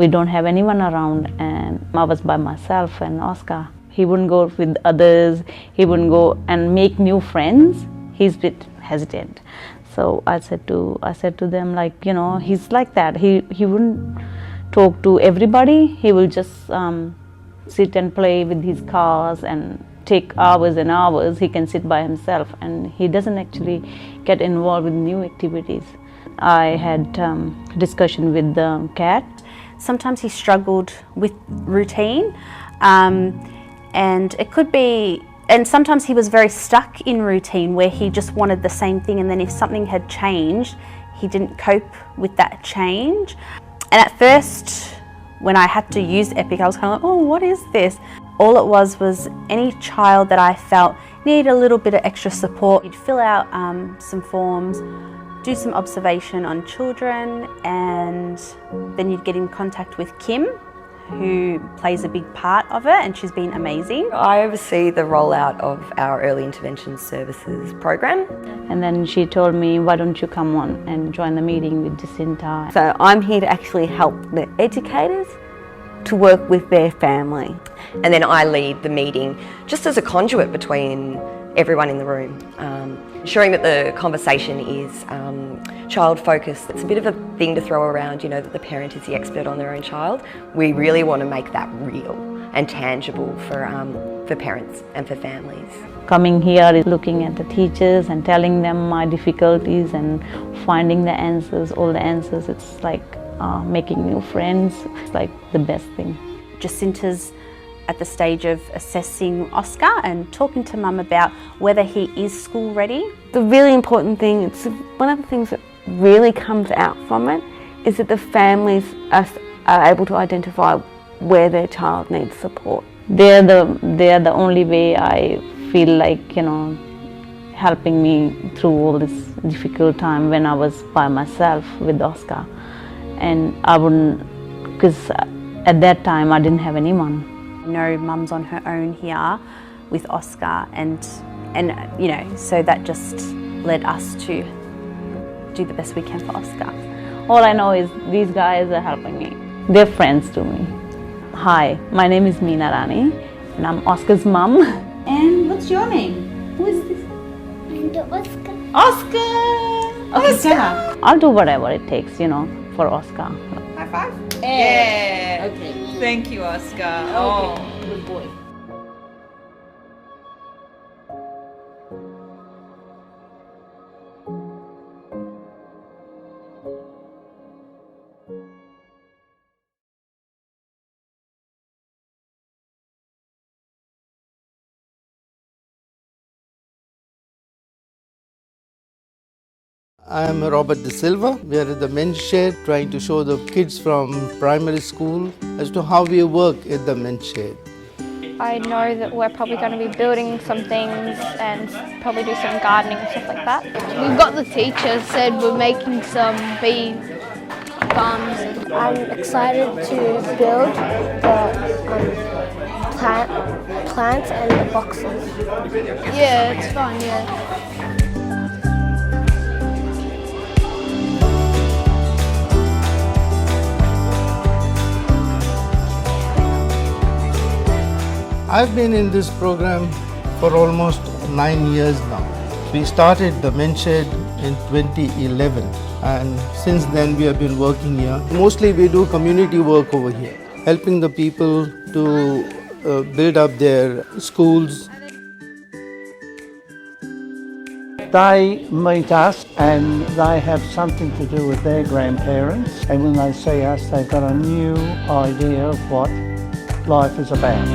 we don't have anyone around, and I was by myself and Oscar. He wouldn't go with others, he wouldn't go and make new friends. He's a bit hesitant. So I said to them, like, you know, he's like that. He wouldn't talk to everybody. He will just sit and play with his cars and take hours and hours. He can sit by himself, and he doesn't actually get involved with new activities. I had discussion with the cat. Sometimes he struggled with routine, and it could be, and sometimes he was very stuck in routine where he just wanted the same thing, and then if something had changed, he didn't cope with that change. And at first, when I had to use Epic, I was kind of like, oh, what is this? All it was any child that I felt needed a little bit of extra support. You'd fill out some forms, do some observation on children, and then you'd get in contact with Kim, who plays a big part of it, and she's been amazing. I oversee the rollout of our Early Intervention Services program. And then she told me, why don't you come on and join the meeting with Jacinta. So I'm here to actually help the educators to work with their family. And then I lead the meeting just as a conduit between everyone in the room, ensuring that the conversation is child-focused. It's a bit of a thing to throw around, you know, that the parent is the expert on their own child. We really want to make that real and tangible for parents and for families. Coming here is looking at the teachers and telling them my difficulties and finding the answers, all the answers. It's like making new friends. It's like the best thing. Jacinta's at the stage of assessing Oscar and talking to Mum about whether he is school ready. The really important thing, it's one of the things that really comes out from it, is that the families are able to identify where their child needs support. They're the only way I feel like, you know, helping me through all this difficult time when I was by myself with Oscar. And I wouldn't, because at that time I didn't have anyone. I know Mum's on her own here with Oscar, and you know, so that just led us to do the best we can for Oscar. All I know is these guys are helping me. They're friends to me. Hi, my name is Meena Rani, and I'm Oscar's mum. And what's your name? Who is this? Oscar. Oscar! Okay, Oscar. I'll do whatever it takes, you know, for Oscar. High five? Yeah. Okay. Thank you, Oscar. Okay. Oh. Good boy. I am Robert De Silva. We are at the men's shed trying to show the kids from primary school as to how we work at the men's shed. I know that we're probably going to be building some things and probably do some gardening and stuff like that. We've got the teacher said we're making some bee farms. I'm excited to build the plants and the boxes. Yeah, it's fun, yeah. I've been in this program for almost 9 years now. We started the men's shed in 2011, and since then we have been working here. Mostly we do community work over here, helping the people to build up their schools. They meet us and they have something to do with their grandparents, and when they see us they've got a new idea of what life is about.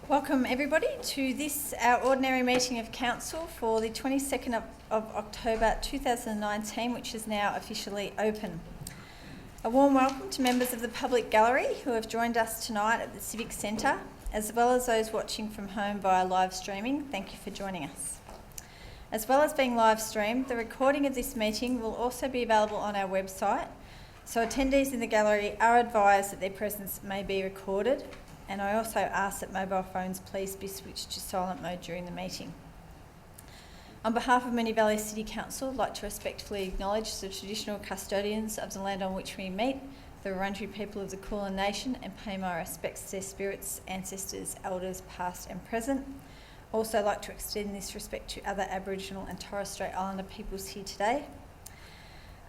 Welcome everybody to this, our ordinary meeting of Council for the 22nd of October 2019, which is now officially open. A warm welcome to members of the public gallery who have joined us tonight at the Civic Centre, as well as those watching from home via live streaming. Thank you for joining us. As well as being live streamed, the recording of this meeting will also be available on our website, so attendees in the gallery are advised that their presence may be recorded, and I also ask that mobile phones please be switched to silent mode during the meeting. On behalf of Moonee Valley City Council, I'd like to respectfully acknowledge the traditional custodians of the land on which we meet, the Wurundjeri people of the Kulin Nation, and pay my respects to their spirits, ancestors, elders past and present. Also like to extend this respect to other Aboriginal and Torres Strait Islander peoples here today.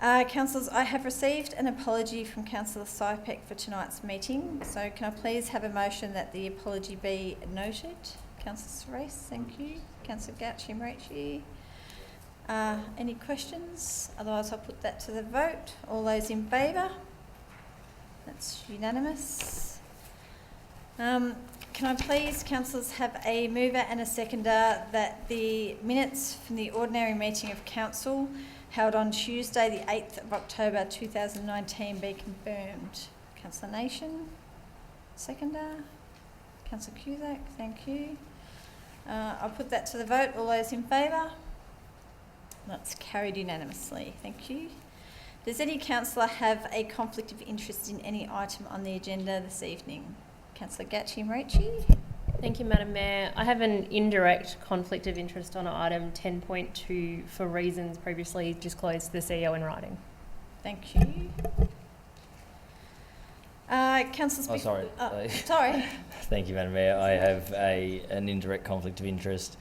Councillors, I have received an apology from Councillor Sypek for tonight's meeting, so can I please have a motion that the apology be noted? Councillor Race, thank you. Councillor Gauci-Marachi. Any questions? Otherwise I'll put that to the vote. All those in favour? That's unanimous. Can I please, councillors, have a mover and a seconder that the minutes from the ordinary meeting of council held on Tuesday the 8th of October 2019 be confirmed? Councillor Nation, seconder. Councillor Cusack, thank you. I'll put that to the vote. All those in favour? That's carried unanimously. Thank you. Does any councillor have a conflict of interest in any item on the agenda this evening? Councillor Gauci-Marachi. Thank you, Madam Mayor. I have an indirect conflict of interest on item 10.2 for reasons previously disclosed to the CEO in writing. Thank you. Councillors... sorry. Sorry. Thank you, Madam Mayor. I have an indirect conflict of interest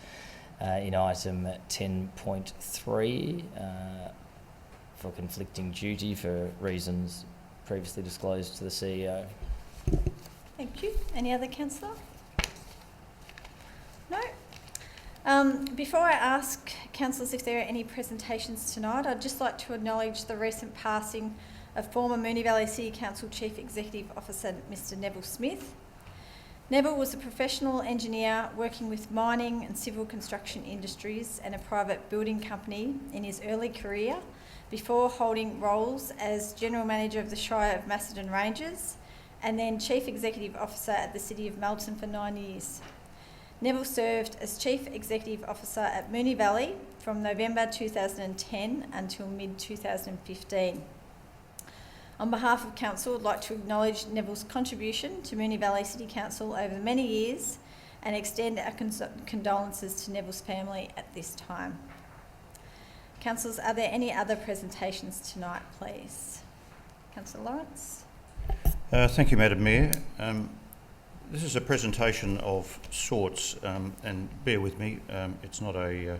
in item 10.3 for conflicting duty for reasons previously disclosed to the CEO. Thank you. Any other councillor? No? Before I ask councillors if there are any presentations tonight, I'd just like to acknowledge the recent passing of former Moonee Valley City Council Chief Executive Officer Mr Neville Smith. Neville was a professional engineer working with mining and civil construction industries and a private building company in his early career before holding roles as General Manager of the Shire of Macedon Ranges and then Chief Executive Officer at the City of Melton for 9 years. Neville served as Chief Executive Officer at Moonee Valley from November 2010 until mid-2015. On behalf of Council, I'd like to acknowledge Neville's contribution to Moonee Valley City Council over many years and extend our condolences to Neville's family at this time. Councillors, are there any other presentations tonight, please? Councillor Lawrence. Thank you, Madam Mayor. This is a presentation of sorts, and bear with me, it's not a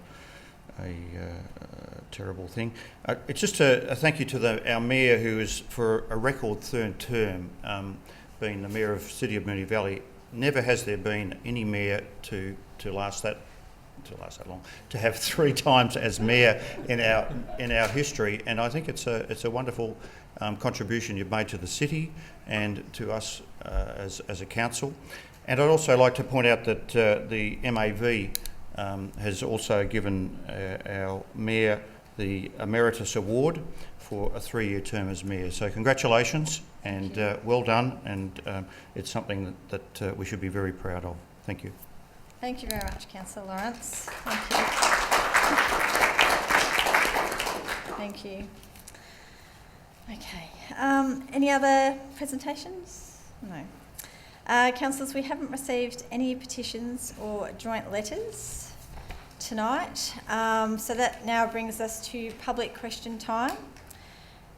terrible thing. It's just a thank you to our Mayor, who is for a record third term, being the Mayor of the City of Moonee Valley. Never has there been any Mayor to last that long, to have 3 times as Mayor in our history, and I think it's a wonderful contribution you've made to the city and to us as a council. And I'd also like to point out that the MAV has also given our Mayor the Emeritus Award for a 3-year term as Mayor. So congratulations and well done, and it's something that we should be very proud of. Thank you. Thank you very much, Councillor Lawrence. Thank you. Thank you. Okay. Any other presentations? No. Councillors, we haven't received any petitions or joint letters tonight, so that now brings us to public question time.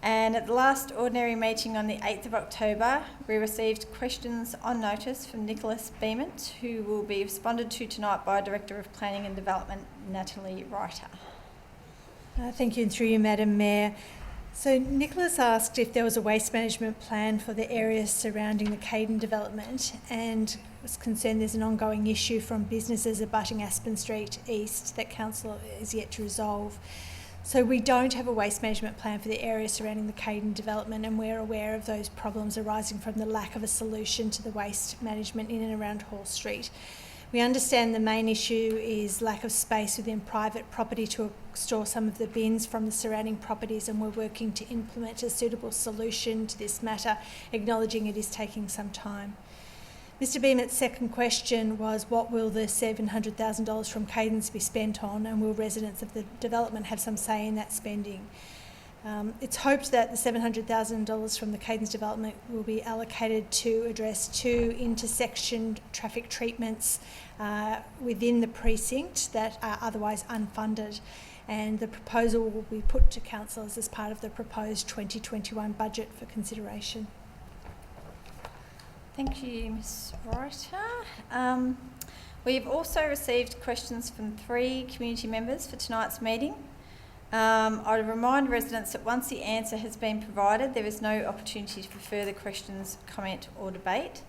And at the last ordinary meeting on the 8th of October, we received questions on notice from Nicholas Beament, who will be responded to tonight by Director of Planning and Development, Natalie Reiter. Thank you, and through you, Madam Mayor. So Nicholas asked if there was a waste management plan for the areas surrounding the Caden development, and was concerned there's an ongoing issue from businesses abutting Aspen Street East that Council is yet to resolve. So we don't have a waste management plan for the area surrounding the Caden development, and we're aware of those problems arising from the lack of a solution to the waste management in and around Hall Street. We understand the main issue is lack of space within private property to store some of the bins from the surrounding properties, and we're working to implement a suitable solution to this matter, acknowledging it is taking some time. Mr Beamett's second question was, what will the $700,000 from Cadence be spent on, and will residents of the development have some say in that spending? It's hoped that the $700,000 from the Cadence development will be allocated to address 2 intersection traffic treatments within the precinct that are otherwise unfunded, and the proposal will be put to councillors as part of the proposed 2021 budget for consideration. Thank you, Ms Reiter. We've also received questions from 3 community members for tonight's meeting. I would remind residents that once the answer has been provided, there is no opportunity for further questions, comment or debate.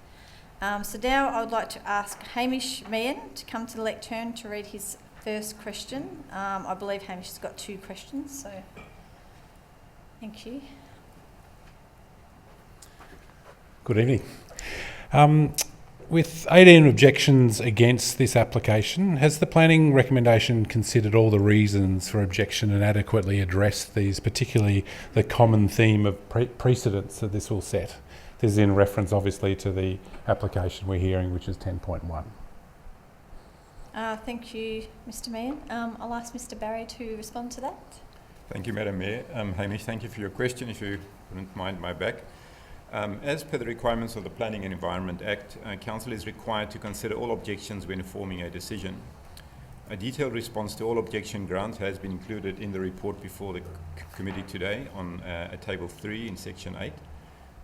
So now I would like to ask Hamish Meehan to come to the lectern to read his first question. I believe Hamish has got 2 questions, so thank you. Good evening. With 18 objections against this application, has the planning recommendation considered all the reasons for objection and adequately addressed these, particularly the common theme of precedents that this will set? This is in reference, obviously, to the application we're hearing, which is 10.1. Thank you, Mr Meehan. I'll ask Mr Barry to respond to that. Thank you, Madam Mayor. Hamish, thank you for your question, if you wouldn't mind my back. As per the requirements of the Planning and Environment Act, Council is required to consider all objections when forming a decision. A detailed response to all objection grounds has been included in the report before the committee today on Table 3 in Section 8.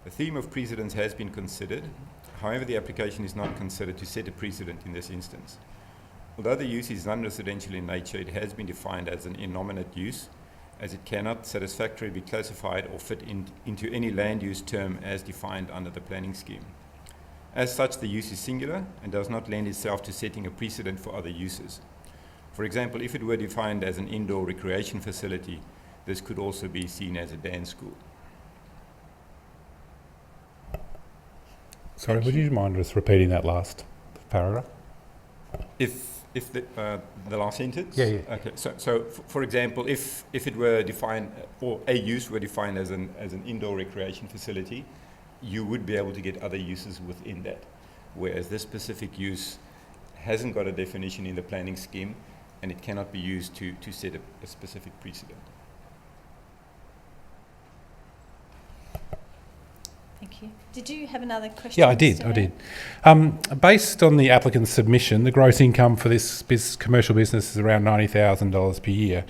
The theme of precedence has been considered. However, the application is not considered to set a precedent in this instance. Although the use is non-residential in nature, it has been defined as an innominate use, as it cannot satisfactorily be classified or fit into any land use term as defined under the planning scheme. As such, the use is singular and does not lend itself to setting a precedent for other uses. For example, if it were defined as an indoor recreation facility, this could also be seen as a dance school. Sorry, would you mind just repeating that last paragraph? If the last sentence? Yeah. Okay. So for example, if it were defined, or a use were defined as an indoor recreation facility, you would be able to get other uses within that. Whereas this specific use hasn't got a definition in the planning scheme, and it cannot be used to set a specific precedent. Thank you. Did you have another question? Yeah, I did. Based on the applicant's submission, the gross income for this commercial business is around $90,000 per year.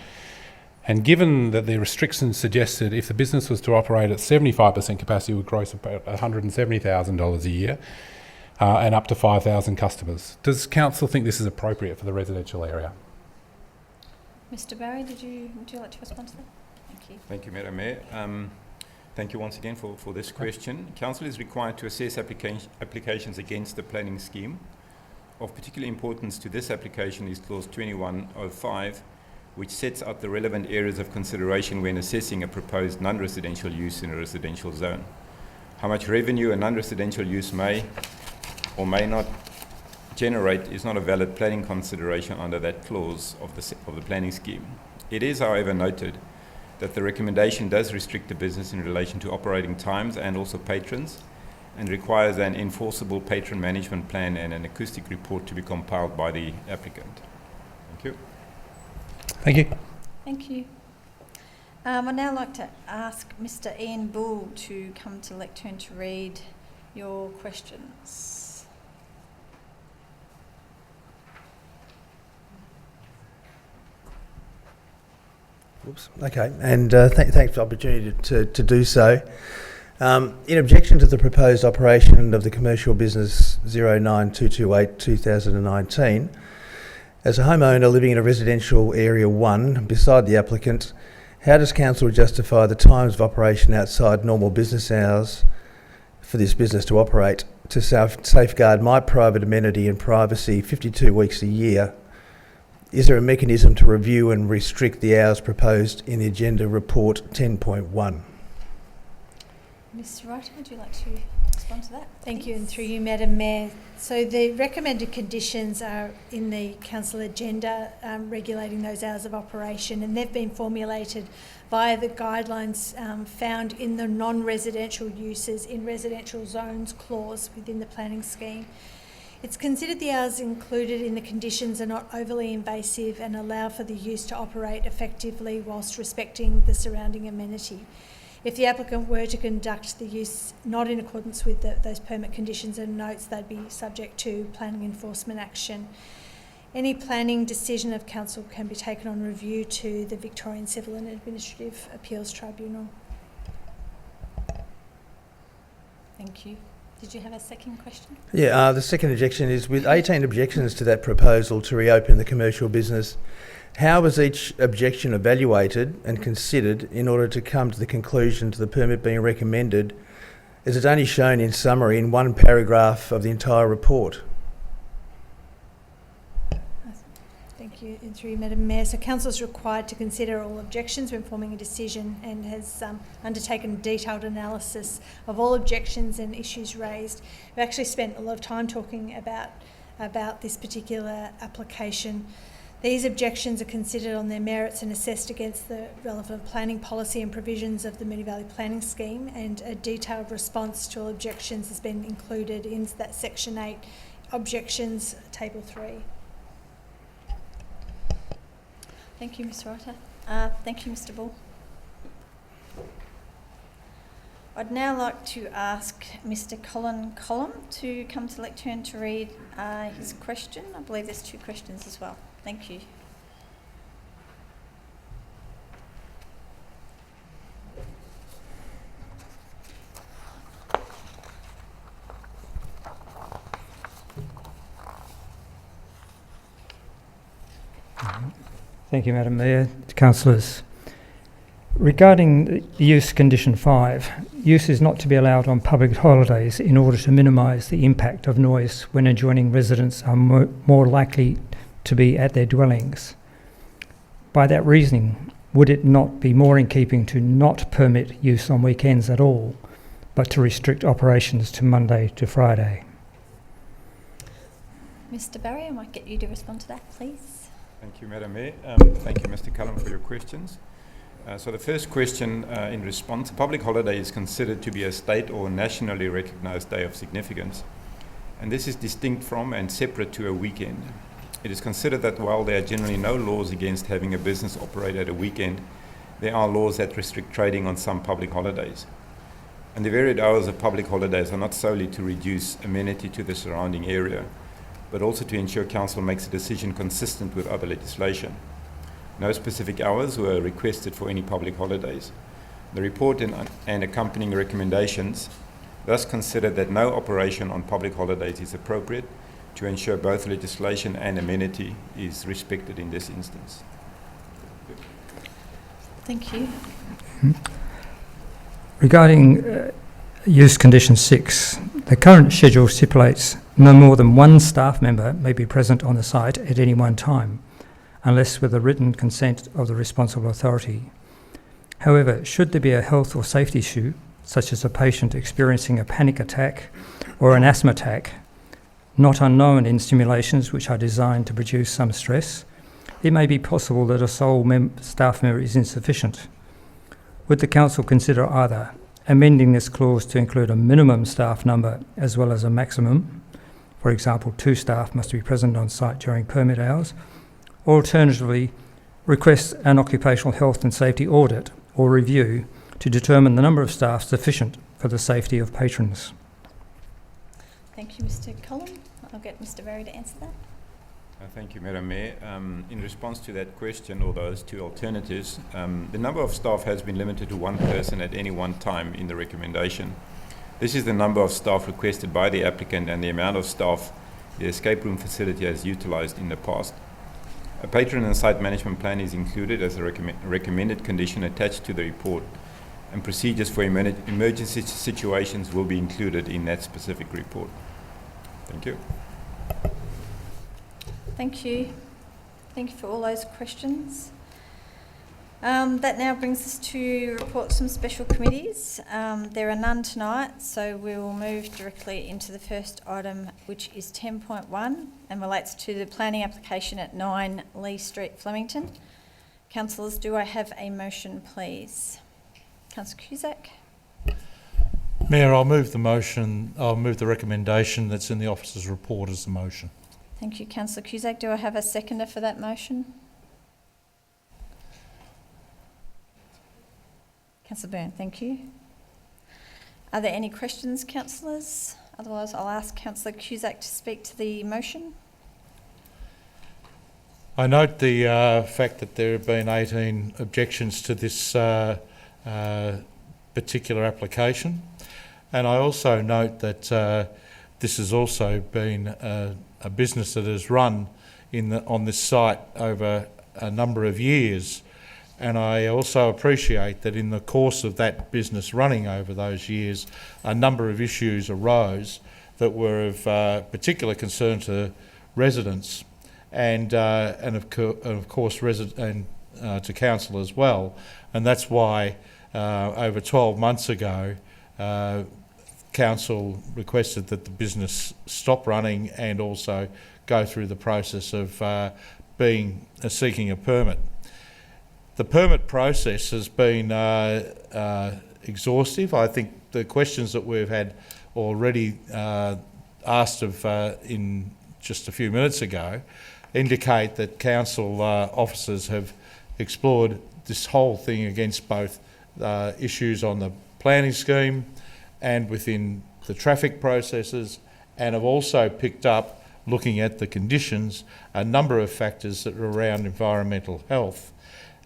And given that the restrictions suggested if the business was to operate at 75% capacity, it would gross about $170,000 a year and up to 5,000 customers. Does council think this is appropriate for the residential area? Mr Barry, would you like to respond to that? Thank you. Thank you, Madam Mayor. Thank you once again for this question. Council is required to assess applications against the planning scheme. Of particular importance to this application is Clause 2105, which sets out the relevant areas of consideration when assessing a proposed non-residential use in a residential zone. How much revenue a non-residential use may or may not generate is not a valid planning consideration under that clause of the planning scheme. It is, however, noted that the recommendation does restrict the business in relation to operating times and also patrons, and requires an enforceable patron management plan and an acoustic report to be compiled by the applicant. Thank you. Thank you. Thank you. I'd now like to ask Mr Ian Bull to come to the lectern to read your questions. Oops. Okay, and thanks for the opportunity to do so. In objection to the proposed operation of the commercial business 09228-2019, as a homeowner living in a residential area 1 beside the applicant, how does council justify the times of operation outside normal business hours for this business to operate to safeguard my private amenity and privacy 52 weeks a year? Is there a mechanism to review and restrict the hours proposed in the agenda report 10.1? Ms Wright, would you like to respond to that? Thank you, and through you, Madam Mayor. So the recommended conditions are in the council agenda regulating those hours of operation, and they've been formulated via the guidelines found in the non-residential uses in residential zones clause within the planning scheme. It's considered the hours included in the conditions are not overly invasive and allow for the use to operate effectively whilst respecting the surrounding amenity. If the applicant were to conduct the use not in accordance with those permit conditions and notes, they'd be subject to planning enforcement action. Any planning decision of council can be taken on review to the Victorian Civil and Administrative Appeals Tribunal. Thank you. Did you have a second question? Yeah, the second objection is, with 18 objections to that proposal to reopen the commercial business, how was each objection evaluated and considered in order to come to the conclusion to the permit being recommended, as it's only shown in summary in one paragraph of the entire report? Thank you, and through you, Madam Mayor. So council is required to consider all objections when forming a decision and has undertaken a detailed analysis of all objections and issues raised. We've actually spent a lot of time talking about this particular application. These objections are considered on their merits and assessed against the relevant planning policy and provisions of the Moonee Valley Planning Scheme, and a detailed response to all objections has been included in that Section 8 Objections, Table 3. Thank you, Ms Writer. Thank you, Mr Ball. I'd now like to ask Mr Colin Collum to come to the lectern to read his question. I believe there's 2 questions as well. Thank you. Thank you, Madam Mayor, councillors. Regarding the use condition 5, use is not to be allowed on public holidays in order to minimise the impact of noise when adjoining residents are more likely to be at their dwellings. By that reasoning, would it not be more in keeping to not permit use on weekends at all, but to restrict operations to Monday to Friday? Mr Barry, I might get you to respond to that, please. Thank you, Madam Mayor. Thank you, Mr Cullen, for your questions. So the first question in response, a public holiday is considered to be a state or nationally recognised day of significance, and this is distinct from and separate to a weekend. It is considered that while there are generally no laws against having a business operate at a weekend, there are laws that restrict trading on some public holidays. And the varied hours of public holidays are not solely to reduce amenity to the surrounding area, but also to ensure council makes a decision consistent with other legislation. No specific hours were requested for any public holidays. The report and accompanying recommendations thus considered that no operation on public holidays is appropriate to ensure both legislation and amenity is respected in this instance. Thank you. Regarding use condition 6, the current schedule stipulates no more than one staff member may be present on the site at any one time, unless with the written consent of the responsible authority. However, should there be a health or safety issue, such as a patient experiencing a panic attack or an asthma attack, not unknown in simulations which are designed to produce some stress, it may be possible that a sole staff member is insufficient. Would the council consider either amending this clause to include a minimum staff number as well as a maximum? For example, 2 staff must be present on site during permit hours, or alternatively, request an occupational health and safety audit or review to determine the number of staff sufficient for the safety of patrons. Thank you, Mr Collum. I'll get Mr Barry to answer that. Thank you, Madam Mayor. In response to that question, or those 2 alternatives, the number of staff has been limited to 1 person at any one time in the recommendation. This is the number of staff requested by the applicant and the amount of staff the escape room facility has utilised in the past. A patron and site management plan is included as a recommended condition attached to the report, and procedures for emergency situations will be included in that specific report. Thank you. Thank you. Thank you for all those questions. That now brings us to reports from special committees. There are none tonight, so we will move directly into the first item, which is 10.1 and relates to the planning application at 9 Lee Street, Flemington. Councillors, do I have a motion, please? Councillor Cusack. Mayor, I'll move the motion. I'll move the recommendation that's in the officer's report as the motion. Thank you, Councillor Cusack. Do I have a seconder for that motion? Councillor Byrne, thank you. Are there any questions, councillors? Otherwise, I'll ask Councillor Cusack to speak to the motion. I note the fact that there have been 18 objections to this particular application, and I also note that this has also been a business that has run on this site over a number of years. And I also appreciate that in the course of that business running over those years, a number of issues arose that were of particular concern to residents and of course to council as well. And that's why over 12 months ago, council requested that the business stop running and also go through the process of seeking a permit. The permit process has been exhaustive. I think the questions that we've had already asked of in just a few minutes ago indicate that council officers have explored this whole thing against both issues on the planning scheme and within the traffic processes, and have also picked up, looking at the conditions, a number of factors that are around environmental health.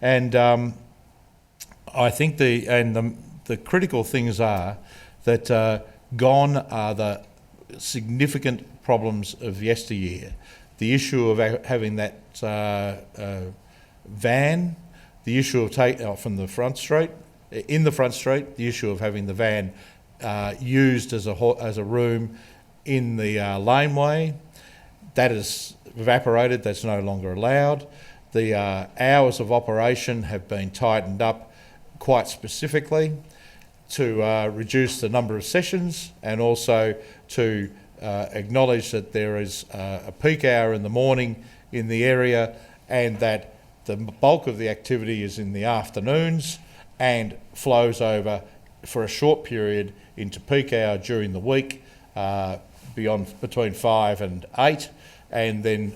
And I think the critical things are that gone are the significant problems of yesteryear. The issue of having that van, the issue of from the front street, in the front street, the issue of having the van used as a room in the laneway, that is evaporated, that's no longer allowed. The hours of operation have been tightened up quite specifically to reduce the number of sessions, and also to acknowledge that there is a peak hour in the morning in the area, and that the bulk of the activity is in the afternoons and flows over for a short period into peak hour during the week, between 5 and 8. And then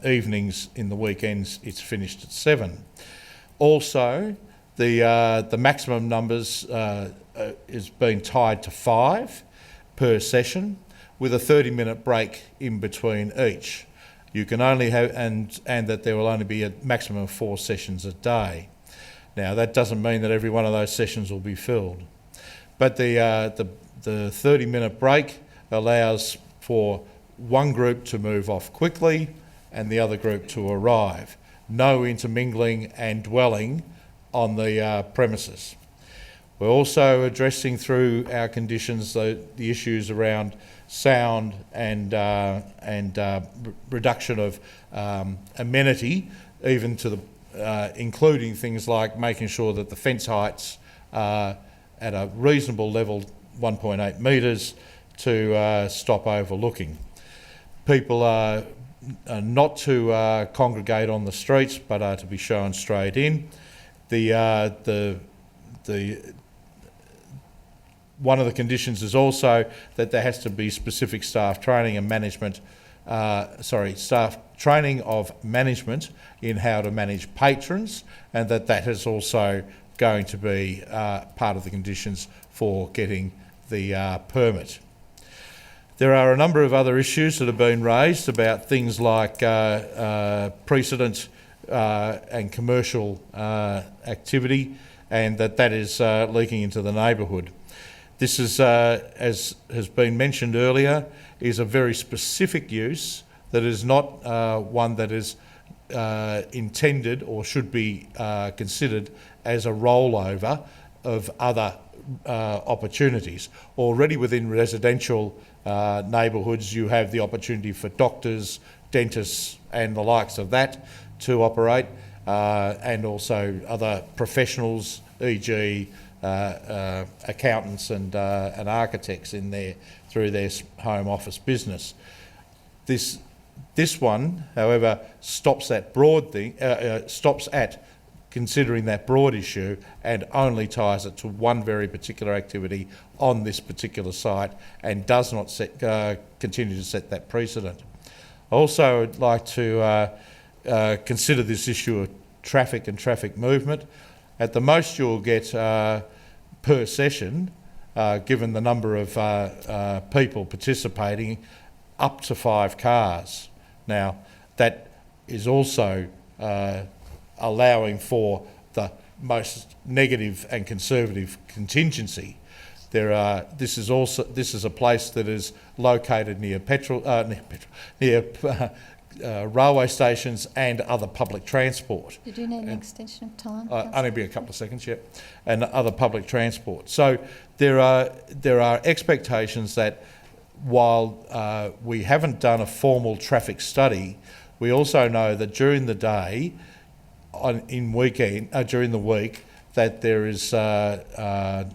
evenings in the weekends it's finished at 7. Also, the maximum numbers is being tied to 5 per session, with a 30-minute break in between each. You can only have, and that there will only be a maximum of 4 sessions a day. Now that doesn't mean that every one of those sessions will be filled, but the 30-minute break allows for one group to move off quickly and the other group to arrive. No intermingling and dwelling on the premises. We're also addressing through our conditions the issues around sound and reduction of amenity, even to the including things like making sure that the fence heights are at a reasonable level, 1.8 metres, to stop overlooking. People are not to congregate on the streets, but are to be shown straight in. One of the conditions is also that there has to be specific staff training and management, staff training of management in how to manage patrons, and that is also going to be part of the conditions for getting the permit. There are a number of other issues that have been raised about things like precedent and commercial activity, and that is leaking into the neighbourhood. This is, as has been mentioned earlier, is a very specific use that is not one that is intended or should be considered as a rollover of other opportunities. Already within residential neighbourhoods, you have the opportunity for doctors, dentists and the likes of that to operate. and also other professionals, e.g. Accountants and architects in there through their home office business. This one, however, stops at considering that broad issue and only ties it to one very particular activity on this particular site and does not continue to set that precedent. I also would like to consider this issue of traffic and traffic movement. At the most you'll get per session, given the number of people participating, up to 5 cars. Now that is also allowing for the most negative and conservative contingency. This is a place that is located near railway stations and other public transport. You do need an extension of time. Only be a couple of seconds, yep. And other public transport. So there are expectations that while we haven't done a formal traffic study, we also know that during the day, during the week, that there is a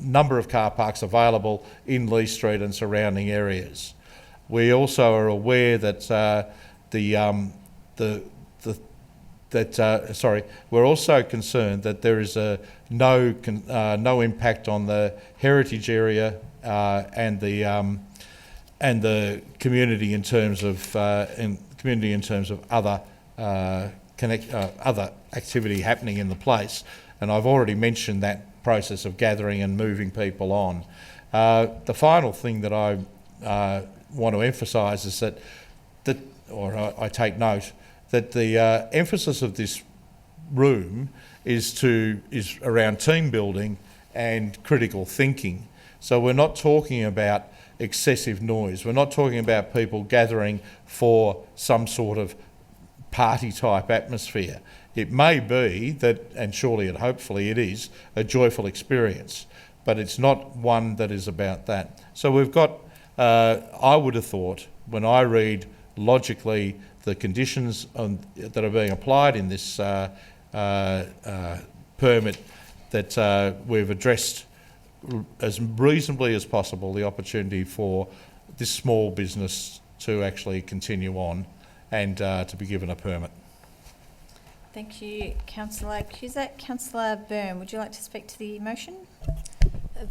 number of car parks available in Lee Street and surrounding areas. We also are aware that we're also concerned that there is no impact on the heritage area and the community in terms of other other activity happening in the place. And I've already mentioned that process of gathering and moving people on. The final thing that I want to emphasise is I take note that the emphasis of this room is around team building and critical thinking. So we're not talking about excessive noise. We're not talking about people gathering for some sort of party type atmosphere. It may be that, and surely and hopefully it is, a joyful experience, but it's not one that is about that. So we've got, I would have thought, when I read logically the conditions that are being applied in this permit, that we've addressed as reasonably as possible the opportunity for this small business to actually continue on and to be given a permit. Thank you, Councillor Cusack. Councillor Byrne, would you like to speak to the motion?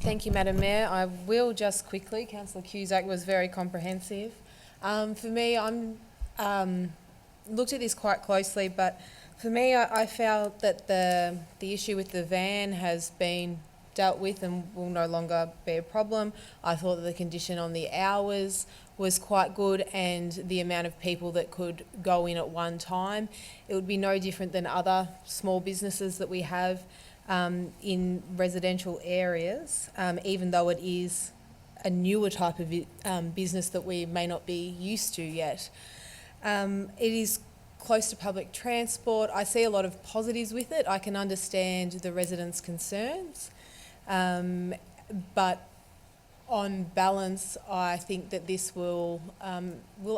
Thank you, Madam Mayor. I will just quickly. Councillor Cusack was very comprehensive. For me, I'm looked at this quite closely, but for me, I felt that the issue with the van has been dealt with and will no longer be a problem. I thought that the condition on the hours was quite good and the amount of people that could go in at one time. It would be no different than other small businesses that we have in residential areas, even though it is a newer type of business that we may not be used to yet. It is close to public transport. I see a lot of positives with it. I can understand the residents' concerns, but on balance, I think that this will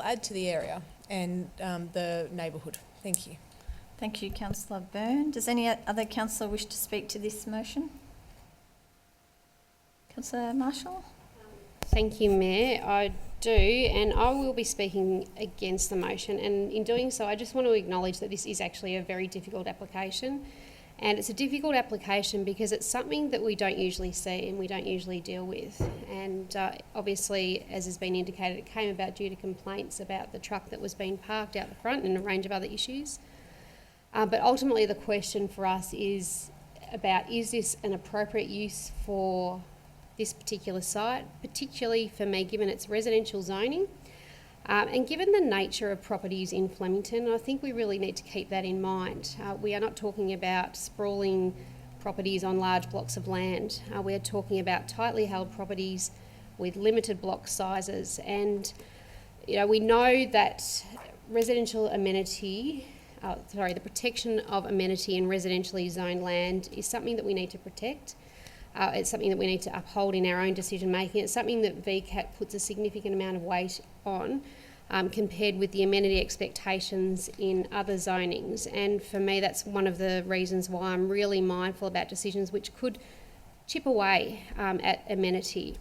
add to the area and the neighbourhood. Thank you. Thank you, Councillor Byrne. Does any other councillor wish to speak to this motion? Councillor Marshall? Thank you, Mayor. I do, and I will be speaking against the motion, and in doing so I just want to acknowledge that this is actually a very difficult application, and it's a difficult application because it's something that we don't usually see and we don't usually deal with, and obviously, as has been indicated, it came about due to complaints about the truck that was being parked out the front and a range of other issues. But ultimately the question for us is about, is this an appropriate use for this particular site, particularly for me given its residential zoning, and given the nature of properties in Flemington. I think we really need to keep that in mind. We are not talking about sprawling properties on large blocks of land. We are talking about tightly held properties with limited block sizes, and we know that residential amenity, the protection of amenity in residentially zoned land is something that we need to protect. It's something that we need to uphold in our own decision making. It's something that VCAT puts a significant amount of weight on, compared with the amenity expectations in other zonings. And for me, that's one of the reasons why I'm really mindful about decisions which could chip away at amenity.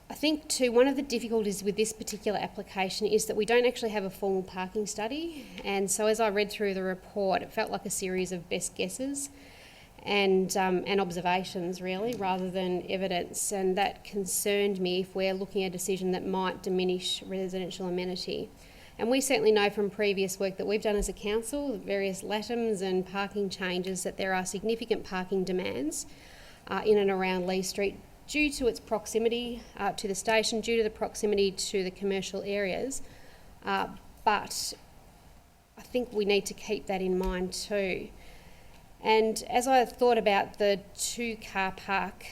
I think too, one of the difficulties with this particular application is that we don't actually have a formal parking study. And so as I read through the report, it felt like a series of best guesses and observations really, rather than evidence. And that concerned me if we're looking at a decision that might diminish residential amenity. And we certainly know from previous work that we've done as a council, various LATMs and parking changes, that there are significant parking demands in and around Lee Street due to its proximity to the station, due to the proximity to the commercial areas. But I think we need to keep that in mind too. And as I thought about the 2-car park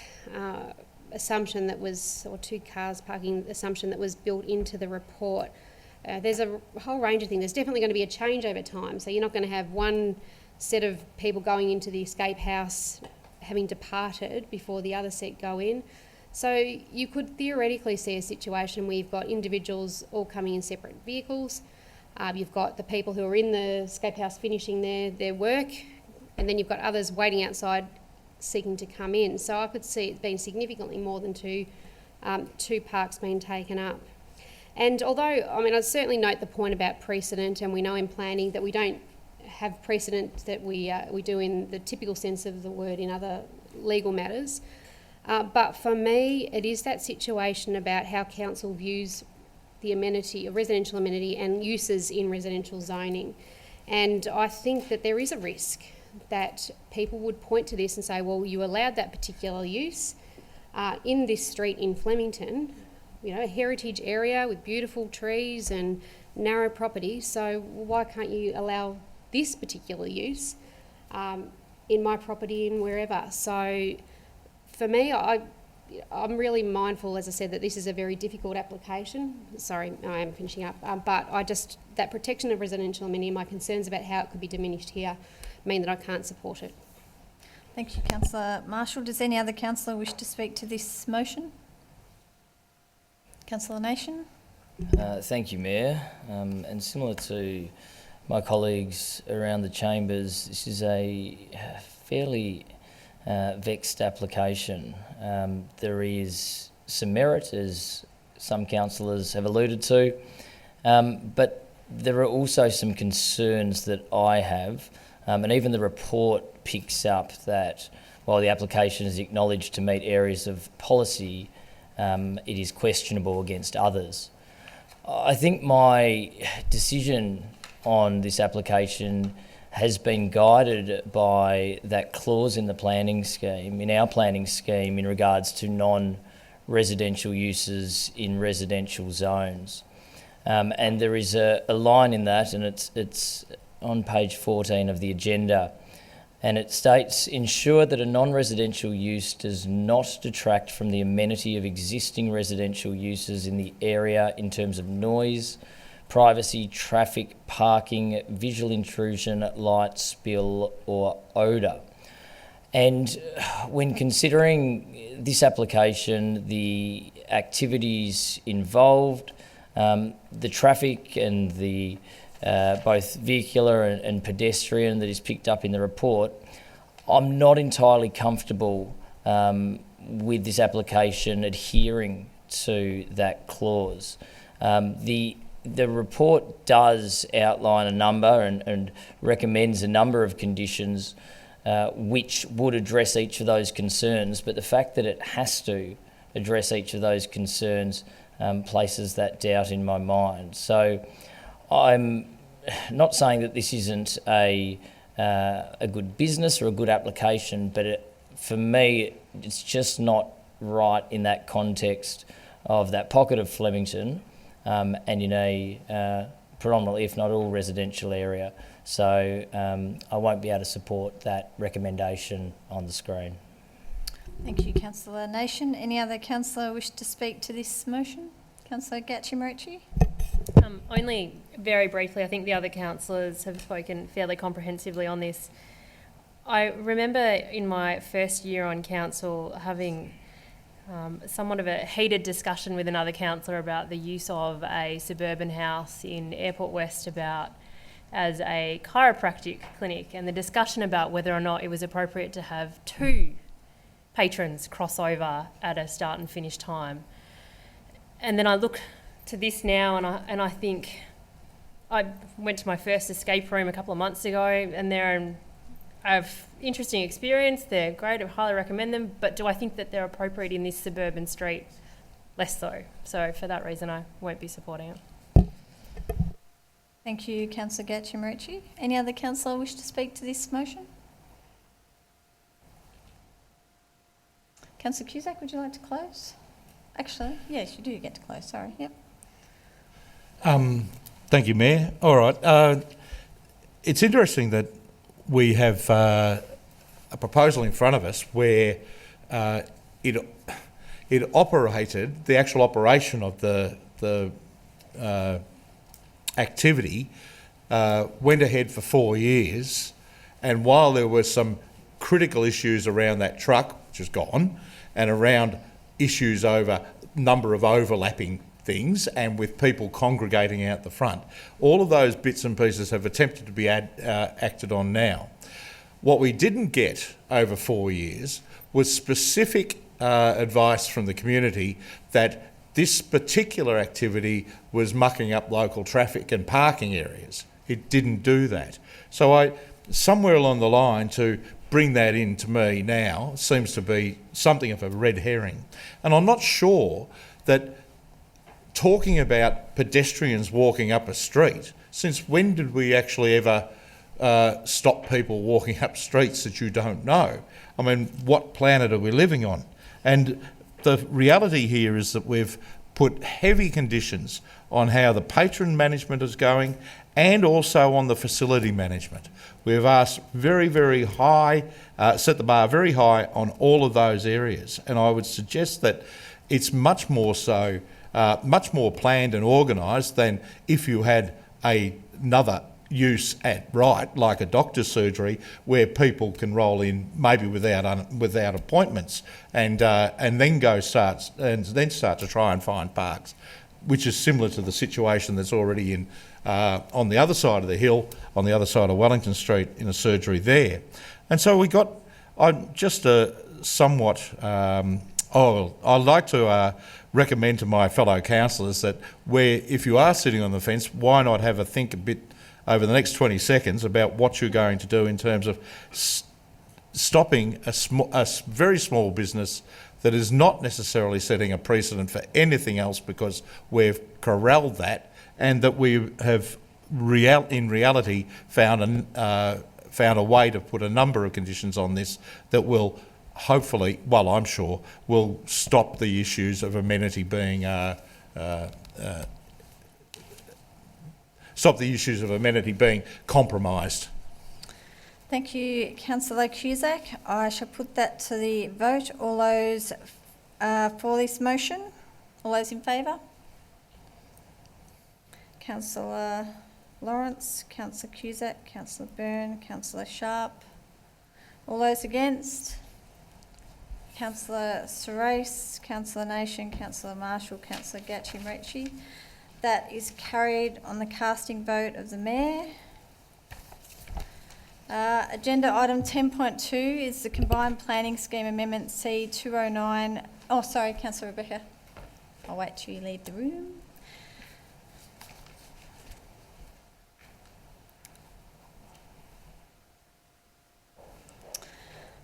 assumption that was, or 2 cars parking assumption that was built into the report, there's a whole range of things. There's definitely going to be a change over time. So you're not going to have one set of people going into the escape house having departed before the other set go in. So you could theoretically see a situation where you've got individuals all coming in separate vehicles. You've got the people who are in the escape house finishing their work, and then you've got others waiting outside seeking to come in. So I could see it being significantly more than two parks being taken up. And although, I mean, I'd certainly note the point about precedent, and we know in planning that we don't have precedent that we do in the typical sense of the word in other legal matters. But for me, it is that situation about how council views the amenity, residential amenity and uses in residential zoning. And I think that there is a risk that people would point to this and say, well, you allowed that particular use in this street in Flemington, you know, a heritage area with beautiful trees and narrow property, so why can't you allow this particular use in my property and wherever? So for me, I'm really mindful, as I said, that this is a very difficult application. Sorry, I am finishing up. But that protection of residential amenity, my concerns about how it could be diminished here mean that I can't support it. Thank you, Councillor Marshall. Does any other councillor wish to speak to this motion? Councillor Nation. Thank you, Mayor. And similar to my colleagues around the chambers, this is a fairly vexed application. There is some merit, as some councillors have alluded to, but there are also some concerns that I have, and even the report picks up that while the application is acknowledged to meet areas of policy, it is questionable against others. I think my decision on this application has been guided by that clause in the planning scheme, in our planning scheme, in regards to non-residential uses in residential zones. And there is a line in that, and it's on page 14 of the agenda, and it states, ensure that a non-residential use does not detract from the amenity of existing residential uses in the area in terms of noise, privacy, traffic, parking, visual intrusion, light, spill or odour. And when considering this application, the activities involved, the traffic and the both vehicular and pedestrian that is picked up in the report, I'm not entirely comfortable with this application adhering to that clause. The report does outline a number and recommends a number of conditions which would address each of those concerns, but the fact that it has to address each of those concerns places that doubt in my mind. So I'm not saying that this isn't a good business or a good application, but for me, it's just not right in that context of that pocket of Flemington and in a predominantly, if not all, residential area. So I won't be able to support that recommendation on the screen. Thank you, Councillor Nation. Any other councillor wish to speak to this motion? Councillor Gatchimarichi? Only very briefly, I think the other councillors have spoken fairly comprehensively on this. I remember in my first year on council having somewhat of a heated discussion with another councillor about the use of a suburban house in Airport West as a chiropractic clinic, and the discussion about whether or not it was appropriate to have 2 patrons cross over at a start and finish time. And then I look to this now and I think, I went to my first escape room a couple of months ago, and I have interesting experience. They're great. I highly recommend them. But do I think that they're appropriate in this suburban street? Less so. So for that reason, I won't be supporting it. Thank you, Councillor Gatchimerici. Any other councillor wish to speak to this motion? Councillor Cusack, would you like to close? Actually, yes, you do get to close. Sorry. Yep. Thank you, Mayor. All right. It's interesting that we have a proposal in front of us where it operated, the actual operation of the activity went ahead for 4 years, and while there were some critical issues around that truck, which is gone, and around issues over number of overlapping things and with people congregating out the front, all of those bits and pieces have attempted to be acted on now. What we didn't get over 4 years was specific advice from the community that this particular activity was mucking up local traffic and parking areas. It didn't do that. So somewhere along the line, to bring that in to me now seems to be something of a red herring. And I'm not sure that talking about pedestrians walking up a street, since when did we actually ever stop people walking up streets that you don't know? I mean, what planet are we living on? And the reality here is that we've put heavy conditions on how the patron management is going and also on the facility management. We've asked very, very high, set the bar very high on all of those areas. And I would suggest that it's much more so, much more planned and organised than if you had another use at right, like a doctor's surgery, where people can roll in maybe without appointments, and then start to try and find parks, which is similar to the situation that's already in on the other side of the hill, on the other side of Wellington Street, in a surgery there. And so we got just a somewhat. I'd like to recommend to my fellow councillors that if you are sitting on the fence, why not have a think a bit over the next 20 seconds about what you're going to do in terms of stopping a very small business that is not necessarily setting a precedent for anything else, because we've corralled that, and that we have in reality found a way to put a number of conditions on this that will hopefully, well, I'm sure, will stop the issues of amenity being compromised. Thank you, Councillor Cusack. I shall put that to the vote. All those for this motion? All those in favour? Councillor Lawrence, Councillor Cusack, Councillor Byrne, Councillor Sharp. All those against? Councillor Surace, Councillor Nation, Councillor Marshall, Councillor Gatchimerici. That is carried on the casting vote of the Mayor. Agenda item 10.2 is the Combined Planning Scheme Amendment C209. Oh, sorry, Councillor Rebecca. I'll wait till you leave the room.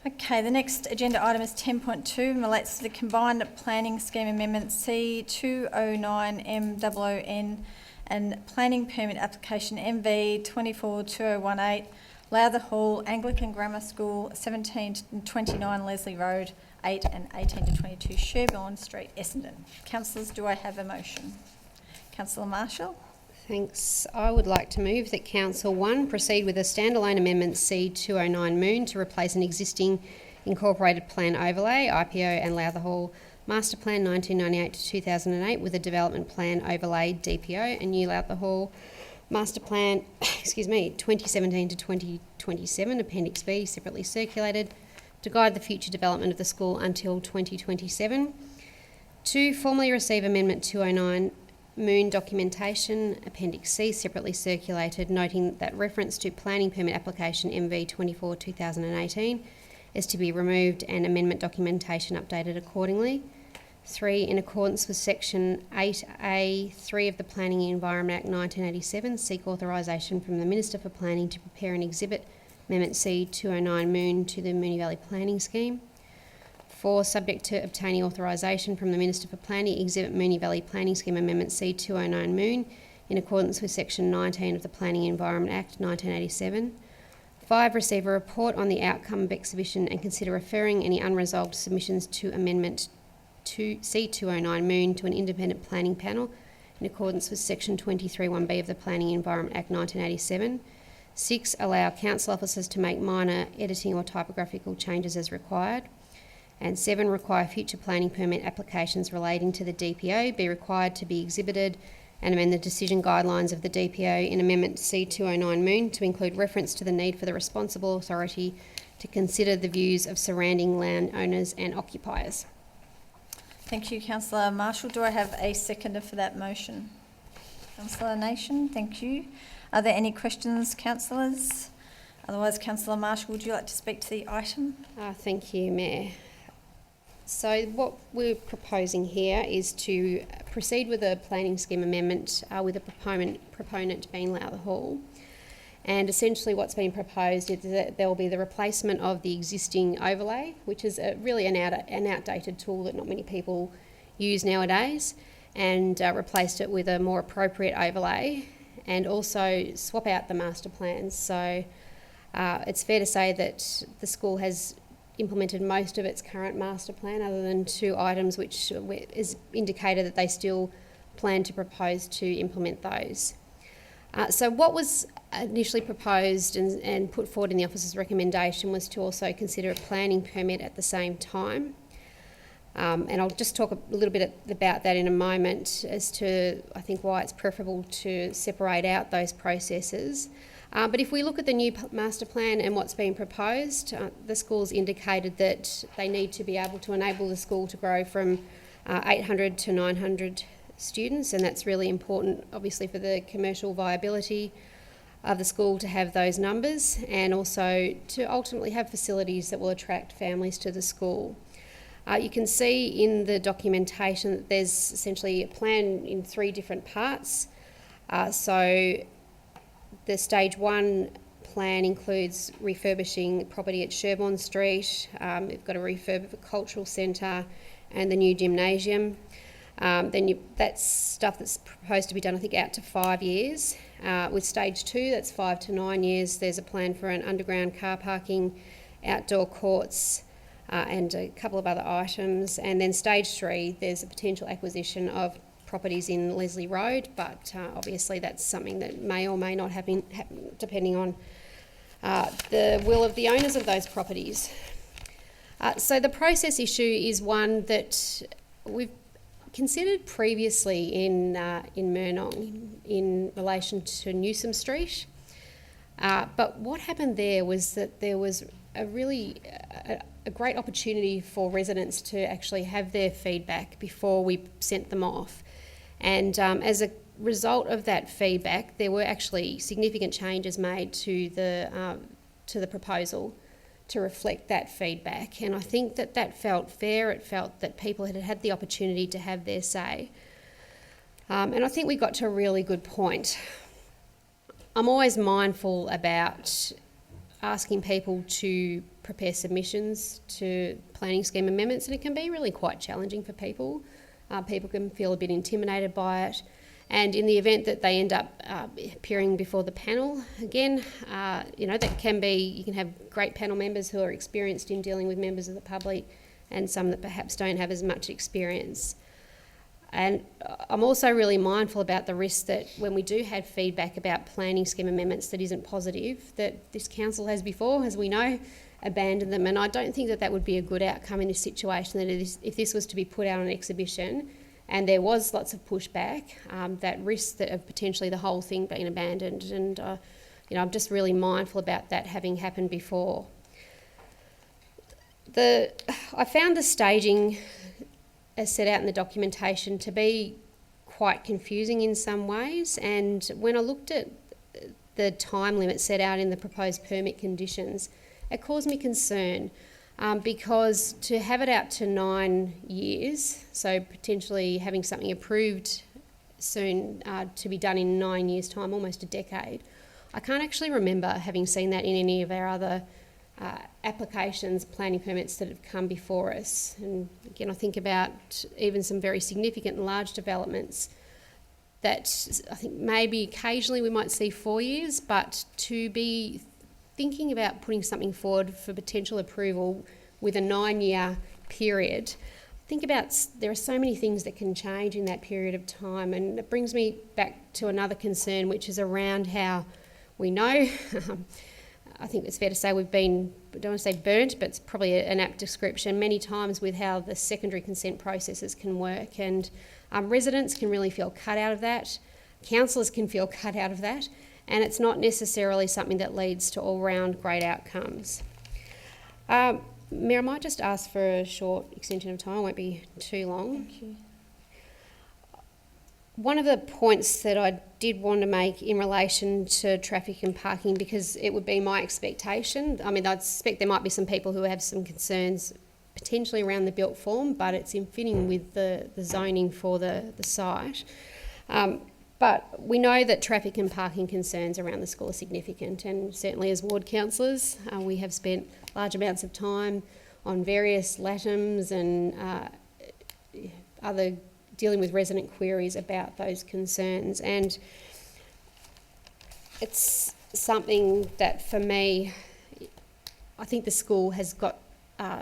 Okay, the next agenda item is 10.2 and relates to the Combined Planning Scheme Amendment C209MOON and Planning Permit Application MV 242018, Lowther Hall, Anglican Grammar School, 17 to 29 Leslie Road, 8 and 18 to 22 Sherborne Street, Essendon. Councillors, do I have a motion? Councillor Marshall. Thanks. I would like to move that Council 1 proceed with a standalone amendment C209 Moon to replace an existing incorporated plan overlay, IPO and Lowther Hall Master Plan 1998 to 2008 with a development plan overlay, DPO, and new Lowther Hall Master Plan 2017 to 2027, Appendix B, separately circulated, to guide the future development of the school until 2027. 2, formally receive Amendment 209 Moon documentation, Appendix C, separately circulated, noting that reference to planning permit application MV 24/2018 is to be removed and amendment documentation updated accordingly. 3, in accordance with Section 8A(3) of the Planning and Environment Act 1987, seek authorisation from the Minister for Planning to prepare and exhibit Amendment C 209 Moon to the Moonee Valley Planning Scheme. 4, subject to obtaining authorisation from the Minister for Planning, exhibit Moonee Valley Planning Scheme Amendment C 209 Moon in accordance with Section 19 of the Planning and Environment Act 1987. 5, receive a report on the outcome of exhibition and consider referring any unresolved submissions to Amendment C 209 Moon to an independent planning panel in accordance with Section 23(1)(b) of the Planning and Environment Act 1987. 6, allow council officers to make minor editing or typographical changes as required. And 7, require future planning permit applications relating to the DPO be required to be exhibited and amend the decision guidelines of the DPO in Amendment C 209 Moon to include reference to the need for the responsible authority to consider the views of surrounding landowners and occupiers. Thank you, Councillor Marshall. Do I have a seconder for that motion? Councillor Nation, thank you. Are there any questions, councillors? Otherwise, Councillor Marshall, would you like to speak to the item? Thank you, Mayor. So what we're proposing here is to proceed with a planning scheme amendment with the proponent being Lowther Hall. And essentially what's been proposed is that there will be the replacement of the existing overlay, which is really an outdated tool that not many people use nowadays, and replaced it with a more appropriate overlay, and also swap out the master plans. So it's fair to say that the school has implemented most of its current master plan, other than 2 items which is indicated that they still plan to propose to implement those. So what was initially proposed and put forward in the officer's recommendation was to also consider a planning permit at the same time. And I'll just talk a little bit about that in a moment as to, I think, why it's preferable to separate out those processes. But if we look at the new master plan and what's been proposed, the school's indicated that they need to be able to enable the school to grow from 800 to 900 students, and that's really important, obviously, for the commercial viability of the school to have those numbers, and also to ultimately have facilities that will attract families to the school. You can see in the documentation that there's essentially a plan in 3 different parts. So the stage 1 plan includes refurbishing property at Sherborne Street. We've got a refurb of a cultural centre and the new gymnasium. That's stuff that's proposed to be done, I think, out to 5 years. With stage 2, that's 5 to 9 years. There's a plan for an underground car parking, outdoor courts, and a couple of other items. And then stage 3, there's a potential acquisition of properties in Leslie Road, but obviously that's something that may or may not happen depending on the will of the owners of those properties. So the process issue is one that we've considered previously in Moonee in relation to Newsom Street. But what happened there was that there was a great opportunity for residents to actually have their feedback before we sent them off. And as a result of that feedback, there were actually significant changes made to the proposal to reflect that feedback. And I think that felt fair. It felt that people had had the opportunity to have their say. And I think we got to a really good point. I'm always mindful about asking people to prepare submissions to planning scheme amendments, and it can be really quite challenging for people. People can feel a bit intimidated by it. And in the event that they end up appearing before the panel, again, that can be, you can have great panel members who are experienced in dealing with members of the public and some that perhaps don't have as much experience. And I'm also really mindful about the risk that when we do have feedback about planning scheme amendments that isn't positive, that this council has before, as we know, abandoned them. And I don't think that would be a good outcome in this situation, that if this was to be put out on exhibition and there was lots of pushback, that risk that of potentially the whole thing being abandoned. And I'm just really mindful about that having happened before. I found the staging as set out in the documentation, to be quite confusing in some ways. And when I looked at the time limit set out in the proposed permit conditions, it caused me concern because to have it out to 9 years, so potentially having something approved soon to be done in 9 years' time, almost a decade, I can't actually remember having seen that in any of our other applications, planning permits that have come before us. And again, I think about even some very significant and large developments that I think maybe occasionally we might see 4 years, but to be thinking about putting something forward for potential approval with a 9-year period, think about there are so many things that can change in that period of time. And it brings me back to another concern, which is around how we know I think it's fair to say we've been, I don't want to say burnt, but it's probably an apt description, many times with how the secondary consent processes can work. And residents can really feel cut out of that. Councillors can feel cut out of that. And it's not necessarily something that leads to all-round great outcomes. Mayor, I might just ask for a short extension of time. It won't be too long. Thank you. One of the points that I did want to make in relation to traffic and parking, because it would be my expectation, I mean, I suspect there might be some people who have some concerns potentially around the built form, but it's in fitting with the zoning for the site. But we know that traffic and parking concerns around the school are significant, and certainly as ward councillors, we have spent large amounts of time on various LATMs and other dealing with resident queries about those concerns. And it's something that for me, I think the school has got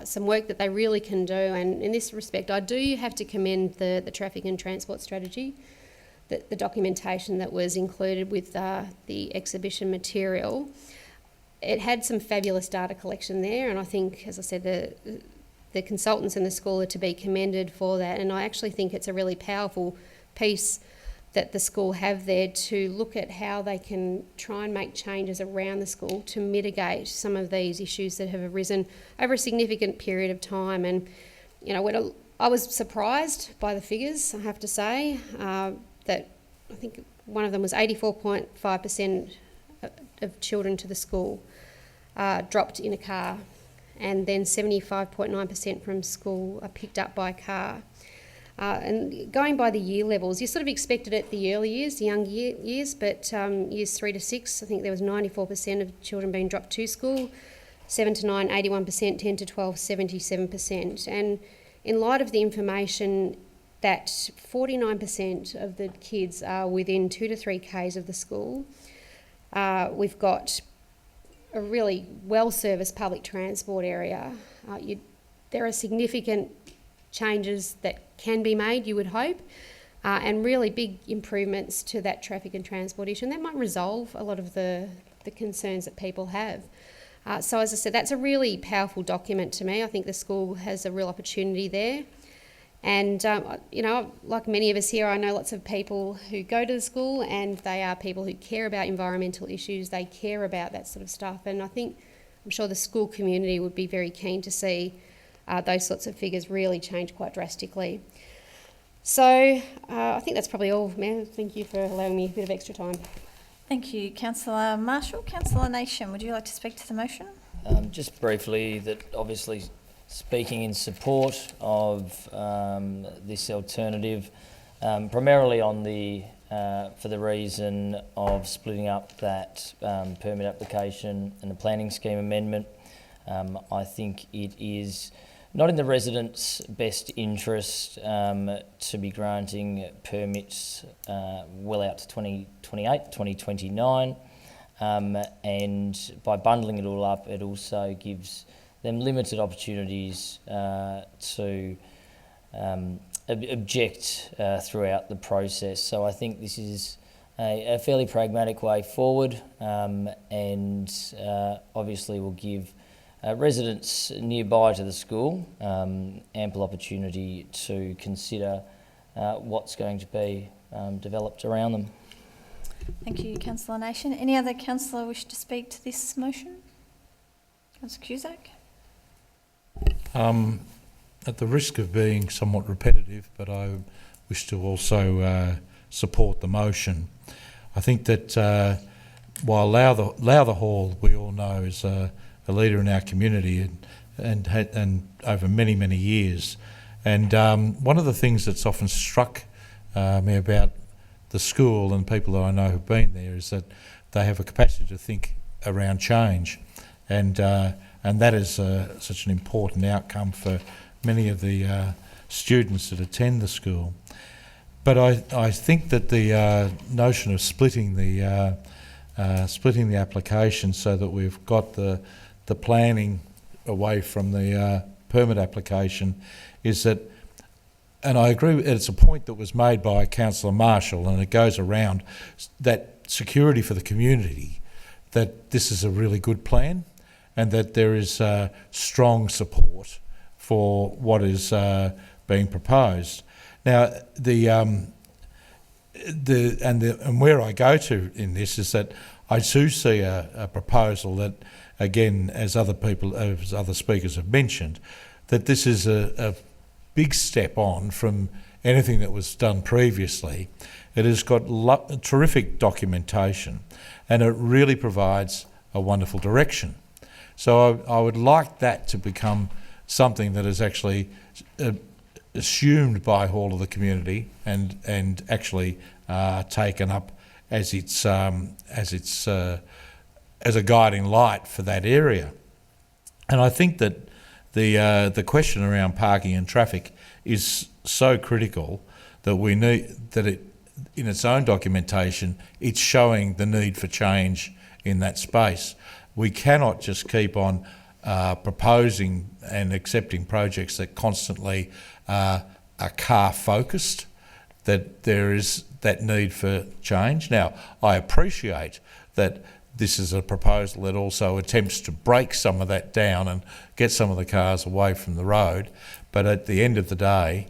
some work that they really can do. And in this respect, I do have to commend the traffic and transport strategy, the documentation that was included with the exhibition material. It had some fabulous data collection there, and I think, as I said, the consultants in the school are to be commended for that. And I actually think it's a really powerful piece that the school have there to look at how they can try and make changes around the school to mitigate some of these issues that have arisen over a significant period of time. And, you know, I was surprised by the figures, I have to say, that I think one of them was 84.5% of children to the school dropped in a car, and then 75.9% from school are picked up by car. And going by the year levels, you sort of expected it the early years, the young years, but years 3 to 6, I think there was 94% of children being dropped to school, 7 to 9, 81%, 10 to 12, 77%. And in light of the information that 49% of the kids are within 2 to 3 k's of the school, we've got a really well-serviced public transport area. There are significant changes that can be made, you would hope, and really big improvements to that traffic and transport issue, and that might resolve a lot of the concerns that people have. So as I said, that's a really powerful document to me. I think the school has a real opportunity there. And, you know, like many of us here, I know lots of people who go to the school, and they are people who care about environmental issues, they care about that sort of stuff. And I'm sure the school community would be very keen to see those sorts of figures really change quite drastically. So I think that's probably all, Mayor. Thank you for allowing me a bit of extra time. Thank you, Councillor Marshall. Councillor Nation, would you like to speak to the motion? Just briefly, that obviously speaking in support of this alternative, primarily on for the reason of splitting up that permit application and the planning scheme amendment. I think it is not in the residents' best interest to be granting permits well out to 2028, 2029, and by bundling it all up, it also gives them limited opportunities to object throughout the process. So I think this is a fairly pragmatic way forward, and obviously will give residents nearby to the school ample opportunity to consider what's going to be developed around them. Thank you, Councillor Nation. Any other councillor wish to speak to this motion? Councillor Cusack. at the risk of being somewhat repetitive, but I wish to also support the motion. I think that while Lowther Hall, we all know, is a leader in our community and over many, many years. And one of the things that's often struck me about the school and people that I know who've been there is that they have a capacity to think around change, and that is such an important outcome for many of the students that attend the school. But I think that the notion of splitting the application so that we've got the planning away from the permit application is that, and I agree, it's a point that was made by Councillor Marshall, and it goes around that security for the community, that this is a really good plan and that there is strong support for what is being proposed. Now, and where I go to in this is that I do see a proposal that, again, as other speakers have mentioned, that this is a big step on from anything that was done previously. It has got terrific documentation, and it really provides a wonderful direction. So I would like that to become something that is actually assumed by all of the community and actually taken up as a guiding light for that area. And I think that the question around parking and traffic is so critical that we need that it, in its own documentation, it's showing the need for change in that space. We cannot just keep on proposing and accepting projects that constantly are car focused, that there is that need for change. Now, I appreciate that this is a proposal that also attempts to break some of that down and get some of the cars away from the road, but at the end of the day,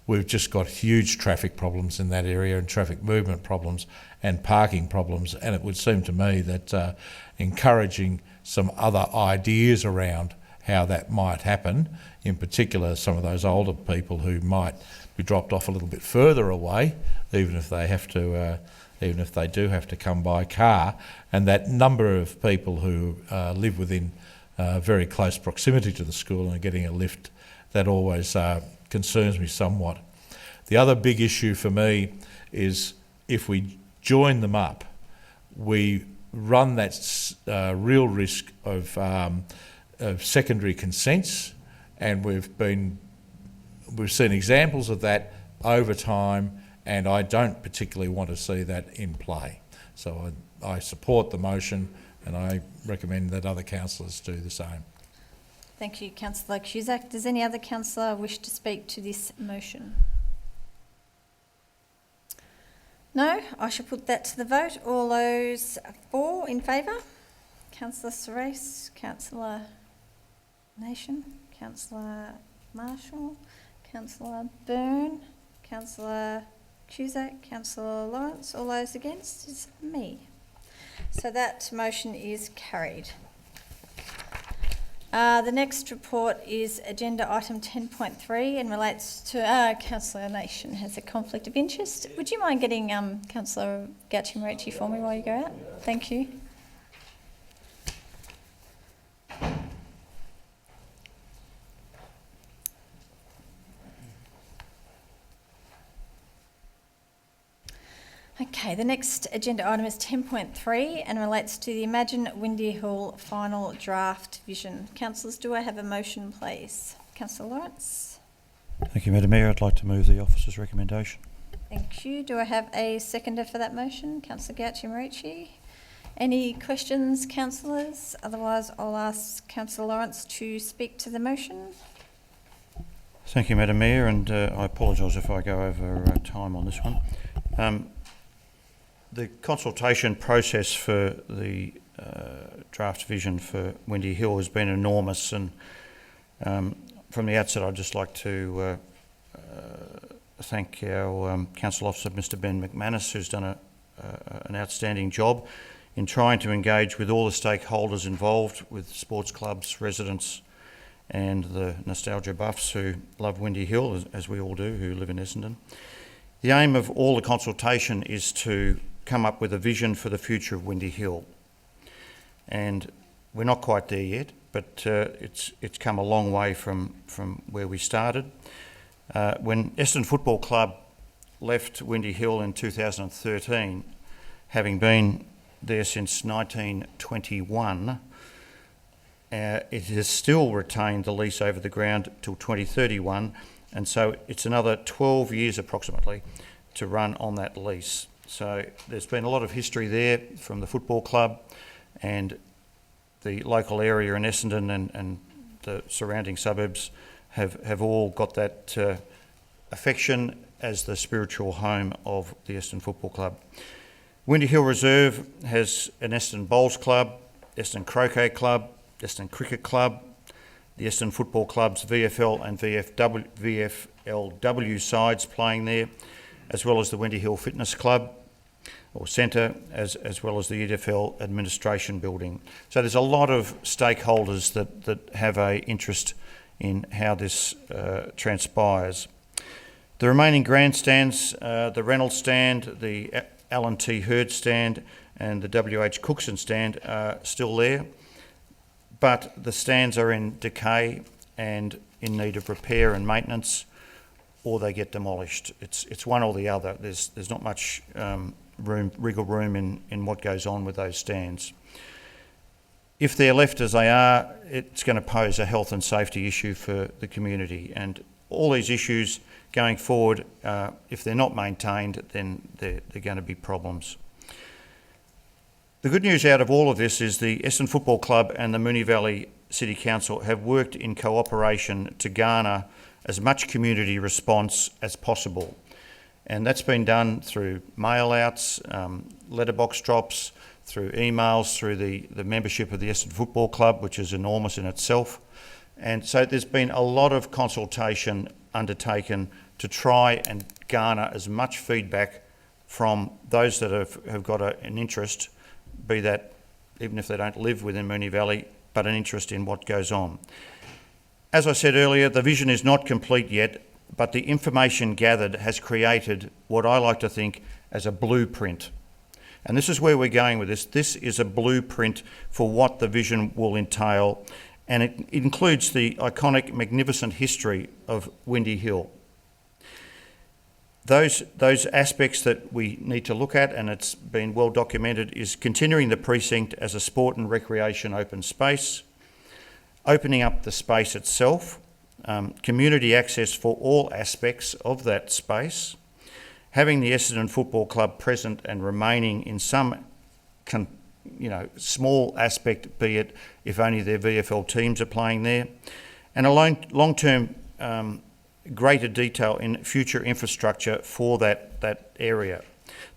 we've just got huge traffic problems in that area, and traffic movement problems and parking problems, and it would seem to me that encouraging some other ideas around how that might happen, in particular some of those older people who might be dropped off a little bit further away, even if they have to, even if they do have to come by car, and that number of people who live within very close proximity to the school and are getting a lift, that always concerns me somewhat. The other big issue for me is if we join them up, we run that real risk of secondary consents, and we've seen examples of that over time, and I don't particularly want to see that in play. So I support the motion, and I recommend that other councillors do the same. Thank you, Councillor Cusack. Does any other councillor wish to speak to this motion? No? I shall put that to the vote. All those for in favour? Councillor Serace, Councillor Nation, Councillor Marshall, Councillor Byrne, Councillor Cusack, Councillor Lawrence. All those against is me. So that motion is carried. The next report is agenda item 10.3 and relates to Councillor Nation has a conflict of interest. Would you mind getting Councillor Gauci for me while you go out? Thank you. Okay, the next agenda item is 10.3 and relates to the Imagine Windy Hill final draft vision. Councillors, do I have a motion, please? Councillor Lawrence. Thank you, Madam Mayor. I'd like to move the officer's recommendation. Thank you. Do I have a seconder for that motion? Councillor Gauci. Any questions, councillors? Otherwise, I'll ask Councillor Lawrence to speak to the motion. Thank you, Madam Mayor, and I apologise if I go over time on this one. The consultation process for the draft vision for Windy Hill has been enormous, and from the outset I'd just like to thank our Council Officer, Mr Ben McManus, who's done an outstanding job in trying to engage with all the stakeholders involved, with sports clubs, residents and the nostalgia buffs who love Windy Hill, as we all do who live in Essendon. The aim of all the consultation is to come up with a vision for the future of Windy Hill. And we're not quite there yet, but it's come a long way from where we started. When Essendon Football Club left Windy Hill in 2013, having been there since 1921, it has still retained the lease over the ground till 2031, and so it's another 12 years approximately to run on that lease. So there's been a lot of history there from the football club, and the local area in Essendon and the surrounding suburbs have all got that affection as the spiritual home of the Essendon Football Club. Windy Hill Reserve has an Essendon Bowls Club, Essendon Croquet Club, Essendon Cricket Club, the Essendon Football Club's VFL and VFLW sides playing there, as well as the Windy Hill Fitness Club or Centre, as well as the EFL Administration Building. So there's a lot of stakeholders that have an interest in how this transpires. The remaining grandstands, the Reynolds stand, the Alan T. Hurd stand and the W.H. Cookson stand are still there, but the stands are in decay and in need of repair and maintenance, or they get demolished. It's one or the other. There's not much wriggle room in what goes on with those stands. If they're left as they are, it's going to pose a health and safety issue for the community, and all these issues going forward, if they're not maintained, then they're going to be problems. The good news out of all of this is the Essendon Football Club and the Moonee Valley City Council have worked in cooperation to garner as much community response as possible. And that's been done through mail-outs, letterbox drops, through emails, through the membership of the Essendon Football Club, which is enormous in itself. And so there's been a lot of consultation undertaken to try and garner as much feedback from those that have got an interest, be that even if they don't live within Moonee Valley, but an interest in what goes on. As I said earlier, the vision is not complete yet, but the information gathered has created what I like to think as a blueprint. And this is where we're going with this. This is a blueprint for what the vision will entail, and it includes the iconic, magnificent history of Windy Hill. Those aspects that we need to look at, and it's been well documented, is continuing the precinct as a sport and recreation open space, opening up the space itself, community access for all aspects of that space, having the Essendon Football Club present and remaining in some small aspect, be it if only their VFL teams are playing there, and a long-term greater detail in future infrastructure for that area.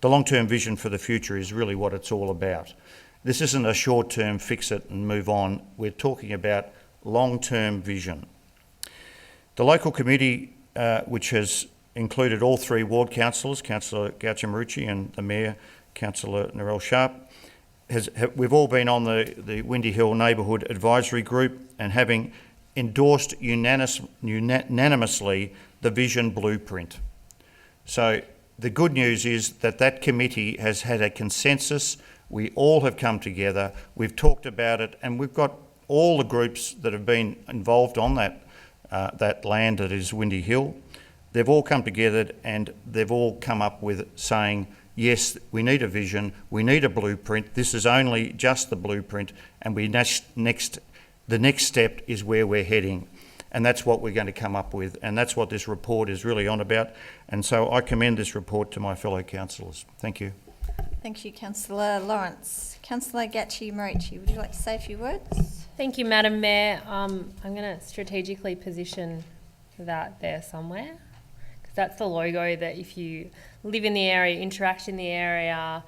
The long-term vision for the future is really what it's all about. This isn't a short-term fix it and move on. We're talking about long-term vision. The local committee, which has included all three ward councillors, Councillor Gaucho-Marucci and the Mayor, Councillor Narelle Sharp, we've all been on the Windy Hill Neighbourhood Advisory Group and having endorsed unanimously the vision blueprint. So the good news is that committee has had a consensus. We all have come together, we've talked about it, and we've got all the groups that have been involved on that land that is Windy Hill. They've all come together and they've all come up with saying, yes, we need a vision, we need a blueprint. This is only just the blueprint, and the next step is where we're heading. And that's what we're going to come up with, and that's what this report is really on about. And so I commend this report to my fellow councillors. Thank you. Thank you, Councillor Lawrence. Councillor Gaucho-Marucci, would you like to say a few words? Thank you, Madam Mayor. I'm going to strategically position that there somewhere, because that's the logo that if you live in the area, interact in the area,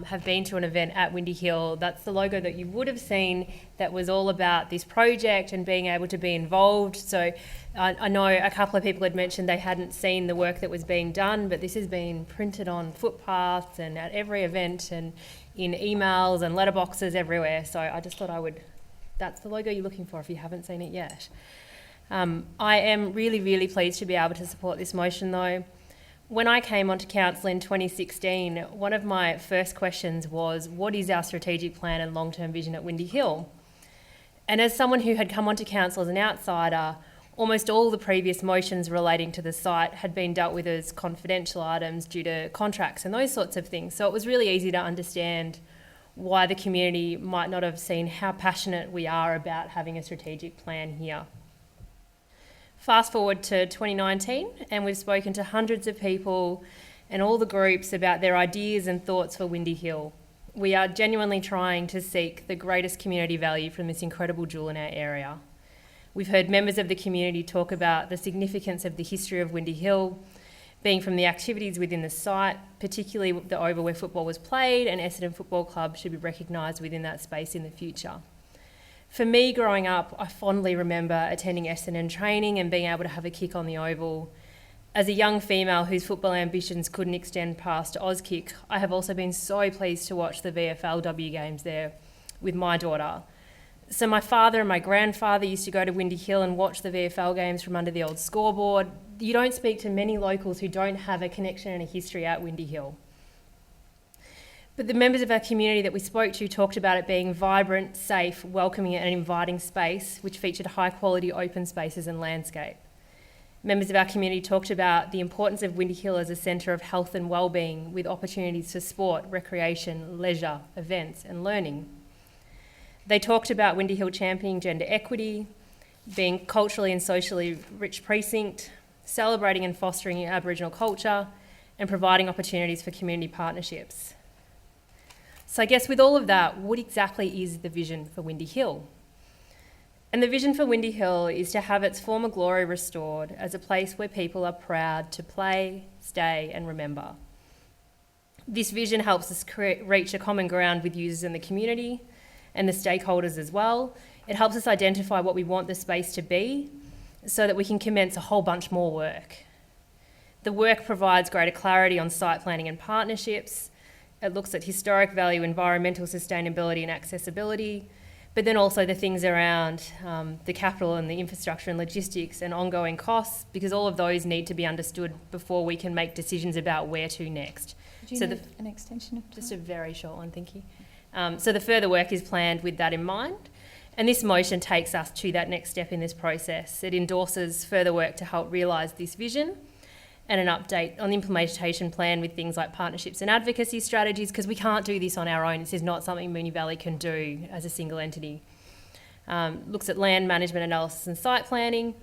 have been to an event at Windy Hill, that's the logo that you would have seen that was all about this project and being able to be involved. So I know a couple of people had mentioned they hadn't seen the work that was being done, but this has been printed on footpaths and at every event and in emails and letterboxes everywhere. So I just thought I would That's the logo you're looking for if you haven't seen it yet. I am really, really pleased to be able to support this motion though. When I came onto council in 2016, one of my first questions was, what is our strategic plan and long-term vision at Windy Hill? And as someone who had come onto council as an outsider, almost all the previous motions relating to the site had been dealt with as confidential items due to contracts and those sorts of things. So it was really easy to understand why the community might not have seen how passionate we are about having a strategic plan here. Fast forward to 2019, and we've spoken to hundreds of people and all the groups about their ideas and thoughts for Windy Hill. We are genuinely trying to seek the greatest community value from this incredible jewel in our area. We've heard members of the community talk about the significance of the history of Windy Hill, being from the activities within the site, particularly the Oval where football was played, and Essendon Football Club should be recognised within that space in the future. For me, growing up, I fondly remember attending Essendon training and being able to have a kick on the Oval. As a young female whose football ambitions couldn't extend past Auskick, I have also been so pleased to watch the VFLW games there with my daughter. So my father and my grandfather used to go to Windy Hill and watch the VFL games from under the old scoreboard. You don't speak to many locals who don't have a connection and a history at Windy Hill. But the members of our community that we spoke to talked about it being vibrant, safe, welcoming and inviting space, which featured high quality open spaces and landscape. Members of our community talked about the importance of Windy Hill as a centre of health and wellbeing with opportunities for sport, recreation, leisure, events and learning. They talked about Windy Hill championing gender equity, being culturally and socially rich precinct, celebrating and fostering Aboriginal culture, and providing opportunities for community partnerships. So I guess with all of that, what exactly is the vision for Windy Hill? And the vision for Windy Hill is to have its former glory restored as a place where people are proud to play, stay and remember. This vision helps us reach a common ground with users in the community and the stakeholders as well. It helps us identify what we want the space to be so that we can commence a whole bunch more work. The work provides greater clarity on site planning and partnerships. It looks at historic value, environmental sustainability and accessibility, but then also the things around the capital and the infrastructure and logistics and ongoing costs, because all of those need to be understood before we can make decisions about where to next. Do you need an extension of time? Just a very short one, thank you. So the further work is planned with that in mind, and this motion takes us to that next step in this process. It endorses further work to help realise this vision and an update on the implementation plan with things like partnerships and advocacy strategies, because we can't do this on our own. This is not something Moonee Valley can do as a single entity. Looks at land management analysis and site planning,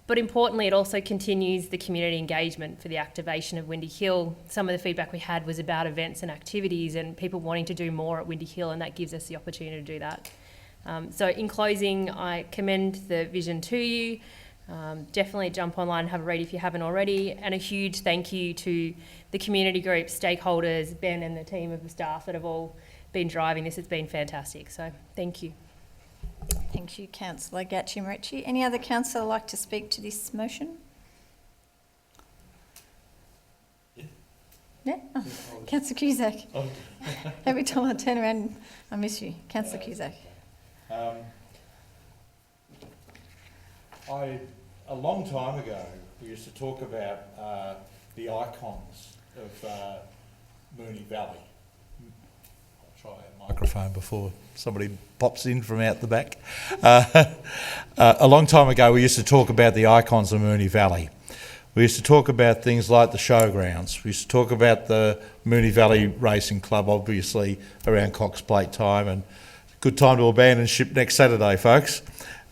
but importantly it also continues the community engagement for the activation of Windy Hill. Some of the feedback we had was about events and activities and people wanting to do more at Windy Hill, and that gives us the opportunity to do that. So in closing, I commend the vision to you. Definitely jump online and have a read if you haven't already, and a huge thank you to the community group, stakeholders, Ben and the team of the staff that have all been driving this. It's been fantastic, so thank you. Thank you, Councillor Gatchimrichi. Any other councillor like to speak to this motion? Yeah? Oh, Councillor Cusack. Every time I turn around, I miss you. Councillor Cusack. A long time ago, we used to talk about the icons of Moonee Valley. I'll try a microphone before somebody pops in from out the back. A long time ago, we used to talk about the icons of Moonee Valley. We used to talk about things like the showgrounds. We used to talk about the Moonee Valley Racing Club, obviously, around Cox Plate time, and good time to abandon ship next Saturday, folks.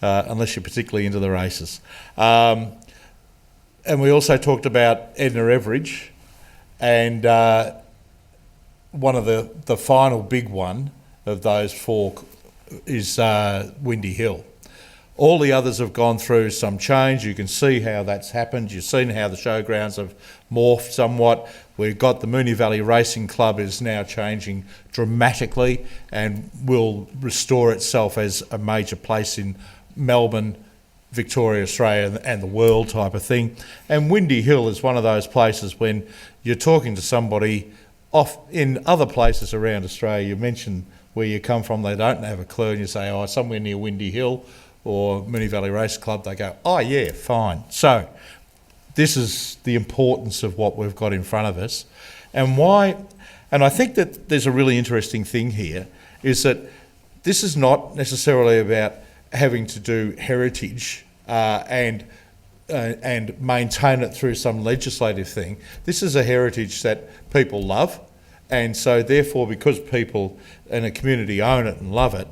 Unless you're particularly into the races. And we also talked about Edna Everidge, and one of the final big one of those four is Windy Hill. All the others have gone through some change. You can see how that's happened. You've seen how the showgrounds have morphed somewhat. We've got the Moonee Valley Racing Club is now changing dramatically and will restore itself as a major place in Melbourne, Victoria, Australia and the world type of thing. And Windy Hill is one of those places when you're talking to somebody off in other places around Australia. You mentioned where you come from, they don't have a clue, and you say, oh, somewhere near Windy Hill or Moonee Valley Race Club, they go, oh yeah, fine. So this is the importance of what we've got in front of us. And why, and I think that there's a really interesting thing here, is that this is not necessarily about having to do heritage and maintain it through some legislative thing. This is a heritage that people love, and so therefore, because people in a community own it and love it,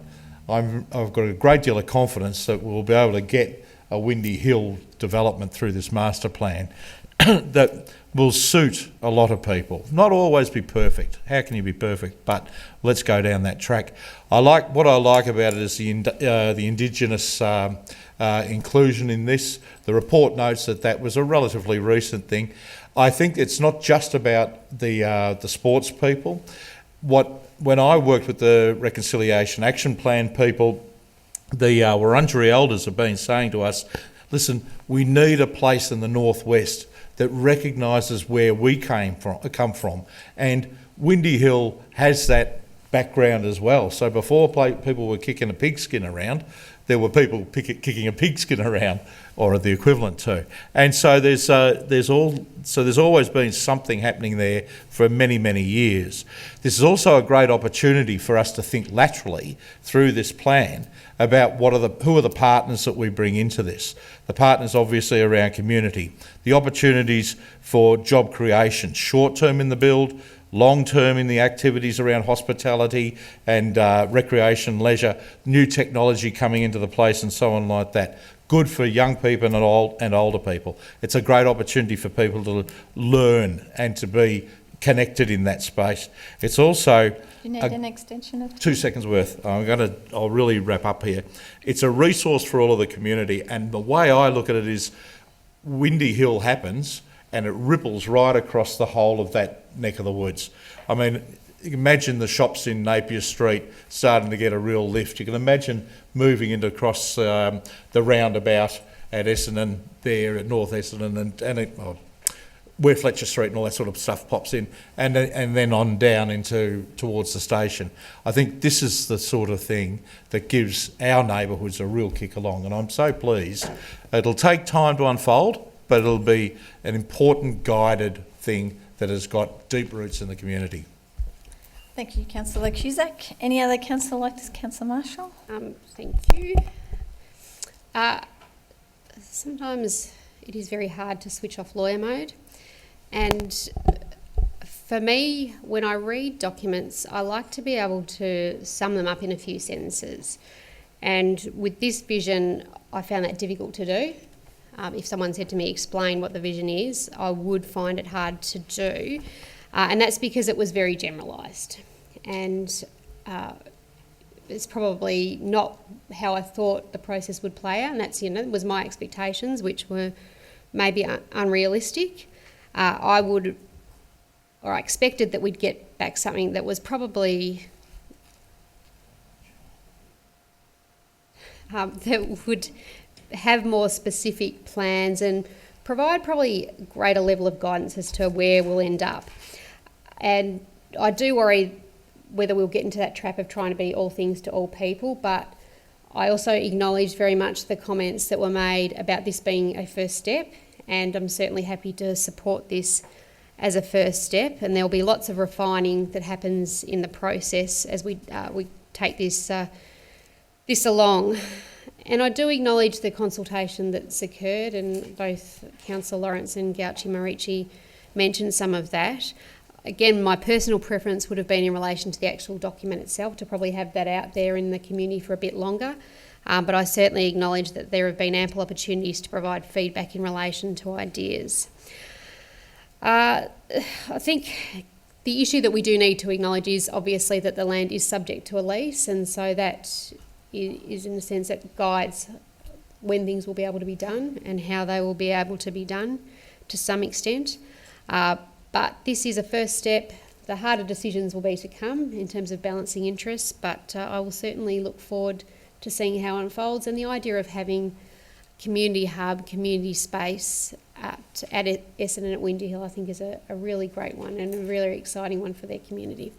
I've got a great deal of confidence that we'll be able to get a Windy Hill development through this master plan that will suit a lot of people. Not always be perfect. How can you be perfect? But let's go down that track. What I like about it is the Indigenous inclusion in this. The report notes that was a relatively recent thing. I think it's not just about the sports people. When I worked with the Reconciliation Action Plan people, the Wurundjeri elders have been saying to us, listen, we need a place in the northwest that recognises where we come from. And Windy Hill has that background as well. So before people were kicking a pigskin around, there were people kicking a pigskin around, or the equivalent to. And so there's always been something happening there for many, many years. This is also a great opportunity for us to think laterally through this plan about who are the partners that we bring into this. The partners obviously around community, the opportunities for job creation, short term in the build, long term in the activities around hospitality and recreation, leisure, new technology coming into the place and so on like that. Good for young people and older people. It's a great opportunity for people to learn and to be connected in that space. It's also... You need an extension of 2 seconds worth. I'll really wrap up here. It's a resource for all of the community, and the way I look at it is Windy Hill happens and it ripples right across the whole of that neck of the woods. I mean, imagine the shops in Napier Street starting to get a real lift. You can imagine moving into across the roundabout at Essendon there at North Essendon where Fletcher Street and all that sort of stuff pops in, and then on down towards the station. I think this is the sort of thing that gives our neighbourhoods a real kick along, and I'm so pleased. It'll take time to unfold, but it'll be an important guided thing that has got deep roots in the community. Thank you, Councillor Cusack. Any other councillor like this? Councillor Marshall? Thank you. Sometimes it is very hard to switch off lawyer mode. And for me, when I read documents, I like to be able to sum them up in a few sentences. And with this vision, I found that difficult to do. If someone said to me, explain what the vision is, I would find it hard to do. And that's because it was very generalised. And it's probably not how I thought the process would play out. And that's, was my expectations, which were maybe unrealistic. I expected that we'd get back something that was probably that would have more specific plans and provide probably a greater level of guidance as to where we'll end up. And I do worry whether we'll get into that trap of trying to be all things to all people, but I also acknowledge very much the comments that were made about this being a first step, and I'm certainly happy to support this as a first step, and there'll be lots of refining that happens in the process as we take this along. And I do acknowledge the consultation that's occurred, and both Councillor Lawrence and Gauchi Marici mentioned some of that. Again, my personal preference would have been in relation to the actual document itself, to probably have that out there in the community for a bit longer. But I certainly acknowledge that there have been ample opportunities to provide feedback in relation to ideas. I think the issue that we do need to acknowledge is obviously that the land is subject to a lease, and so that is in a sense that guides when things will be able to be done and how they will be able to be done to some extent. But this is a first step. The harder decisions will be to come in terms of balancing interests, but I will certainly look forward to seeing how it unfolds. And the idea of having community hub, community space at Essendon at Windy Hill, I think is a really great one and a really exciting one for their community.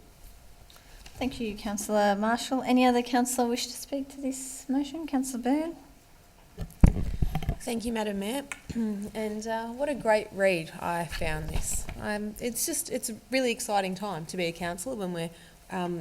Thank you, Councillor Marshall. Any other councillor wish to speak to this motion? Councillor Byrne. Thank you, Madam Mayor. And what a great read I found this. It's a really exciting time to be a councillor when we're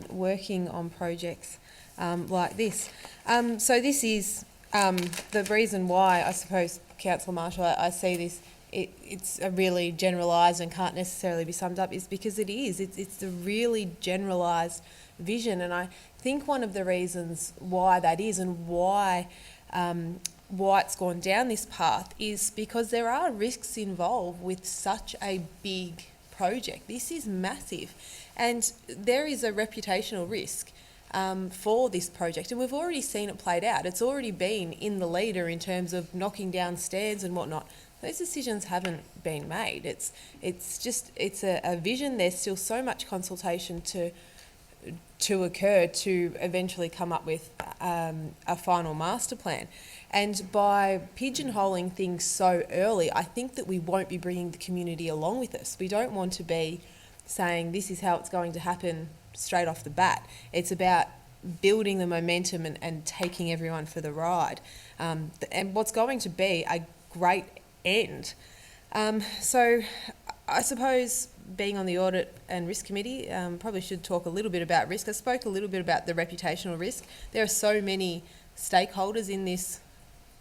working on projects like this. So this is the reason why, I suppose, Councillor Marshall, I see this, it's a really generalised and can't necessarily be summed up, is because it is. It's a really generalised vision, and I think one of the reasons why that is and why it's gone down this path is because there are risks involved with such a big project. This is massive, and there is a reputational risk for this project, and we've already seen it played out. It's already been in the leader in terms of knocking down stands and whatnot. Those decisions haven't been made. It's a vision. There's still so much consultation to occur to eventually come up with a final master plan. And by pigeonholing things so early, I think that we won't be bringing the community along with us. We don't want to be saying this is how it's going to happen straight off the bat. It's about building the momentum and taking everyone for the ride. And what's going to be a great end. So I suppose being on the Audit and Risk Committee, probably should talk a little bit about risk. I spoke a little bit about the reputational risk. There are so many stakeholders in this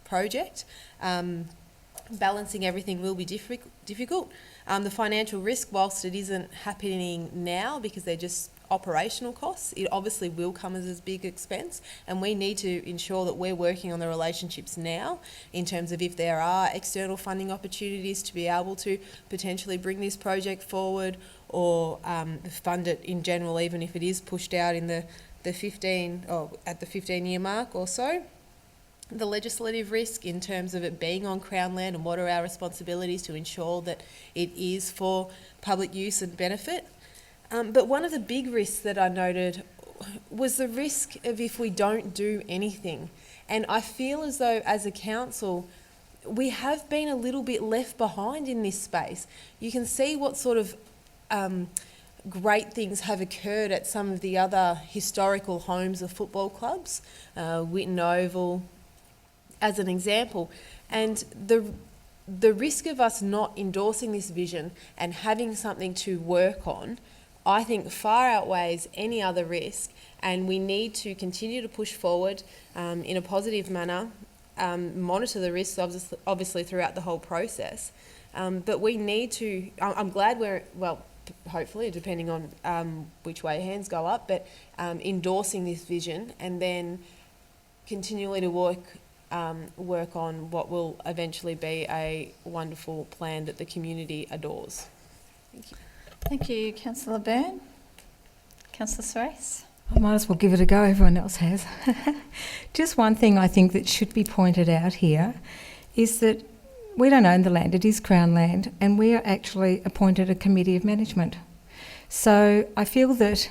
project. Balancing everything will be difficult. The financial risk, whilst it isn't happening now because they're just operational costs, it obviously will come as a big expense, and we need to ensure that we're working on the relationships now in terms of if there are external funding opportunities to be able to potentially bring this project forward or fund it in general, even if it is pushed out in the 15 or at the 15-year mark or so. The legislative risk in terms of it being on Crown land and what are our responsibilities to ensure that it is for public use and benefit. But one of the big risks that I noted was the risk of if we don't do anything. And I feel as though as a council, we have been a little bit left behind in this space. You can see what sort of great things have occurred at some of the other historical homes of football clubs, Whitten Oval as an example. And the risk of us not endorsing this vision and having something to work on, I think far outweighs any other risk, and we need to continue to push forward in a positive manner, monitor the risks obviously throughout the whole process. But we need to, I'm glad we're, well, hopefully, depending on which way hands go up, but endorsing this vision and then continually to work on what will eventually be a wonderful plan that the community adores. Thank you. Thank you, Councillor Byrne. Councillor Soares. I might as well give it a go, everyone else has. Just one thing I think that should be pointed out here is that we don't own the land, it is Crown land, and we are actually appointed a committee of management. So I feel that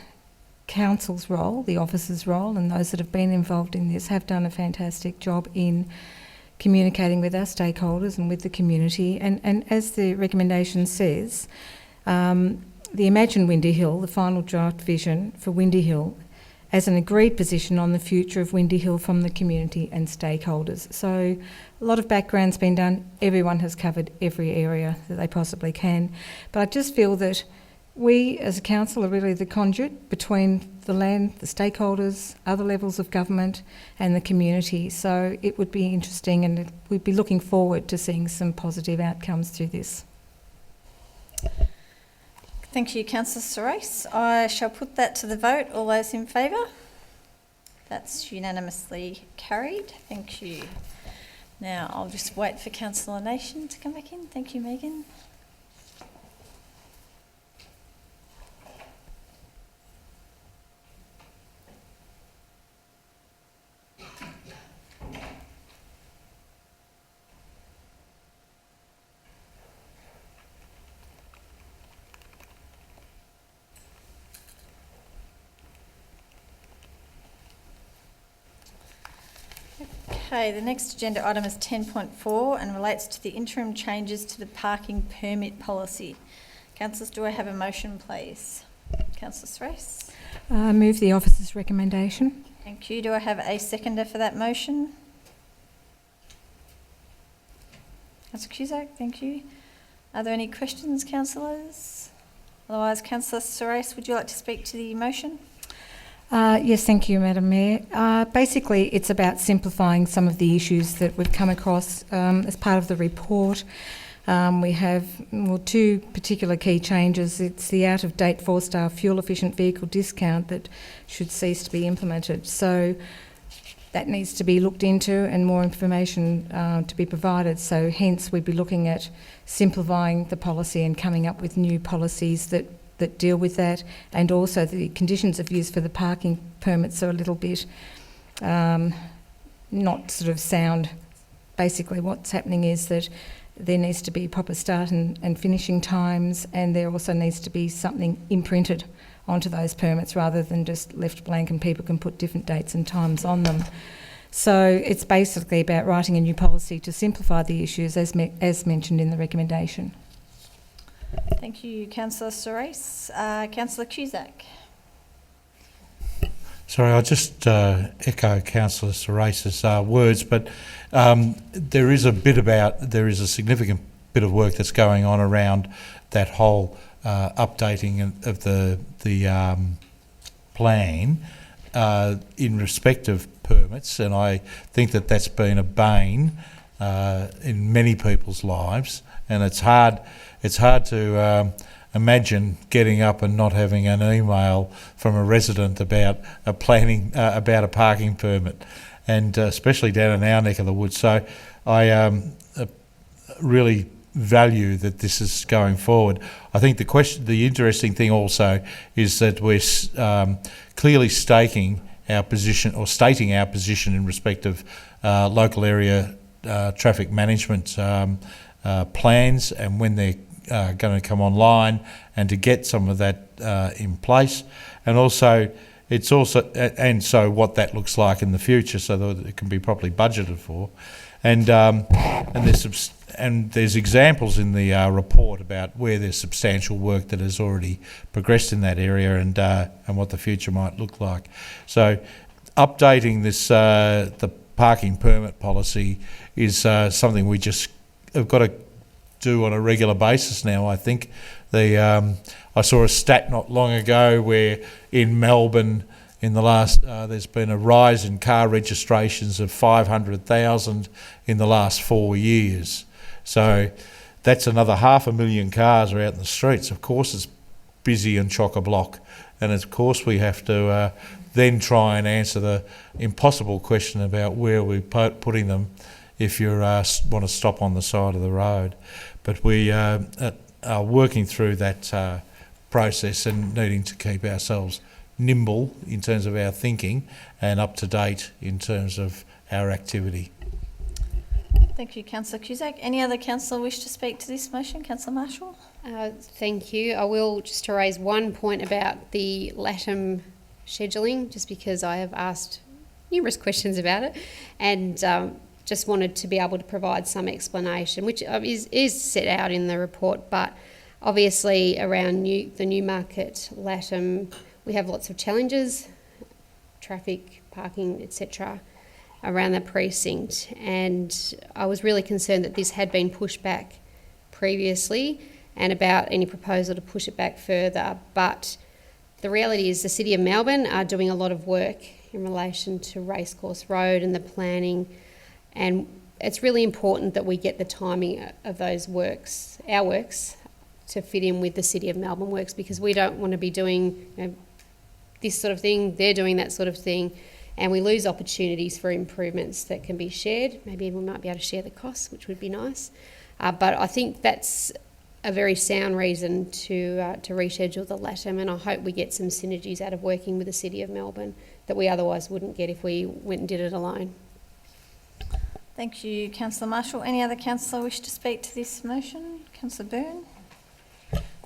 Council's role, the officers' role, and those that have been involved in this have done a fantastic job in communicating with our stakeholders and with the community. And as the recommendation says, the Imagine Windy Hill, the final draft vision for Windy Hill, as an agreed position on the future of Windy Hill from the community and stakeholders. So a lot of background's been done. Everyone has covered every area that they possibly can. But I just feel that we as a council are really the conduit between the land, the stakeholders, other levels of government and the community. So it would be interesting, and we'd be looking forward to seeing some positive outcomes through this. Thank you, Councillor Soares. I shall put that to the vote. All those in favour? That's unanimously carried. Thank you. Now I'll just wait for Councillor Nation to come back in. Thank you, Megan. Okay, the next agenda item is 10.4 and relates to the interim changes to the parking permit policy. Councillors, do I have a motion, please? Councillor Soares. Move the officer's recommendation. Thank you. Do I have a seconder for that motion? Councillor Cusack, thank you. Are there any questions, councillors? Otherwise, Councillor Sorais, would you like to speak to the motion? Yes, thank you, Madam Mayor. Basically, it's about simplifying some of the issues that we've come across as part of the report. We have two particular key changes. It's the out-of-date 4-star fuel-efficient vehicle discount that should cease to be implemented. So that needs to be looked into and more information to be provided. So hence we'd be looking at simplifying the policy and coming up with new policies that deal with that, and also the conditions of use for the parking permits are a little bit not sort of sound. Basically what's happening is that there needs to be proper start and finishing times, and there also needs to be something imprinted onto those permits rather than just left blank and people can put different dates and times on them. So it's basically about writing a new policy to simplify the issues as mentioned in the recommendation. Thank you, Councillor Sorais. Councillor Cusack. Sorry, I'll just echo Councillor Sorais's words, but there is a significant bit of work that's going on around that whole updating of the plan in respect of permits, and I think that that's been a bane in many people's lives, and it's hard to imagine getting up and not having an email from a resident about a parking permit, and especially down in our neck of the woods. So I really value that this is going forward. I think the interesting thing also is that we're clearly stating our position in respect of local area traffic management plans and when they're going to come online, and to get some of that in place, and so what that looks like in the future, so that it can be properly budgeted for, and there's examples in the report about where there's substantial work that has already progressed in that area, and what the future might look like. So updating this the parking permit policy is something we just have got to do on a regular basis now. I think I saw a stat not long ago where in Melbourne in the last there's been a rise in car registrations of 500,000 in the last 4 years. So that's another 500,000 cars are out in the streets. Of course it's busy and chock-a-block, and of course we have to then try and answer the impossible question about where we're putting them if you want to stop on the side of the road. But we are working through that process and needing to keep ourselves nimble in terms of our thinking and up to date in terms of our activity. Thank you, Councillor Cusack. Any other councillor wish to speak to this motion? Councillor Marshall? Thank you. I will just to raise one point about the LATAM scheduling, just because I have asked numerous questions about it, and just wanted to be able to provide some explanation, which is set out in the report. But obviously around the Newmarket LATAM, we have lots of challenges, traffic, parking, etc. around the precinct, and I was really concerned that this had been pushed back previously, and about any proposal to push it back further. But the reality is the City of Melbourne are doing a lot of work in relation to Racecourse Road and the planning, and it's really important that we get the timing of those works, our works, to fit in with the City of Melbourne works, because we don't want to be doing this sort of thing, they're doing that sort of thing, and we lose opportunities for improvements that can be shared. Maybe we might be able to share the costs, which would be nice. But I think that's a very sound reason to reschedule the LATAM, and I hope we get some synergies out of working with the City of Melbourne that we otherwise wouldn't get if we went and did it alone. Thank you, Councillor Marshall. Any other councillor wish to speak to this motion? Councillor Byrne?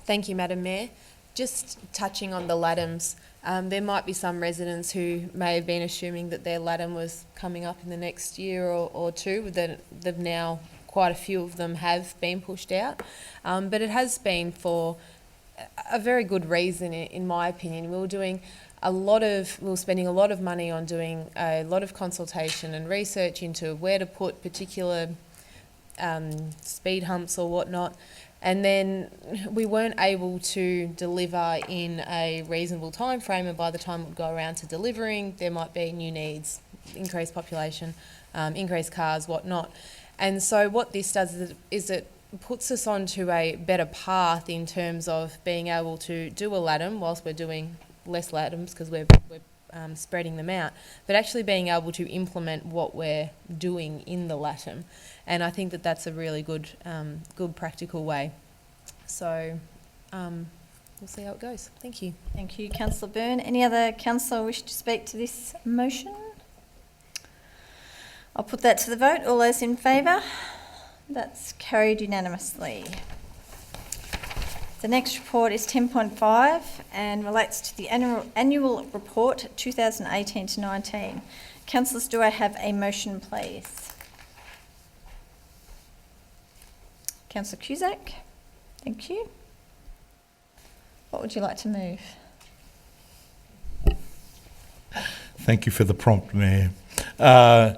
Thank you, Madam Mayor. Just touching on the LATAMs, there might be some residents who may have been assuming that their LATAM was coming up in the next year or two. They've now, quite a few of them have been pushed out, but it has been for a very good reason, in my opinion. We were doing we were spending a lot of money on doing a lot of consultation and research into where to put particular speed humps or whatnot, and then we weren't able to deliver in a reasonable time frame, and by the time it would go around to delivering, there might be new needs, increased population, increased cars, whatnot. And so what this does is it puts us onto a better path in terms of being able to do a LATM whilst we're doing less LATMs because we're spreading them out, but actually being able to implement what we're doing in the LATM. And I think that that's a really good practical way. So we'll see how it goes. Thank you. Thank you, Councillor Byrne. Any other councillor wish to speak to this motion? I'll put that to the vote. All those in favour? That's carried unanimously. The next report is 10.5 and relates to the annual report 2018 to 19. Councillors, do I have a motion, please? Councillor Cusack, thank you. What would you like to move? Thank you for the prompt, Mayor. I'd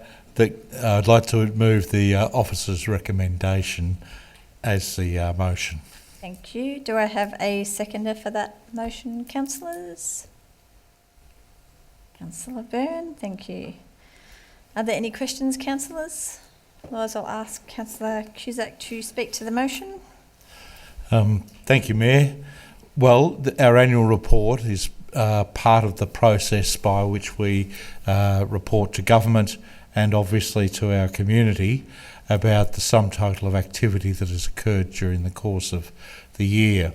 like to move the officer's recommendation as the motion. Thank you. Do I have a seconder for that motion, councillors? Councillor Byrne, thank you. Are there any questions, councillors? Otherwise, I'll ask Councillor Cusack to speak to the motion. Thank you, Mayor. Well, our annual report is part of the process by which we report to government and obviously to our community about the sum total of activity that has occurred during the course of the year.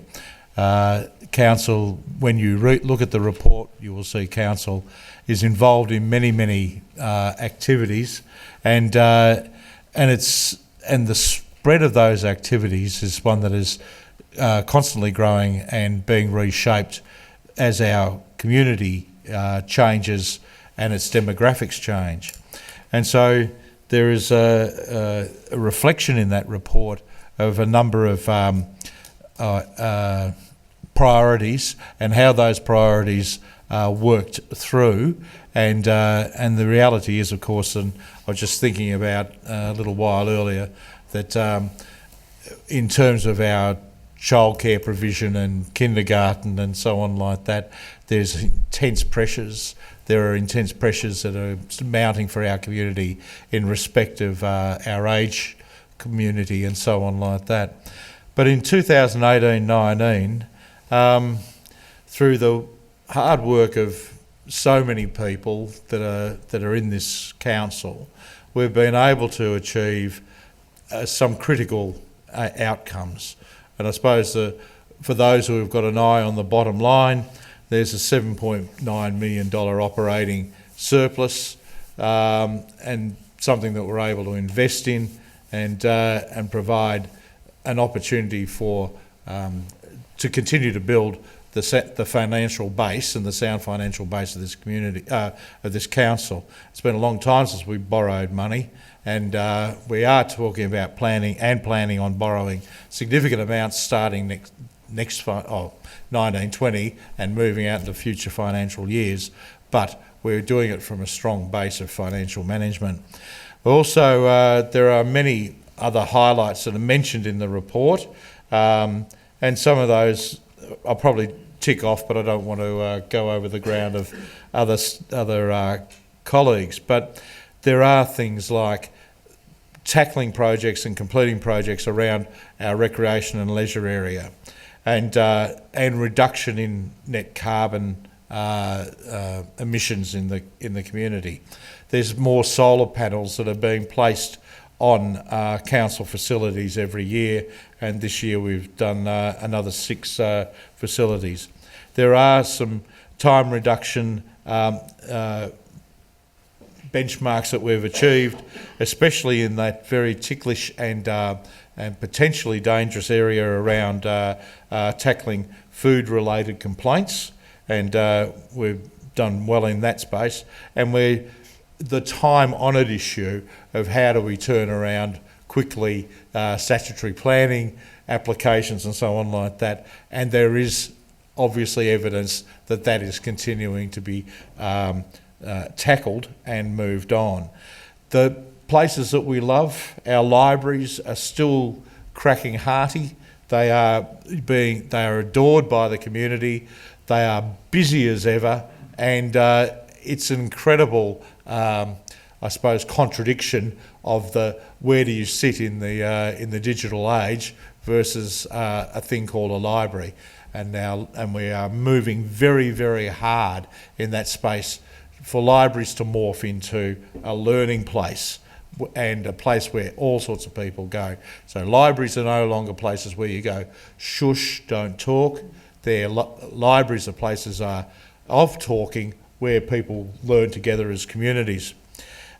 Council, when you look at the report, you will see Council is involved in many activities, and the spread of those activities is one that is constantly growing and being reshaped as our community changes and its demographics change. And so there is a reflection in that report of a number of priorities and how those priorities worked through. And the reality is, of course, and I was just thinking about a little while earlier, that in terms of our childcare provision and kindergarten and so on like that, there's intense pressures. There are intense pressures that are mounting for our community in respect of our age community and so on like that. But in 2018-19, through the hard work of so many people that are in this council, we've been able to achieve some critical outcomes. And I suppose for those who have got an eye on the bottom line, there's a $7.9 million operating surplus, and something that we're able to invest in and provide an opportunity for to continue to build the financial base and the sound financial base of this community, of this council. It's been a long time since we borrowed money, and we are talking about planning on borrowing significant amounts starting next 1920 and moving out into future financial years, but we're doing it from a strong base of financial management. Also, there are many other highlights that are mentioned in the report, and some of those I'll probably tick off, but I don't want to go over the ground of other colleagues. But there are things like tackling projects and completing projects around our recreation and leisure area, and reduction in net carbon emissions in the community. There's more solar panels that are being placed on council facilities every year, and this year we've done another 6 facilities. There are some time reduction benchmarks that we've achieved, especially in that very ticklish and potentially dangerous area around tackling food-related complaints, and we've done well in that space. And the time-honoured issue of how do we turn around quickly statutory planning applications and so on like that, and there is obviously evidence that that is continuing to be tackled and moved on. The places that we love, our libraries, are still cracking hearty. They are adored by the community. They are busy as ever, and it's an incredible, I suppose, contradiction of the where do you sit in the digital age versus a thing called a library. And we are moving very, very hard in that space for libraries to morph into a learning place and a place where all sorts of people go. So libraries are no longer places where you go, shush, don't talk. Libraries are places of talking where people learn together as communities.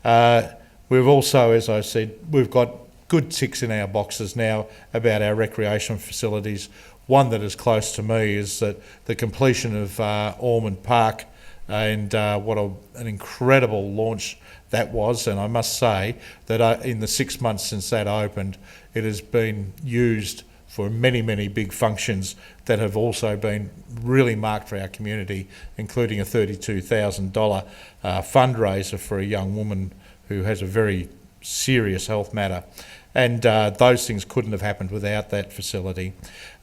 We've also, as I said, we've got good ticks in our boxes now about our recreation facilities. One that is close to me is that the completion of Ormond Park, and what an incredible launch that was. And I must say that in the 6 months since that opened, it has been used for many, many big functions that have also been really marked for our community, including a $32,000 fundraiser for a young woman who has a very serious health matter. And those things couldn't have happened without that facility.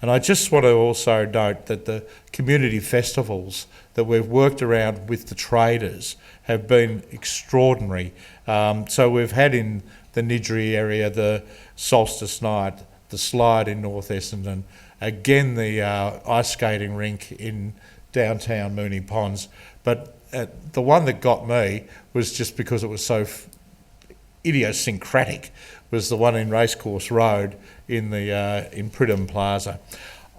And I just want to also note that the community festivals that we've worked around with the traders have been extraordinary. So we've had in the Nidri area the Solstice Night, the Slide in North Essendon, again the ice skating rink in downtown Moonee Ponds. But the one that got me was just because it was so idiosyncratic, was the one in Racecourse Road in Pridham Plaza.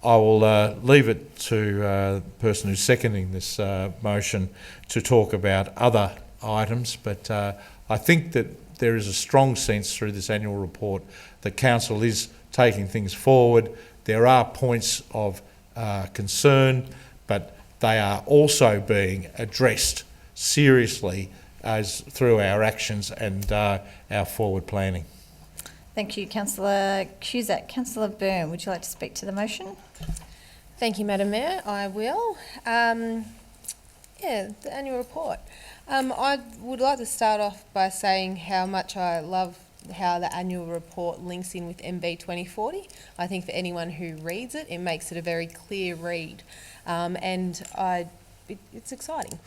I will leave it to the person who's seconding this motion to talk about other items, but I think that there is a strong sense through this annual report that Council is taking things forward. There are points of concern, but they are also being addressed seriously through our actions and our forward planning. Thank you, Councillor Cusack. Councillor Byrne, would you like to speak to the motion? Thank you, Madam Mayor. I will. The annual report. I would like to start off by saying how much I love how the annual report links in with MB 2040. I think for anyone who reads it, it makes it a very clear read, and it's exciting.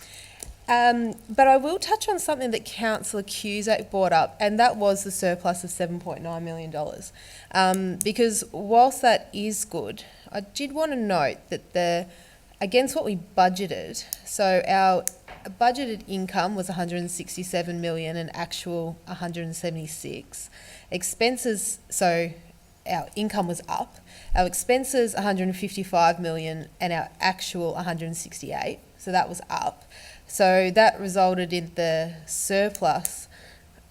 But I will touch on something that Councillor Cusack brought up, and that was the surplus of $7.9 million. Because whilst that is good, I did want to note that against what we budgeted, so our budgeted income was 167 million and actual 176. Expenses, so our income was up. Our expenses 155 million and our actual 168, so that was up. So that resulted in the surplus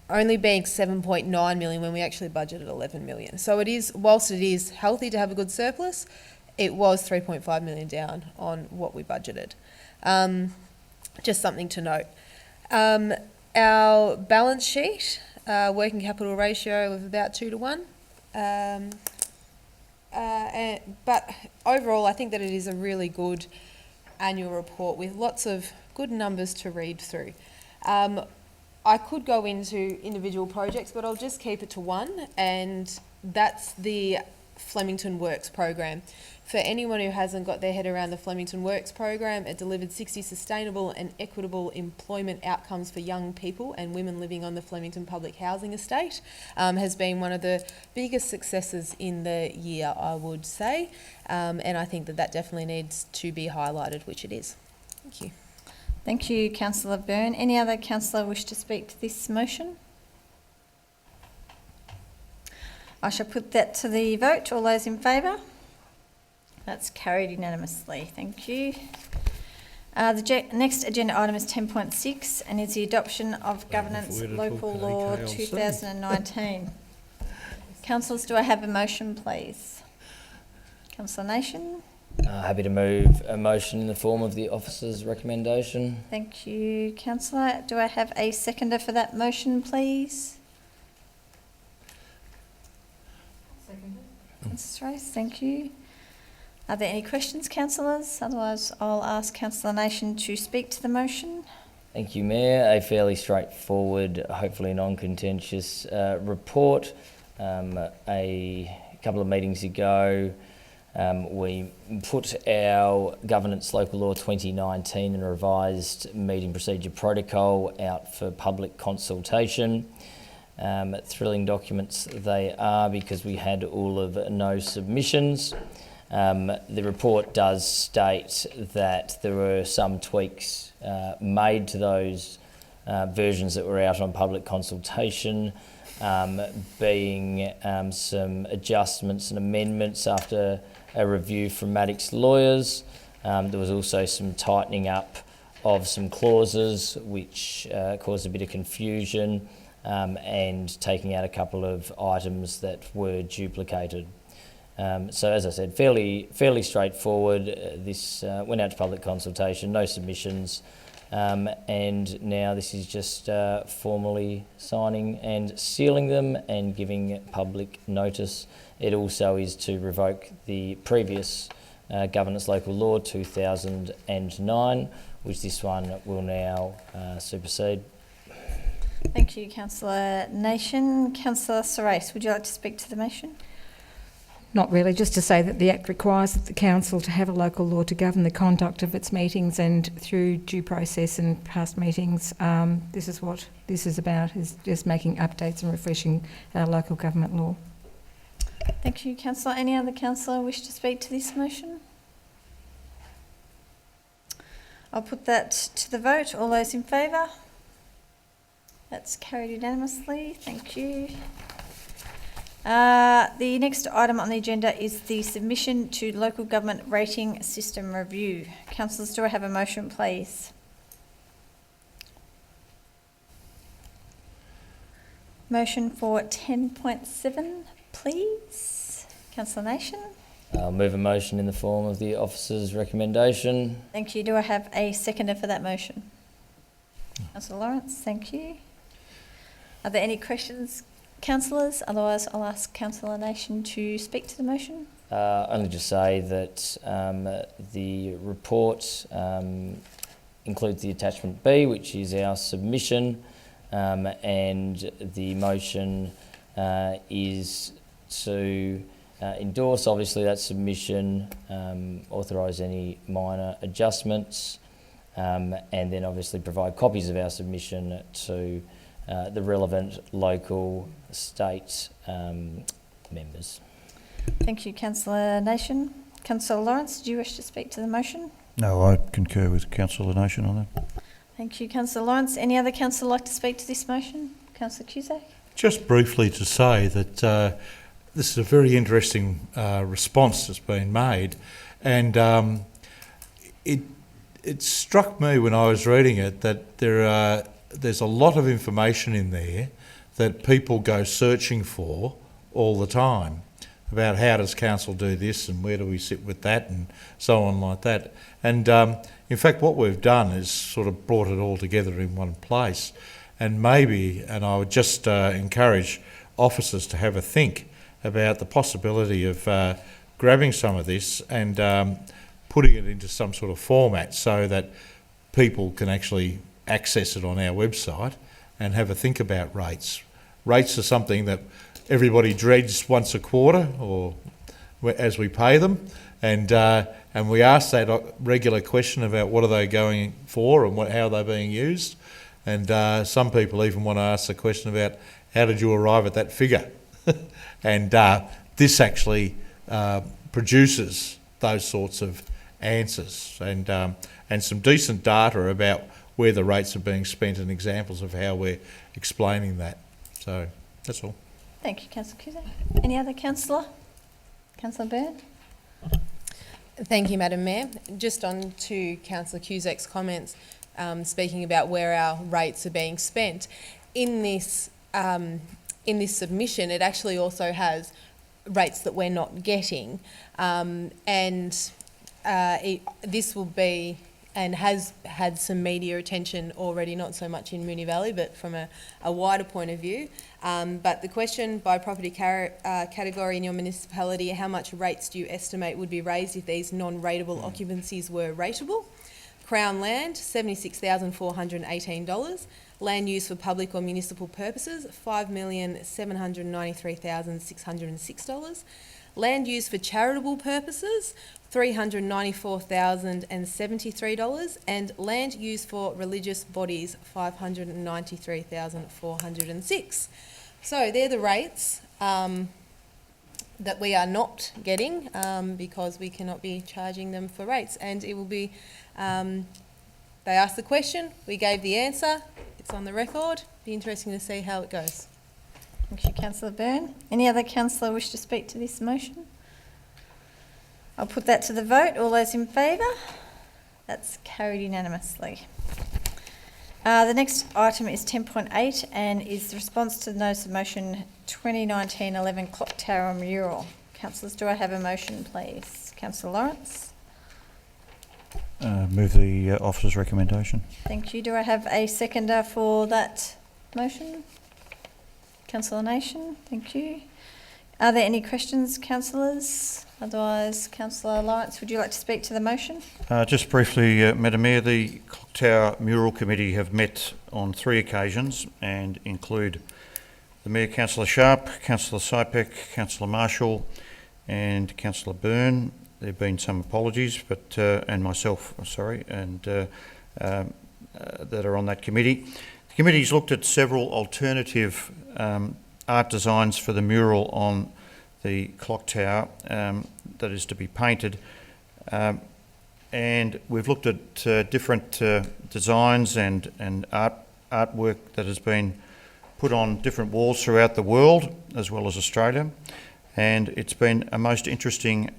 only being 7.9 million when we actually budgeted 11 million. So it is, whilst it is healthy to have a good surplus, it was 3.5 million down on what we budgeted. Just something to note. Our balance sheet, working capital ratio of about 2 to 1. But overall, I think that it is a really good annual report with lots of good numbers to read through. I could go into individual projects, but I'll just keep it to one, and that's the Flemington Works program. For anyone who hasn't got their head around the Flemington Works program, it delivered 60 sustainable and equitable employment outcomes for young people and women living on the Flemington Public Housing Estate. Has been one of the biggest successes in the year, I would say, and I think that definitely needs to be highlighted, which it is. Thank you. Thank you, Councillor Byrne. Any other councillor wish to speak to this motion? I shall put that to the vote. All those in favour? That's carried unanimously. Thank you. The next agenda item is 10.6 and is the adoption of Governance Local Law 2019. Councillors, do I have a motion, please? Councillor Nation? Happy to move a motion in the form of the officer's recommendation. Thank you, Councillor. Do I have a seconder for that motion, please? Seconded. That's right, thank you. Are there any questions, councillors? Otherwise, I'll ask Councillor Nation to speak to the motion. Thank you, Mayor. A fairly straightforward, hopefully non-contentious report. A couple of meetings ago, we put our Governance Local Law 2019 and revised meeting procedure protocol out for public consultation. Thrilling documents they are because we had all of no submissions. The report does state that there were some tweaks made to those versions that were out on public consultation, being some adjustments and amendments after a review from Maddox lawyers. There was also some tightening up of some clauses which caused a bit of confusion, and taking out a couple of items that were duplicated. So as I said, fairly straightforward. This went out to public consultation, no submissions, and now this is just formally signing and sealing them and giving public notice. It also is to revoke the previous Governance Local Law 2009, which this one will now supersede. Thank you, Councillor Nation. Councillor Sarace, would you like to speak to the motion? Not really, just to say that the Act requires the Council to have a local law to govern the conduct of its meetings, and through due process and past meetings, this is what this is about, is just making updates and refreshing our local government law. Thank you, Councillor. Any other councillor wish to speak to this motion? I'll put that to the vote. All those in favour? That's carried unanimously. Thank you. The next item on the agenda is the submission to Local Government Rating System Review. Councillors, do I have a motion, please? Motion for 10.7, please. Councillor Nation. I'll move a motion in the form of the officer's recommendation. Thank you. Do I have a seconder for that motion? Councillor Lawrence, thank you. Are there any questions, councillors? Otherwise, I'll ask Councillor Nation to speak to the motion. Only just say that the report includes the attachment B, which is our submission, and the motion is to endorse, obviously, that submission, authorise any minor adjustments, and then obviously provide copies of our submission to the relevant local, state members. Thank you, Councillor Nation. Councillor Lawrence, do you wish to speak to the motion? No, I concur with Councillor Nation on that. Thank you, Councillor Lawrence. Any other councillor like to speak to this motion? Councillor Cusack? Just briefly to say that this is a very interesting response that's been made, and it struck me when I was reading it that there's a lot of information in there that people go searching for all the time about how does council do this and where do we sit with that and so on like that. And in fact, what we've done is sort of brought it all together in one place. And maybe, and I would just encourage officers to have a think about the possibility of grabbing some of this and putting it into some sort of format so that people can actually access it on our website and have a think about rates. Rates are something that everybody dreads once a quarter, or as we pay them, and we ask that regular question about what are they going for and how are they being used, and some people even want to ask the question about how did you arrive at that figure, and this actually produces those sorts of answers and some decent data about where the rates are being spent and examples of how we're explaining that. So that's all. Thank you, Councillor Cusack. Any other councillor? Councillor Byrne? Thank you, Madam Mayor. Just on to Councillor Cusack's comments, speaking about where our rates are being spent. In this submission, it actually also has rates that we're not getting, and this will be and has had some media attention already, not so much in Moonee Valley, but from a wider point of view. But the question by property category in your municipality, how much rates do you estimate would be raised if these non-rateable occupancies were rateable? Crown land, $76,418. Land used for public or municipal purposes, $5,793,606. Land used for charitable purposes, $394,073, and land used for religious bodies, $593,406. So they're the rates that we are not getting because we cannot be charging them for rates. And it will be, they asked the question, we gave the answer, it's on the record. Be interesting to see how it goes. Thank you, Councillor Byrne. Any other councillor wish to speak to this motion? I'll put that to the vote. All those in favour? That's carried unanimously. The next item is 10.8 and is the response to the notice of motion 2019-11 Clock Tower mural. Councillors, do I have a motion, please? Councillor Lawrence. Move the officer's recommendation. Thank you. Do I have a seconder for that motion? Councillor Nation, thank you. Are there any questions, councillors? Otherwise, Councillor Lawrence, would you like to speak to the motion? Just briefly, Madam Mayor, the Clock Tower Mural Committee have met on 3 occasions and include the Mayor, Councillor Sharp, Councillor Sypek, Councillor Marshall and Councillor Byrne. There have been some apologies, but and myself, sorry, and that are on that committee. The committee's looked at several alternative art designs for the mural on the clock tower that is to be painted, and we've looked at different designs and artwork that has been put on different walls throughout the world as well as Australia, and it's been a most interesting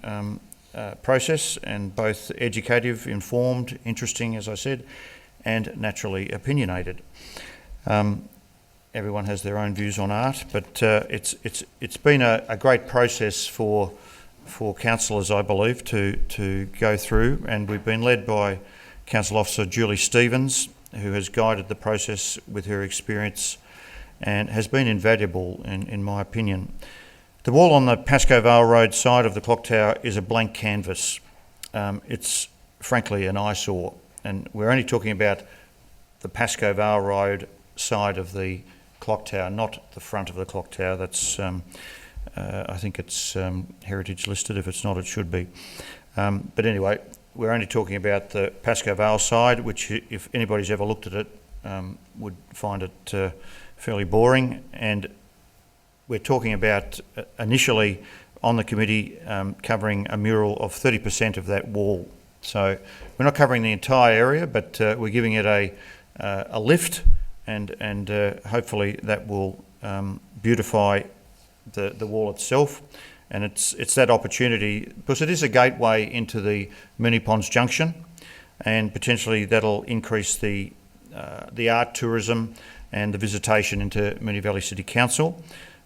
process, and both educative, informed, interesting, as I said, and naturally opinionated. Everyone has their own views on art, but it's been a great process for councillors, I believe, to go through, and we've been led by Council Officer Julie Stevens, who has guided the process with her experience and has been invaluable in my opinion. The wall on the Pascoe Vale Road side of the clock tower is a blank canvas. It's frankly an eyesore, and we're only talking about the Pascoe Vale Road side of the clock tower, not the front of the clock tower. That's I think it's heritage listed. If it's not, it should be. But anyway, we're only talking about the Pascoe Vale side, which, if anybody's ever looked at it, would find it fairly boring. And we're talking about initially on the committee covering a mural of 30% of that wall. So we're not covering the entire area, but we're giving it a lift, and hopefully that will beautify the wall itself. And it's that opportunity, because it is a gateway into the Moonee Ponds Junction, and potentially that'll increase the art tourism and the visitation into Moonee Valley City Council.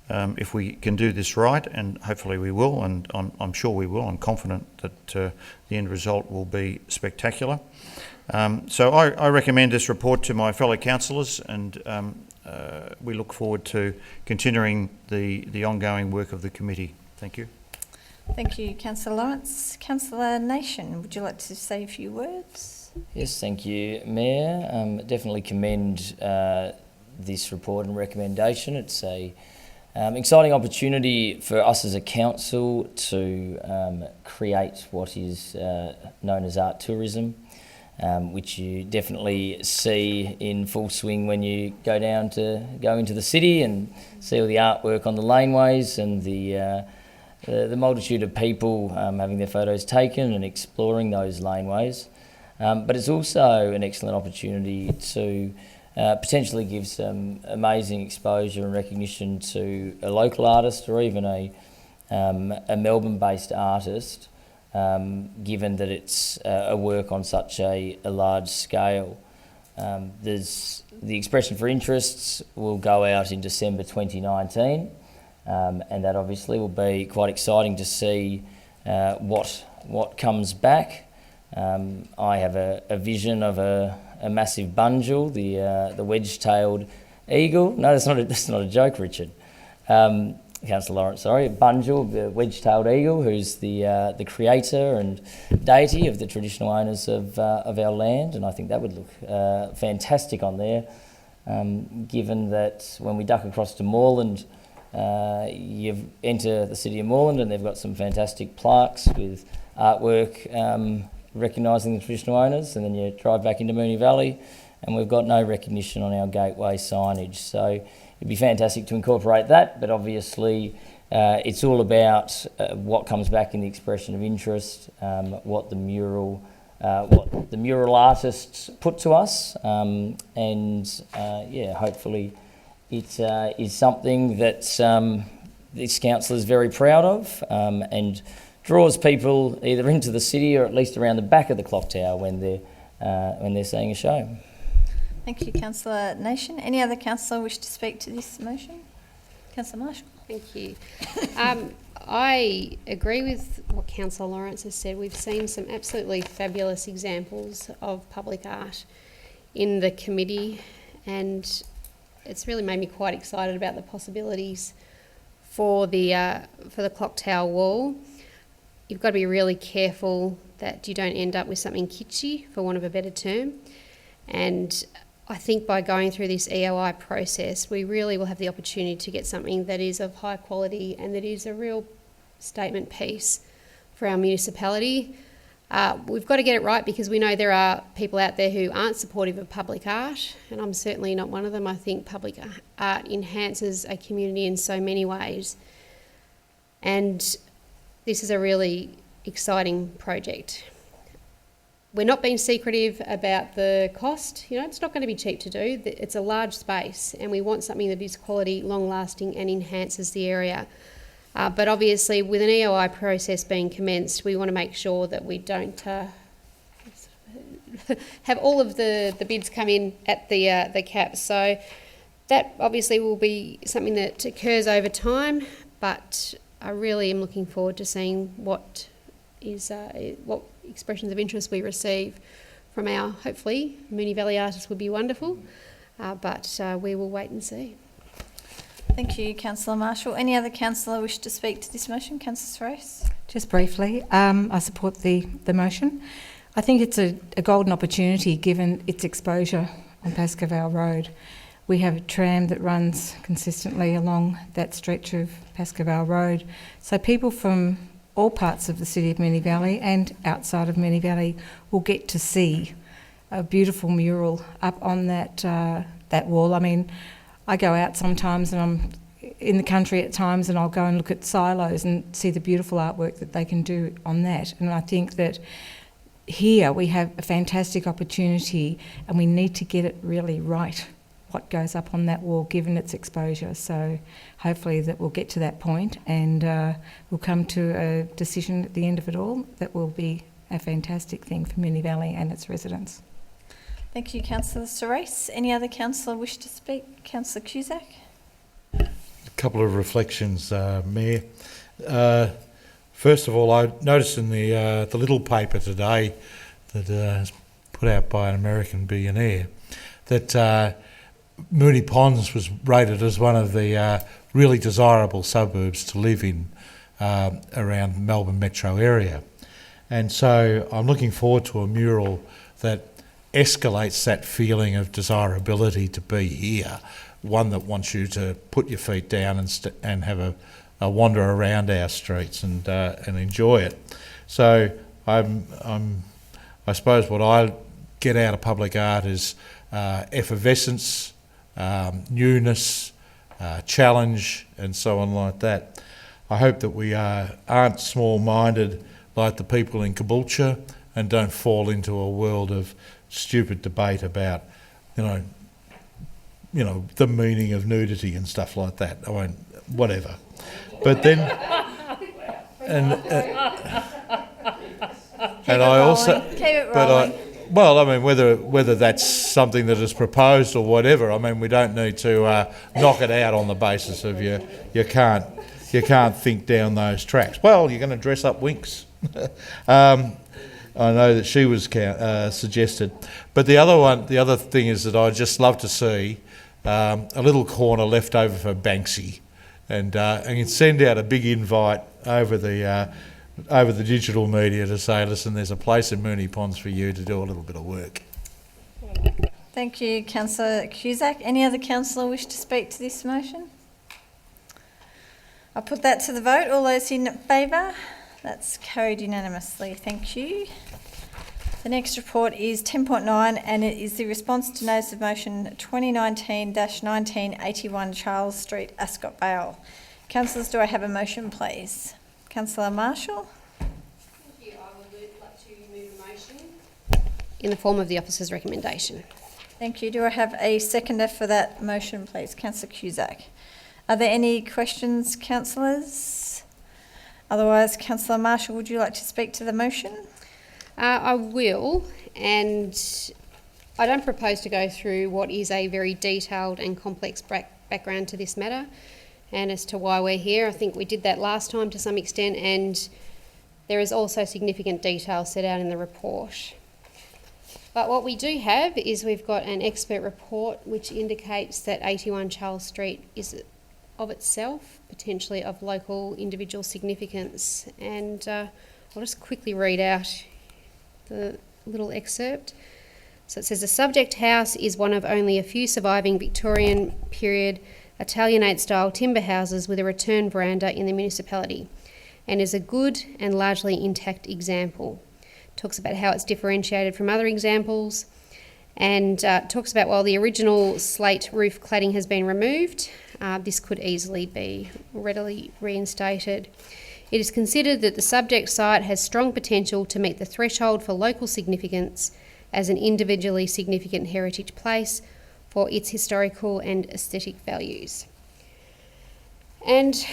If we can do this right, and hopefully we will, and I'm sure we will. I'm confident that the end result will be spectacular. So I recommend this report to my fellow councillors, and we look forward to continuing the ongoing work of the committee. Thank you. Thank you, Councillor Lawrence. Councillor Nation, would you like to say a few words? Yes, thank you, Mayor. Definitely commend this report and recommendation. It's a exciting opportunity for us as a council to create what is known as art tourism, which you definitely see in full swing when you go into the city and see all the artwork on the laneways and the multitude of people having their photos taken and exploring those laneways. But it's also an excellent opportunity to potentially give some amazing exposure and recognition to a local artist, or even a Melbourne-based artist, given that it's a work on such a large scale. There's the expression for interests will go out in December 2019, and that obviously will be quite exciting to see what comes back. I have a vision of a massive bunjil, the wedge-tailed eagle. No, that's not a joke, Richard. Councillor Lawrence, sorry. Bunjil, the wedge-tailed eagle, who's the creator and deity of the traditional owners of our land, and I think that would look fantastic on there. Given that when we duck across to Moreland, you enter the city of Moreland and they've got some fantastic plaques with artwork recognising the traditional owners, and then you drive back into Moonee Valley and we've got no recognition on our gateway signage. So it'd be fantastic to incorporate that, but obviously it's all about what comes back in the expression of interest, what the mural artists put to us, hopefully it is something that this council is very proud of and draws people either into the city or at least around the back of the clock tower when they're seeing a show. Thank you, Councillor Nation. Any other councillor wish to speak to this motion? Councillor Marshall. Thank you. I agree with what Councillor Lawrence has said. We've seen some absolutely fabulous examples of public art in the committee, and it's really made me quite excited about the possibilities for the clock tower wall. You've got to be really careful that you don't end up with something kitschy, for want of a better term. And I think by going through this EOI process, we really will have the opportunity to get something that is of high quality and that is a real statement piece for our municipality. We've got to get it right, because we know there are people out there who aren't supportive of public art, and I'm certainly not one of them. I think public art enhances a community in so many ways. And this is a really exciting project. We're not being secretive about the cost. You know, it's not going to be cheap to do. It's a large space, and we want something that is quality, long-lasting, and enhances the area. But obviously, with an EOI process being commenced, we want to make sure that we don't have all of the bids come in at the cap. So that obviously will be something that occurs over time, but I really am looking forward to seeing what expressions of interest we receive from our, hopefully, Moonee Valley artists would be wonderful, but we will wait and see. Thank you, Councillor Marshall. Any other councillor wish to speak to this motion? Councillor Race. Just briefly, I support the motion. I think it's a golden opportunity given its exposure on Pascoe Vale Road. We have a tram that runs consistently along that stretch of Pascoe Vale Road. So people from all parts of the city of Moonee Valley and outside of Moonee Valley will get to see a beautiful mural up on that wall. I mean, I go out sometimes and I'm in the country at times, and I'll go and look at silos and see the beautiful artwork that they can do on that. And I think that here we have a fantastic opportunity, and we need to get it really right, what goes up on that wall given its exposure. So hopefully that we'll get to that point, and we'll come to a decision at the end of it all that will be a fantastic thing for Moonee Valley and its residents. Thank you, Councillor Serace. Any other councillor wish to speak? Councillor Cusack. A couple of reflections, Mayor. First of all, I noticed in the little paper today that is put out by an American billionaire that Moonee Ponds was rated as one of the really desirable suburbs to live in around Melbourne metro area. And so I'm looking forward to a mural that escalates that feeling of desirability to be here, one that wants you to put your feet down and have a wander around our streets and enjoy it. So I suppose what I get out of public art is effervescence, newness, challenge, and so on like that. I hope that we aren't small-minded like the people in Caboolture and don't fall into a world of stupid debate about, you know, the meaning of nudity and stuff like that. I won't, whatever. But then, and I also, well, I mean, whether that's something that is proposed or whatever, I mean, we don't need to knock it out on the basis of you can't think down those tracks. Well, you're going to dress up winks. I know that she was suggested. But the other thing is that I'd just love to see a little corner left over for Banksy, and send out a big invite over the digital media to say, listen, there's a place in Moonee Ponds for you to do a little bit of work. Thank you, Councillor Cusack. Any other councillor wish to speak to this motion? I'll put that to the vote. All those in favour? That's carried unanimously. Thank you. The next report is 10.9 and it is the response to notice of motion 2019-1981 Charles Street, Ascot Vale. Councillors, do I have a motion, please? Councillor Marshall. Thank you. I would like to move a motion in the form of the officer's recommendation. Thank you. Do I have a seconder for that motion, please? Councillor Cusack. Are there any questions, councillors? Otherwise, Councillor Marshall, would you like to speak to the motion? I will, and I don't propose to go through what is a very detailed and complex background to this matter and as to why we're here. I think we did that last time to some extent, and there is also significant detail set out in the report. But what we do have is we've got an expert report which indicates that 81 Charles Street is of itself potentially of local individual significance, and I'll just quickly read out the little excerpt. So it says, the subject house is one of only a few surviving Victorian period Italianate style timber houses with a return veranda in the municipality, and is a good and largely intact example. Talks about how it's differentiated from other examples, and talks about while the original slate roof cladding has been removed, this could easily be readily reinstated. It is considered that the subject site has strong potential to meet the threshold for local significance as an individually significant heritage place for its historical and aesthetic values. And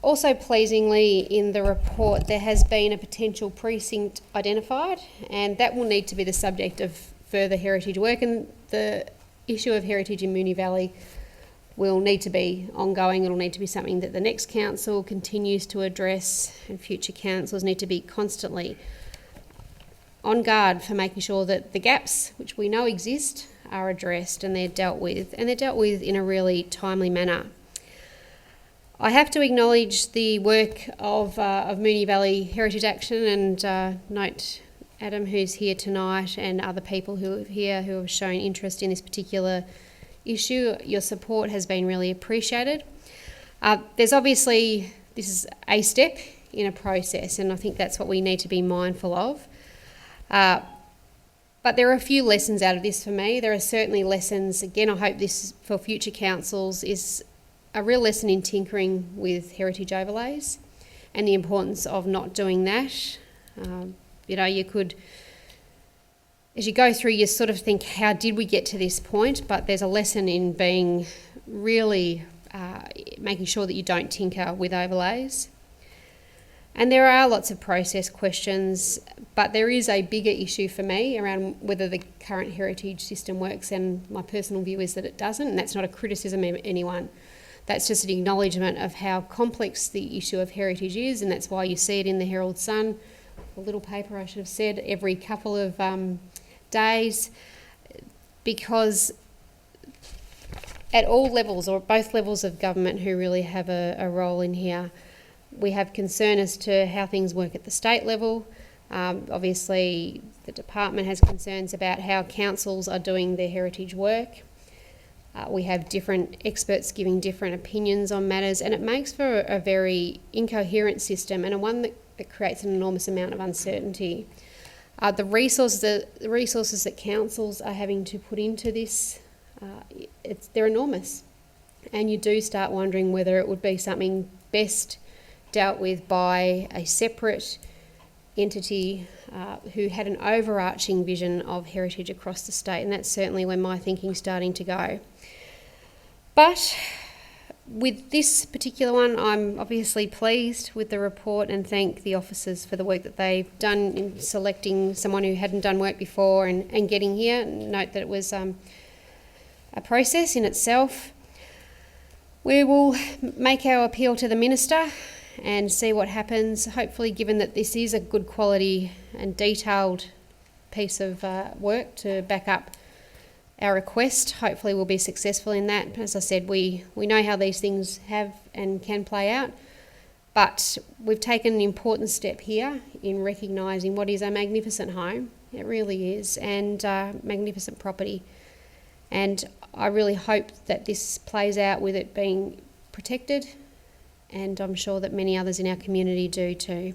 also pleasingly in the report there has been a potential precinct identified, and that will need to be the subject of further heritage work, and the issue of heritage in Moonee Valley will need to be ongoing. It'll need to be something that the next council continues to address, and future councils need to be constantly on guard for making sure that the gaps which we know exist are addressed and they're dealt with in a really timely manner. I have to acknowledge the work of Moonee Valley Heritage Action, and note Adam, who's here tonight, and other people who are here who have shown interest in this particular issue. Your support has been really appreciated. There's obviously, this is a step in a process, and I think that's what we need to be mindful of. But there are a few lessons out of this for me. There are certainly lessons, again, I hope this for future councils is a real lesson in tinkering with heritage overlays and the importance of not doing that. You could, as you go through, you sort of think, how did we get to this point? But there's a lesson in being really making sure that you don't tinker with overlays. And there are lots of process questions, but there is a bigger issue for me around whether the current heritage system works, and my personal view is that it doesn't, and that's not a criticism of anyone. That's just an acknowledgement of how complex the issue of heritage is, and that's why you see it in the Herald Sun, a little paper I should have said, every couple of days, because at all levels, or both levels of government who really have a role in here, we have concern as to how things work at the state level. Obviously, the department has concerns about how councils are doing their heritage work. We have different experts giving different opinions on matters, and it makes for a very incoherent system, and a one that creates an enormous amount of uncertainty. The resources that councils are having to put into this, they're enormous, and you do start wondering whether it would be something best dealt with by a separate entity who had an overarching vision of heritage across the state, and that's certainly where my thinking's starting to go. But with this particular one, I'm obviously pleased with the report and thank the officers for the work that they've done in selecting someone who hadn't done work before and getting here. Note that it was a process in itself. We will make our appeal to the Minister and see what happens. Hopefully, given that this is a good quality and detailed piece of work to back up our request, hopefully we'll be successful in that. As I said, we know how these things have and can play out, but we've taken an important step here in recognising what is a magnificent home. It really is, and magnificent property. And I really hope that this plays out with it being protected, and I'm sure that many others in our community do too.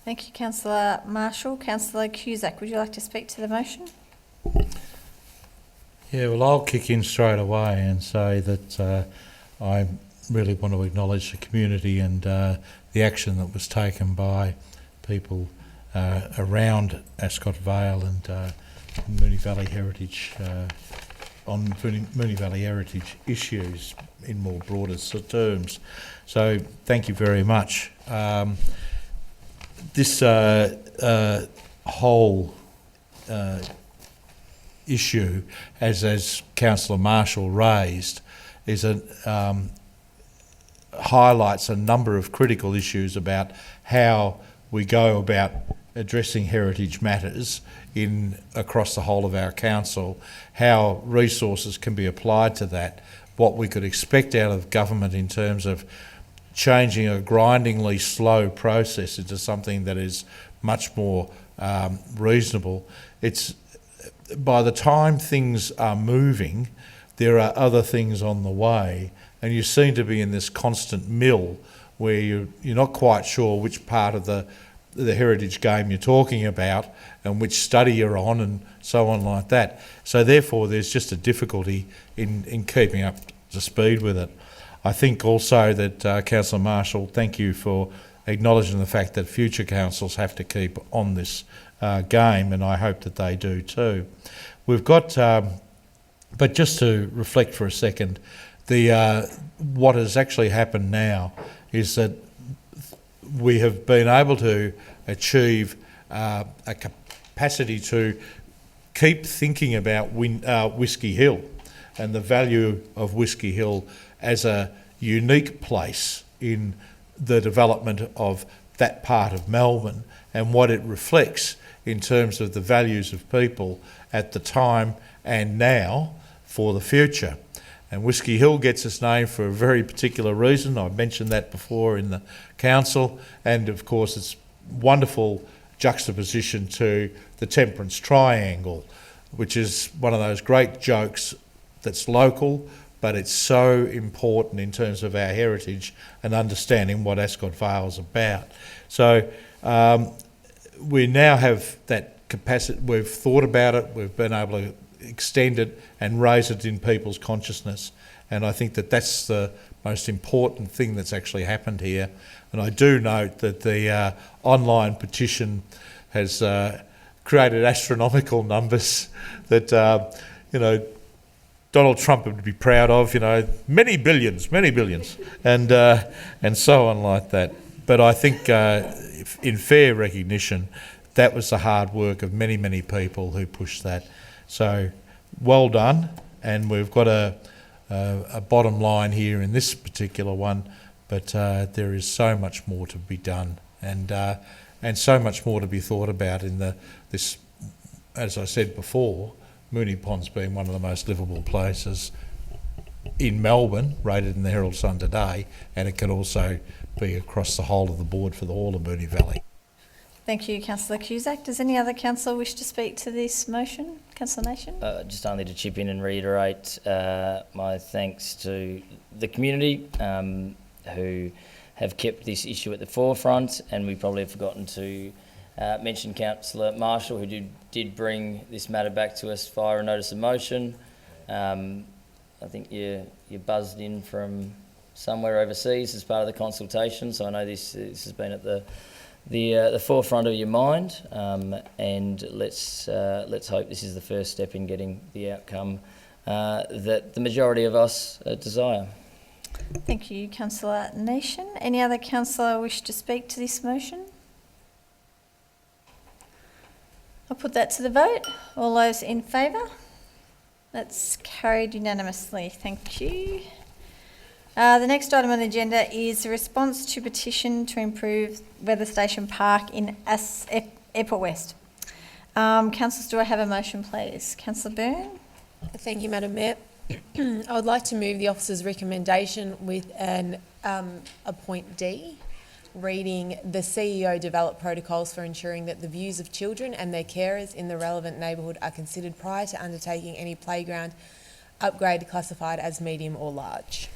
Thank you, Councillor Marshall. Councillor Cusack, would you like to speak to the motion? Yeah, well, I'll kick in straight away and say that I really want to acknowledge the community and the action that was taken by people around Ascot Vale and Moonee Valley Heritage on Moonee Valley Heritage issues in more broader terms. So thank you very much. This whole issue, as Councillor Marshall raised, is highlights a number of critical issues about how we go about addressing heritage matters across the whole of our council, how resources can be applied to that, what we could expect out of government in terms of changing a grindingly slow process into something that is much more reasonable. It's by the time things are moving, there are other things on the way, and you seem to be in this constant mill where you're not quite sure which part of the heritage game you're talking about and which study you're on and so on like that. So therefore there's just a difficulty in keeping up to speed with it. I think also that Councillor Marshall, thank you for acknowledging the fact that future councils have to keep on this game, and I hope that they do too. We've got, but just to reflect for a second, what has actually happened now is that we have been able to achieve a capacity to keep thinking about Whiskey Hill and the value of Whiskey Hill as a unique place in the development of that part of Melbourne and what it reflects in terms of the values of people at the time and now for the future. And Whiskey Hill gets its name for a very particular reason. I've mentioned that before in the council, and of course it's wonderful juxtaposition to the Temperance Triangle, which is one of those great jokes that's local, but it's so important in terms of our heritage and understanding what Ascot Vale is about. So we now have that capacity. We've thought about it, we've been able to extend it and raise it in people's consciousness, and I think that that's the most important thing that's actually happened here. And I do note that the online petition has created astronomical numbers that Donald Trump would be proud of, many billions, and so on like that. But I think in fair recognition, that was the hard work of many, many people who pushed that. So well done, and we've got a bottom line here in this particular one, but there is so much more to be done, and so much more to be thought about in this, as I said before, Moonee Ponds being one of the most livable places in Melbourne, rated in the Herald Sun today, and it can also be across the whole of the board for the whole of Moonee Valley. Thank you, Councillor Cusack. Does any other councillor wish to speak to this motion? Councillor Nation? Just only to chip in and reiterate my thanks to the community who have kept this issue at the forefront, and we probably have forgotten to mention Councillor Marshall, who did bring this matter back to us via a notice of motion. I think you buzzed in from somewhere overseas as part of the consultation, so I know this has been at the forefront of your mind, and let's hope this is the first step in getting the outcome that the majority of us desire. Thank you, Councillor Nation. Any other councillor wish to speak to this motion? I'll put that to the vote. All those in favour? That's carried unanimously. Thank you. The next item on the agenda is the response to petition to improve Weather Station Park in Airport West. Councillors, do I have a motion, please? Councillor Byrne? Thank you, Madam Mayor. I would like to move the officer's recommendation with a point D, reading the CEO develop protocols for ensuring that the views of children and their carers in the relevant neighbourhood are considered prior to undertaking any playground upgrade classified as medium or large.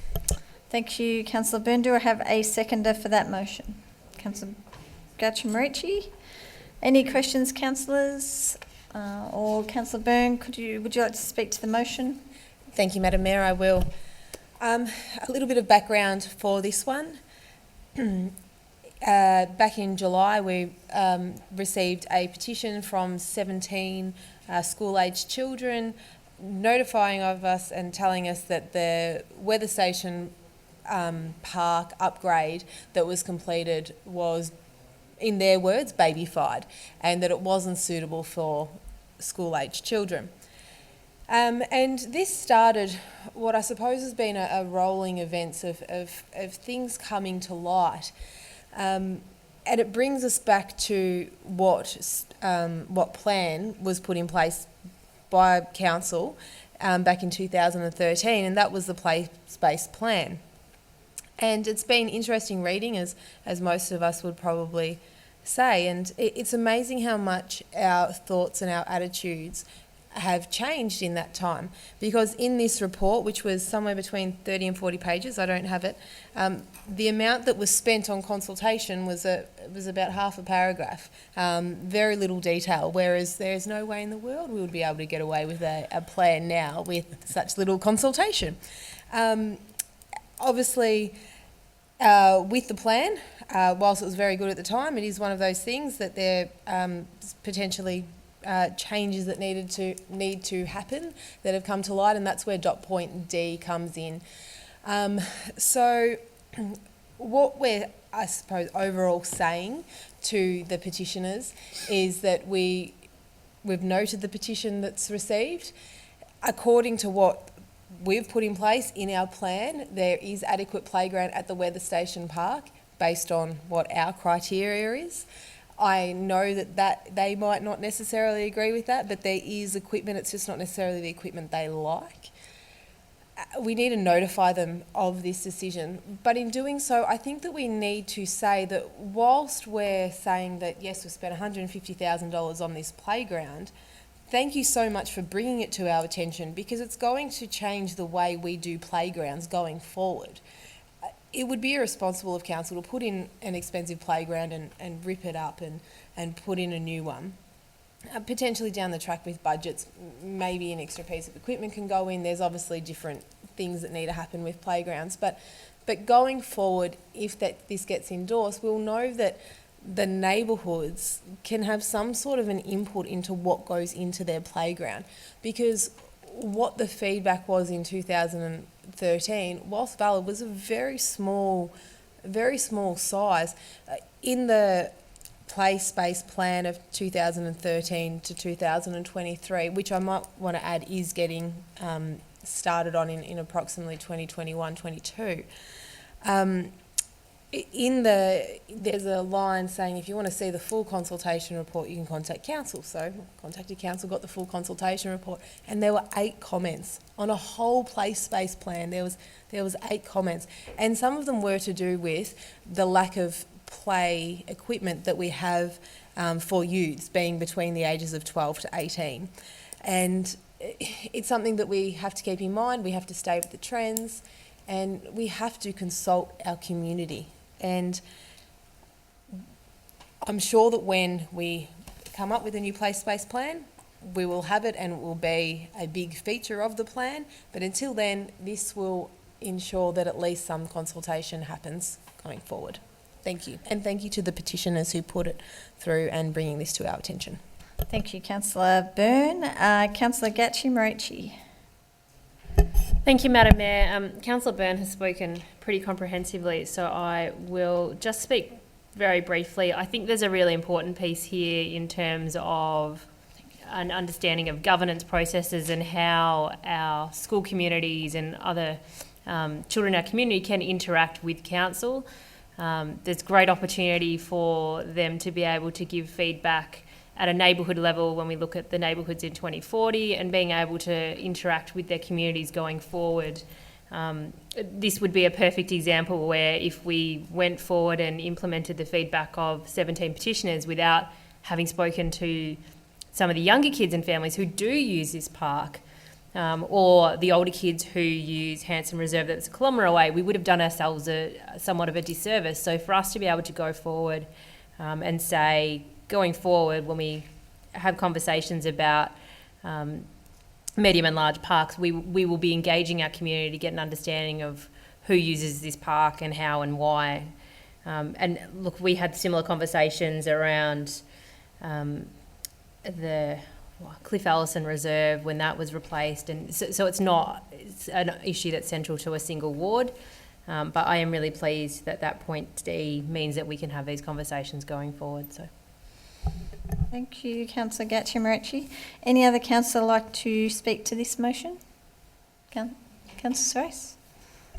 Thank you, Councillor Byrne. Do I have a seconder for that motion? Councillor Gatchimarici. Any questions, councillors? Or Councillor Byrne, would you like to speak to the motion? Thank you, Madam Mayor, I will. A little bit of background for this one. Back in July, we received a petition from 17 school-aged children notifying of us and telling us that the weather station park upgrade that was completed was, in their words, babyfied, and that it wasn't suitable for school-aged children. And this started what I suppose has been a rolling events of things coming to light. And it brings us back to what plan was put in place by council back in 2013, and that was the place-based plan. And it's been interesting reading, as most of us would probably say, and it's amazing how much our thoughts and our attitudes have changed in that time, because in this report, which was somewhere between 30 and 40 pages, I don't have it, the amount that was spent on consultation was about half a paragraph, very little detail, whereas there's no way in the world we would be able to get away with a plan now with such little consultation. Obviously, with the plan, whilst it was very good at the time, it is one of those things that there potentially changes that need to happen that have come to light, and that's where dot point D comes in. So what we're, I suppose, overall saying to the petitioners is that we've noted the petition that's received. According to what we've put in place in our plan, there is adequate playground at the weather station park based on what our criteria is. I know that they might not necessarily agree with that, but there is equipment, it's just not necessarily the equipment they like. We need to notify them of this decision, but in doing so, I think that we need to say that whilst we're saying that yes, we've spent $150,000 on this playground, thank you so much for bringing it to our attention, because it's going to change the way we do playgrounds going forward. It would be irresponsible of council to put in an expensive playground and rip it up and put in a new one. Potentially down the track with budgets, maybe an extra piece of equipment can go in. There's obviously different things that need to happen with playgrounds. But going forward, if this gets endorsed, we'll know that the neighbourhoods can have some sort of an input into what goes into their playground. Because what the feedback was in 2013, whilst valid, was a very small size. In the place-based plan of 2013 to 2023, which I might want to add is getting started on in approximately 2021-22. There's a line saying if you want to see the full consultation report, you can contact council. So contacted council, got the full consultation report, and there were 8 comments on a whole place-based plan. There was 8 comments, and some of them were to do with the lack of play equipment that we have for youths being between the ages of 12 to 18. And it's something that we have to keep in mind. We have to stay with the trends, and we have to consult our community. And I'm sure that when we come up with a new place-based plan, we will have it and it will be a big feature of the plan. But until then, this will ensure that at least some consultation happens going forward. Thank you. And thank you to the petitioners who put it through and bringing this to our attention. Thank you, Councillor Byrne. Councillor Gatchimarici. Thank you, Madam Mayor. Councillor Byrne has spoken pretty comprehensively, so I will just speak very briefly. I think there's a really important piece here in terms of an understanding of governance processes and how our school communities and other children in our community can interact with council. There's great opportunity for them to be able to give feedback at a neighbourhood level when we look at the neighbourhoods in 2040 and being able to interact with their communities going forward. This would be a perfect example where if we went forward and implemented the feedback of 17 petitioners without having spoken to some of the younger kids and families who do use this park, or the older kids who use Hanson Reserve that's a kilometre away, we would have done ourselves somewhat of a disservice. So for us to be able to go forward and say, going forward, when we have conversations about medium and large parks, we will be engaging our community to get an understanding of who uses this park and how and why. And look, we had similar conversations around the Cliff Ellison Reserve when that was replaced, and so it's an issue that's central to a single ward, but I am really pleased that point D means that we can have these conversations going forward. So, thank you, Councillor Gatchimarachi. Any other councillor like to speak to this motion? Councillor Rice?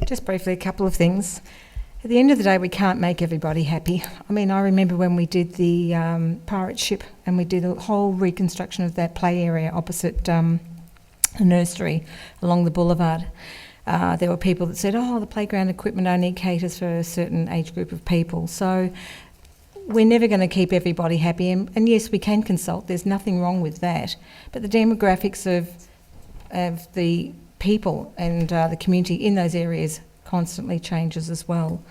Just briefly, a couple of things. At the end of the day, we can't make everybody happy. I mean, I remember when we did the pirate ship and we did a whole reconstruction of that play area opposite the nursery along the boulevard. There were people that said, the playground equipment only caters for a certain age group of people. So we're never going to keep everybody happy. And yes, we can consult. There's nothing wrong with that. But the demographics of the people and the community in those areas constantly changes as well.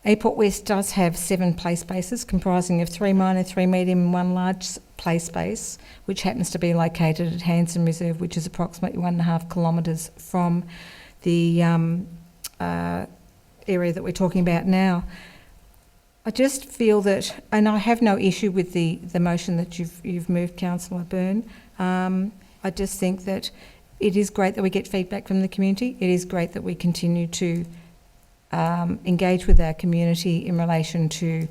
Airport West does have 7 play spaces comprising of 3 minor, 3 medium and 1 large play space, which happens to be located at Hanson Reserve, which is approximately 1.5 kilometres from the area that we're talking about now. I just feel that, and I have no issue with the motion that you've moved, Councillor Byrne. I just think that it is great that we get feedback from the community. It is great that we continue to engage with our community in relation to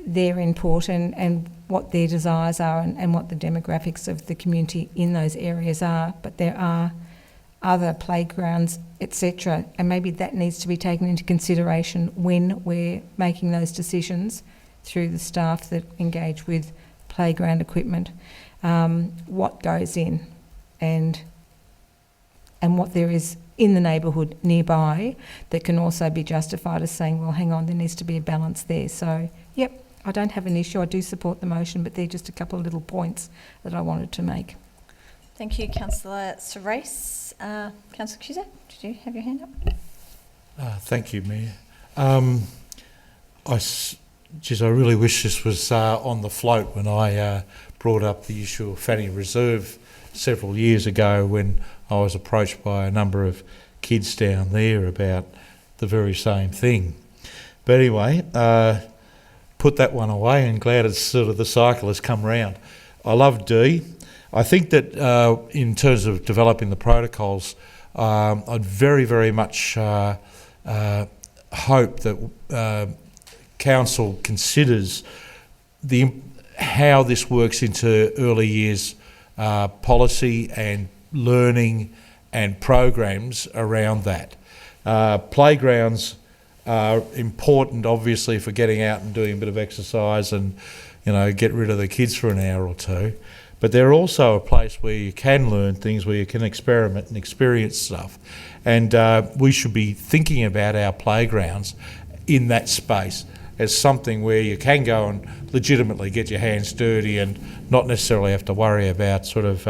their input and what their desires are and what the demographics of the community in those areas are. But there are other playgrounds, etc., and maybe that needs to be taken into consideration when we're making those decisions through the staff that engage with playground equipment. What goes in and what there is in the neighbourhood nearby that can also be justified as saying, well, hang on, there needs to be a balance there. So, yep, I don't have an issue. I do support the motion, but they're just a couple of little points that I wanted to make. Thank you, Councillor Race. Councillor Cusack, did you have your hand up? Thank you, Mayor. I really wish this was on the float when I brought up the issue of Fanny Reserve several years ago when I was approached by a number of kids down there about the very same thing. But anyway, put that one away and glad it's sort of the cycle has come round. I love D. I think that in terms of developing the protocols, I'd very, very much hope that Council considers how this works into early years policy and learning and programs around that. Playgrounds are important, obviously, for getting out and doing a bit of exercise and, get rid of the kids for an hour or two. But they're also a place where you can learn things, where you can experiment and experience stuff. And we should be thinking about our playgrounds in that space as something where you can go and legitimately get your hands dirty and not necessarily have to worry about sort of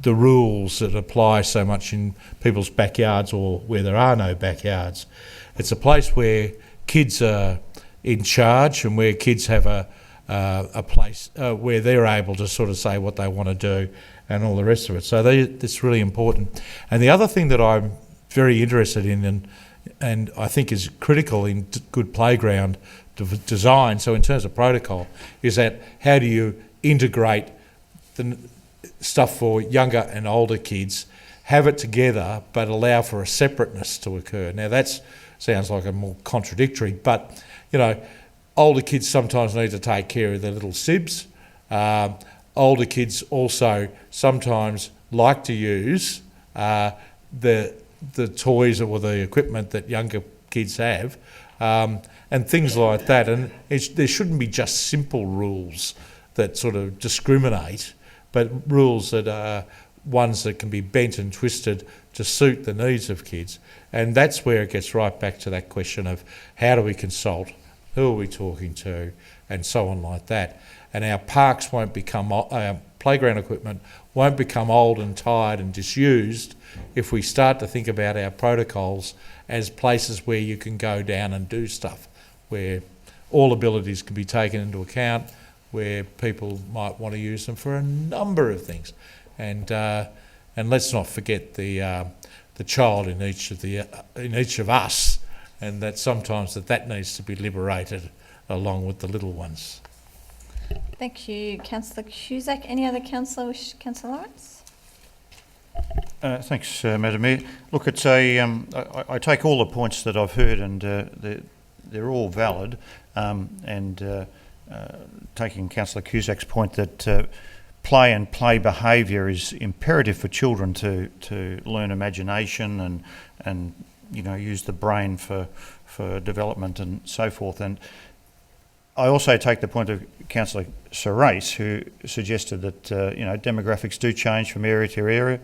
the rules that apply so much in people's backyards or where there are no backyards. It's a place where kids are in charge and where kids have a place where they're able to sort of say what they want to do and all the rest of it. So that's really important. And the other thing that I'm very interested in and I think is critical in good playground design, so in terms of protocol, is that how do you integrate the stuff for younger and older kids, have it together but allow for a separateness to occur. Now that sounds like a more contradictory, but older kids sometimes need to take care of their little sibs. Older kids also sometimes like to use the the toys or the equipment that younger kids have, and things like that. And there shouldn't be just simple rules that sort of discriminate, but rules that are ones that can be bent and twisted to suit the needs of kids. And that's where it gets right back to that question of how do we consult, who are we talking to, and so on like that. And our parks won't become, our playground equipment won't become old and tired and disused if we start to think about our protocols as places where you can go down and do stuff, where all abilities can be taken into account, where people might want to use them for a number of things. And let's not forget the child in each of us, and that sometimes that needs to be liberated along with the little ones. Thank you, Councillor Cusack. Any other councillor wish? Councillor Lawrence? Thanks, Madam Mayor. Look, it's I take all the points that I've heard, and they're all valid. Taking Councillor Cusack's point that play and play behaviour is imperative for children to learn imagination and use the brain for development and so forth. And I also take the point of Councillor Sarace, who suggested that demographics do change from area to area.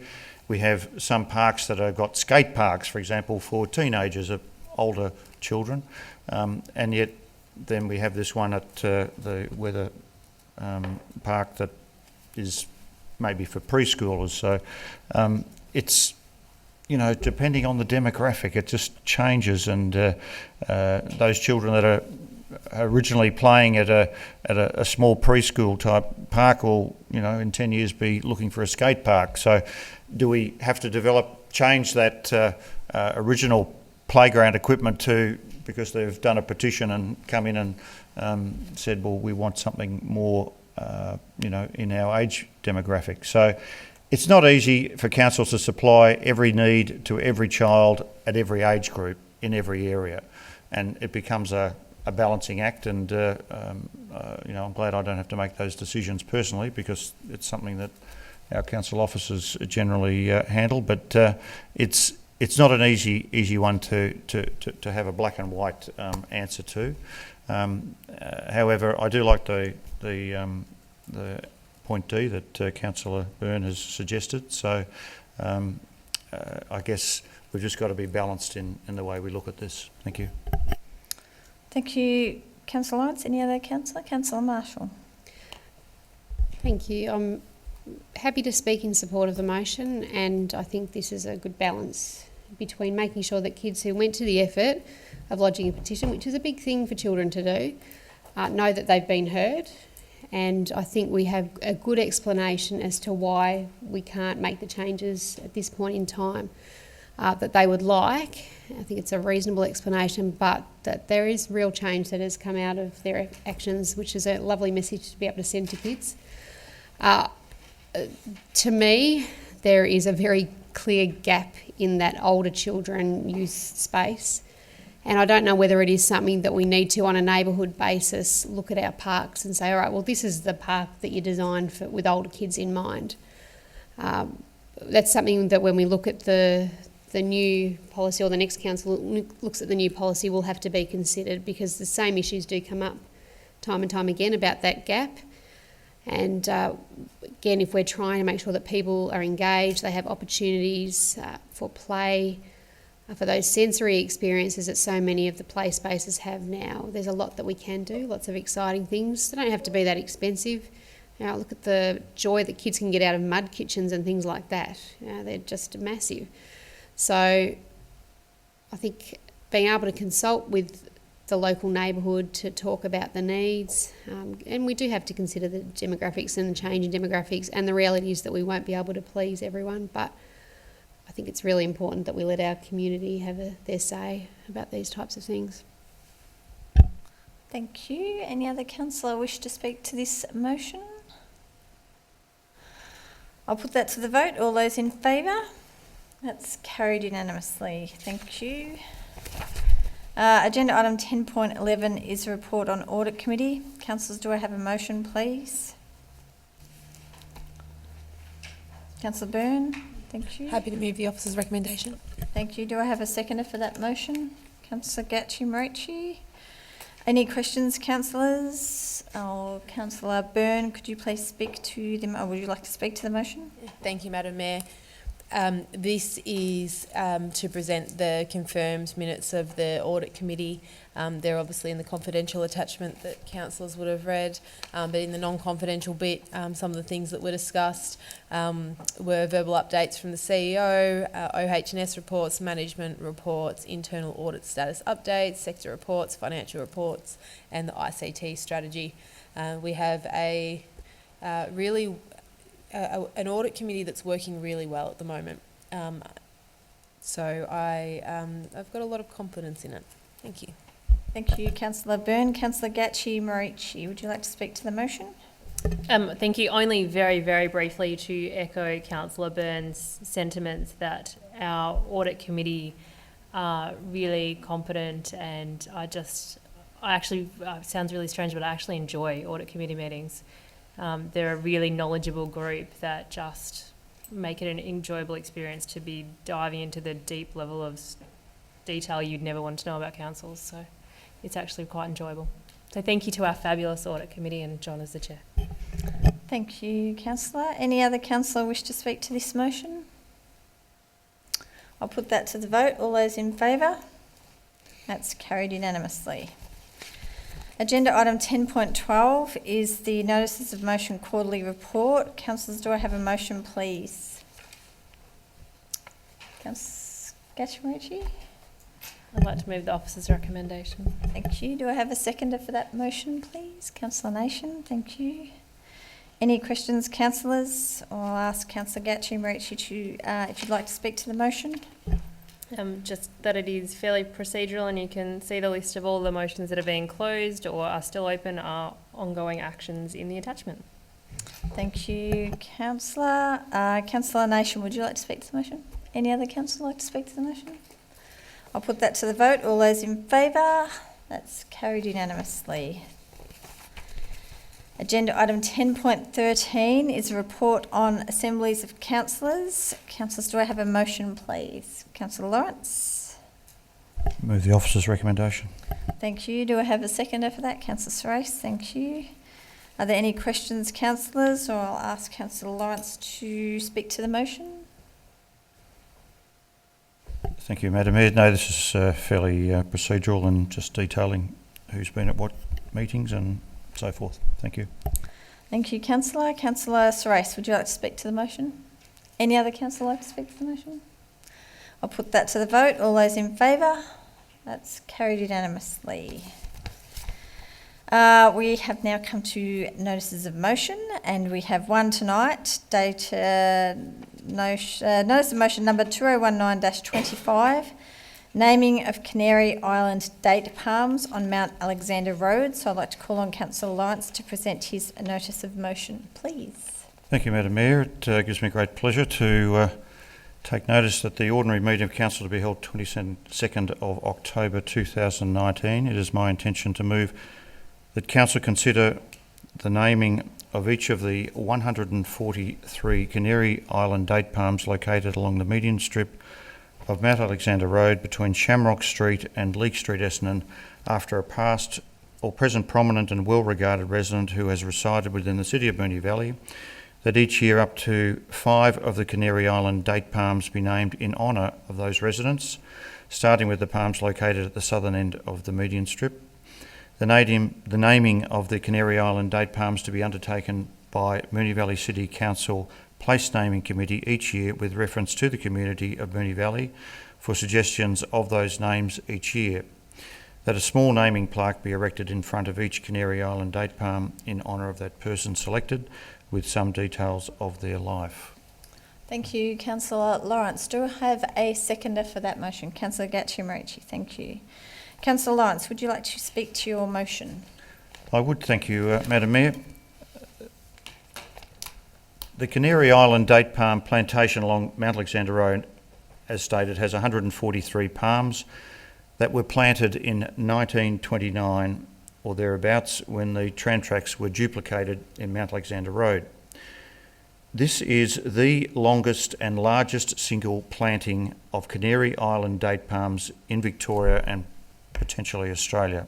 We have some parks that have got skate parks, for example, for teenagers or older children, and yet then we have this one at the Weather Park that is maybe for preschoolers. So it's depending on the demographic, it just changes, and those children that are originally playing at a small preschool type park will in 10 years be looking for a skate park. So do we have to change that original playground equipment because they've done a petition and come in and said, well, we want something more in our age demographic. So it's not easy for councils to supply every need to every child at every age group in every area, and it becomes a balancing act. And I'm glad I don't have to make those decisions personally, because it's something that our council officers generally handle. But it's not an easy one to have a black and white answer to. However, I do like the point D that Councillor Byrne has suggested. So I guess we've just got to be balanced in the way we look at this. Thank you. Thank you, Councillor Lawrence. Any other councillor? Councillor Marshall. Thank you. I'm happy to speak in support of the motion, and I think this is a good balance between making sure that kids who went to the effort of lodging a petition, which is a big thing for children to do, know that they've been heard. And I think we have a good explanation as to why we can't make the changes at this point in time that they would like. I think it's a reasonable explanation, but that there is real change that has come out of their actions, which is a lovely message to be able to send to kids. To me, there is a very clear gap in that older children youth space. And I don't know whether it is something that we need to, on a neighbourhood basis, look at our parks and say, all right, well, this is the park that you designed with older kids in mind. That's something that when we look at the new policy, or the next council looks at the new policy, will have to be considered, because the same issues do come up time and time again about that gap. And again, if we're trying to make sure that people are engaged, they have opportunities for play, for those sensory experiences that so many of the play spaces have now, there's a lot that we can do, lots of exciting things. They don't have to be that expensive. Look at the joy that kids can get out of mud kitchens and things like that. They're just massive. So I think being able to consult with the local neighbourhood to talk about the needs, and we do have to consider the demographics and the change in demographics, and the reality is that we won't be able to please everyone, but I think it's really important that we let our community have their say about these types of things. Thank you. Any other councillor wish to speak to this motion? I'll put that to the vote. All those in favour? That's carried unanimously. Thank you. Agenda item 10.11 is a report on Audit Committee. Councillors, do I have a motion, please? Councillor Byrne, thank you. Happy to move the officer's recommendation. Thank you. Do I have a seconder for that motion? Councillor Gatchi-Morici. Any questions, councillors? Or Councillor Byrne, could you please speak to them, or would you like to speak to the motion? Thank you, Madam Mayor. This is to present the confirmed minutes of the Audit Committee. They're obviously in the confidential attachment that councillors would have read, but in the non-confidential bit, some of the things that were discussed were verbal updates from the CEO, OH&S reports, management reports, internal audit status updates, sector reports, financial reports, and the ICT strategy. We have an audit committee that's working really well at the moment. So I've got a lot of confidence in it. Thank you. Thank you, Councillor Byrne. Councillor Gatchi-Morici, would you like to speak to the motion? Thank you. Only very, very briefly to echo Councillor Byrne's sentiments that our audit committee are really competent, and I actually, sounds really strange, but I actually enjoy audit committee meetings. They're a really knowledgeable group that just make it an enjoyable experience to be diving into the deep level of detail you'd never want to know about councils. So it's actually quite enjoyable. So thank you to our fabulous audit committee and John as the chair. Thank you, councillor. Any other councillor wish to speak to this motion? I'll put that to the vote. All those in favour? That's carried unanimously. Agenda item 10.12 is the Notices of Motion Quarterly Report. Councillors, do I have a motion, please? Councillor Gatchi-Morici? I'd like to move the officer's recommendation. Thank you. Do I have a seconder for that motion, please? Councillor Nation, thank you. Any questions, councillors? Or I'll ask Councillor Gatchi-Morici to, if you'd like to speak to the motion. Just that it is fairly procedural, and you can see the list of all the motions that are being closed or are still open are ongoing actions in the attachment. Thank you, councillor. Councillor Nation, would you like to speak to the motion? Any other councillor like to speak to the motion? I'll put that to the vote. All those in favour? That's carried unanimously. Agenda item 10.13 is a report on assemblies of councillors. Councillors, do I have a motion, please? Councillor Lawrence. Move the officer's recommendation. Thank you. Do I have a seconder for that? Councillor Surace, thank you. Are there any questions, councillors, or I'll ask Councillor Lawrence to speak to the motion? Thank you, Madam Mayor. No, this is fairly procedural and just detailing who's been at what meetings and so forth. Thank you. Thank you, councillor. Councillor Surace, would you like to speak to the motion? Any other councillor like to speak to the motion? I'll put that to the vote. All those in favour? That's carried unanimously. We have now come to notices of motion, and we have one tonight, notice of motion number 2019-25, naming of Canary Island date palms on Mount Alexander Road. So I'd like to call on Councillor Lawrence to present his notice of motion, please. Thank you, Madam Mayor. It gives me great pleasure to take notice that the ordinary meeting of Council to be held 22nd of October 2019. It is my intention to move that Council consider the naming of each of the 143 Canary Island date palms located along the median strip of Mount Alexander Road between Shamrock Street and Leake Street, Essendon, after a past or present prominent and well-regarded resident who has resided within the city of Moonee Valley, that each year up to 5 of the Canary Island date palms be named in honour of those residents, starting with the palms located at the southern end of the median strip. The naming of the Canary Island date palms to be undertaken by Moonee Valley City Council Place Naming Committee each year with reference to the community of Moonee Valley for suggestions of those names each year. That a small naming plaque be erected in front of each Canary Island date palm in honour of that person selected, with some details of their life. Thank you, Councillor Lawrence. Do I have a seconder for that motion? Councillor Gatchi-Morici, thank you. Councillor Lawrence, would you like to speak to your motion? I would, thank you, Madam Mayor. The Canary Island date palm plantation along Mount Alexander Road, as stated, has 143 palms that were planted in 1929 or thereabouts when the tram tracks were duplicated in Mount Alexander Road. This is the longest and largest single planting of Canary Island date palms in Victoria and potentially Australia.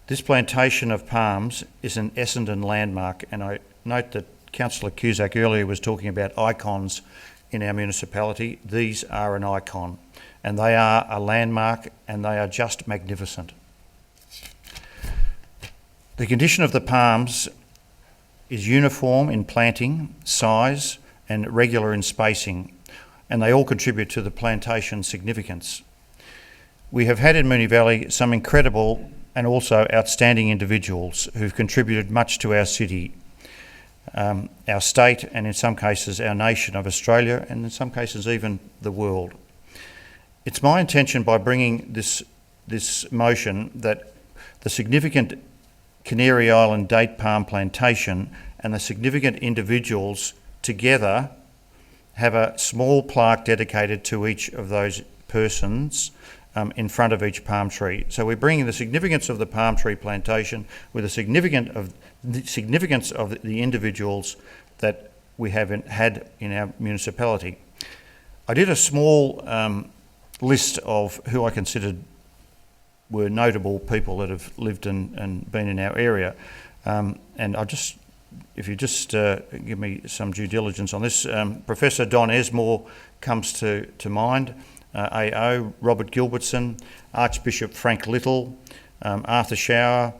This plantation of palms is an Essendon landmark, and I note that Councillor Cusack earlier was talking about icons in our municipality. These are an icon, and they are a landmark, and they are just magnificent. The condition of the palms is uniform in planting, size, and regular in spacing, and they all contribute to the plantation's significance. We have had in Moonee Valley some incredible and also outstanding individuals who've contributed much to our city, our state, and in some cases our nation of Australia, and in some cases even the world. It's my intention, by bringing this motion, that the significant Canary Island date palm plantation and the significant individuals together have a small plaque dedicated to each of those persons in front of each palm tree. So we're bringing the significance of the palm tree plantation with the significance of the individuals that we have had in our municipality. I did a small list of who I considered were notable people that have lived and been in our area. And if you just give me some due diligence on this, Professor Don Esmore comes to mind, AO, Robert Gilbertson, Archbishop Frank Little, Arthur Shower,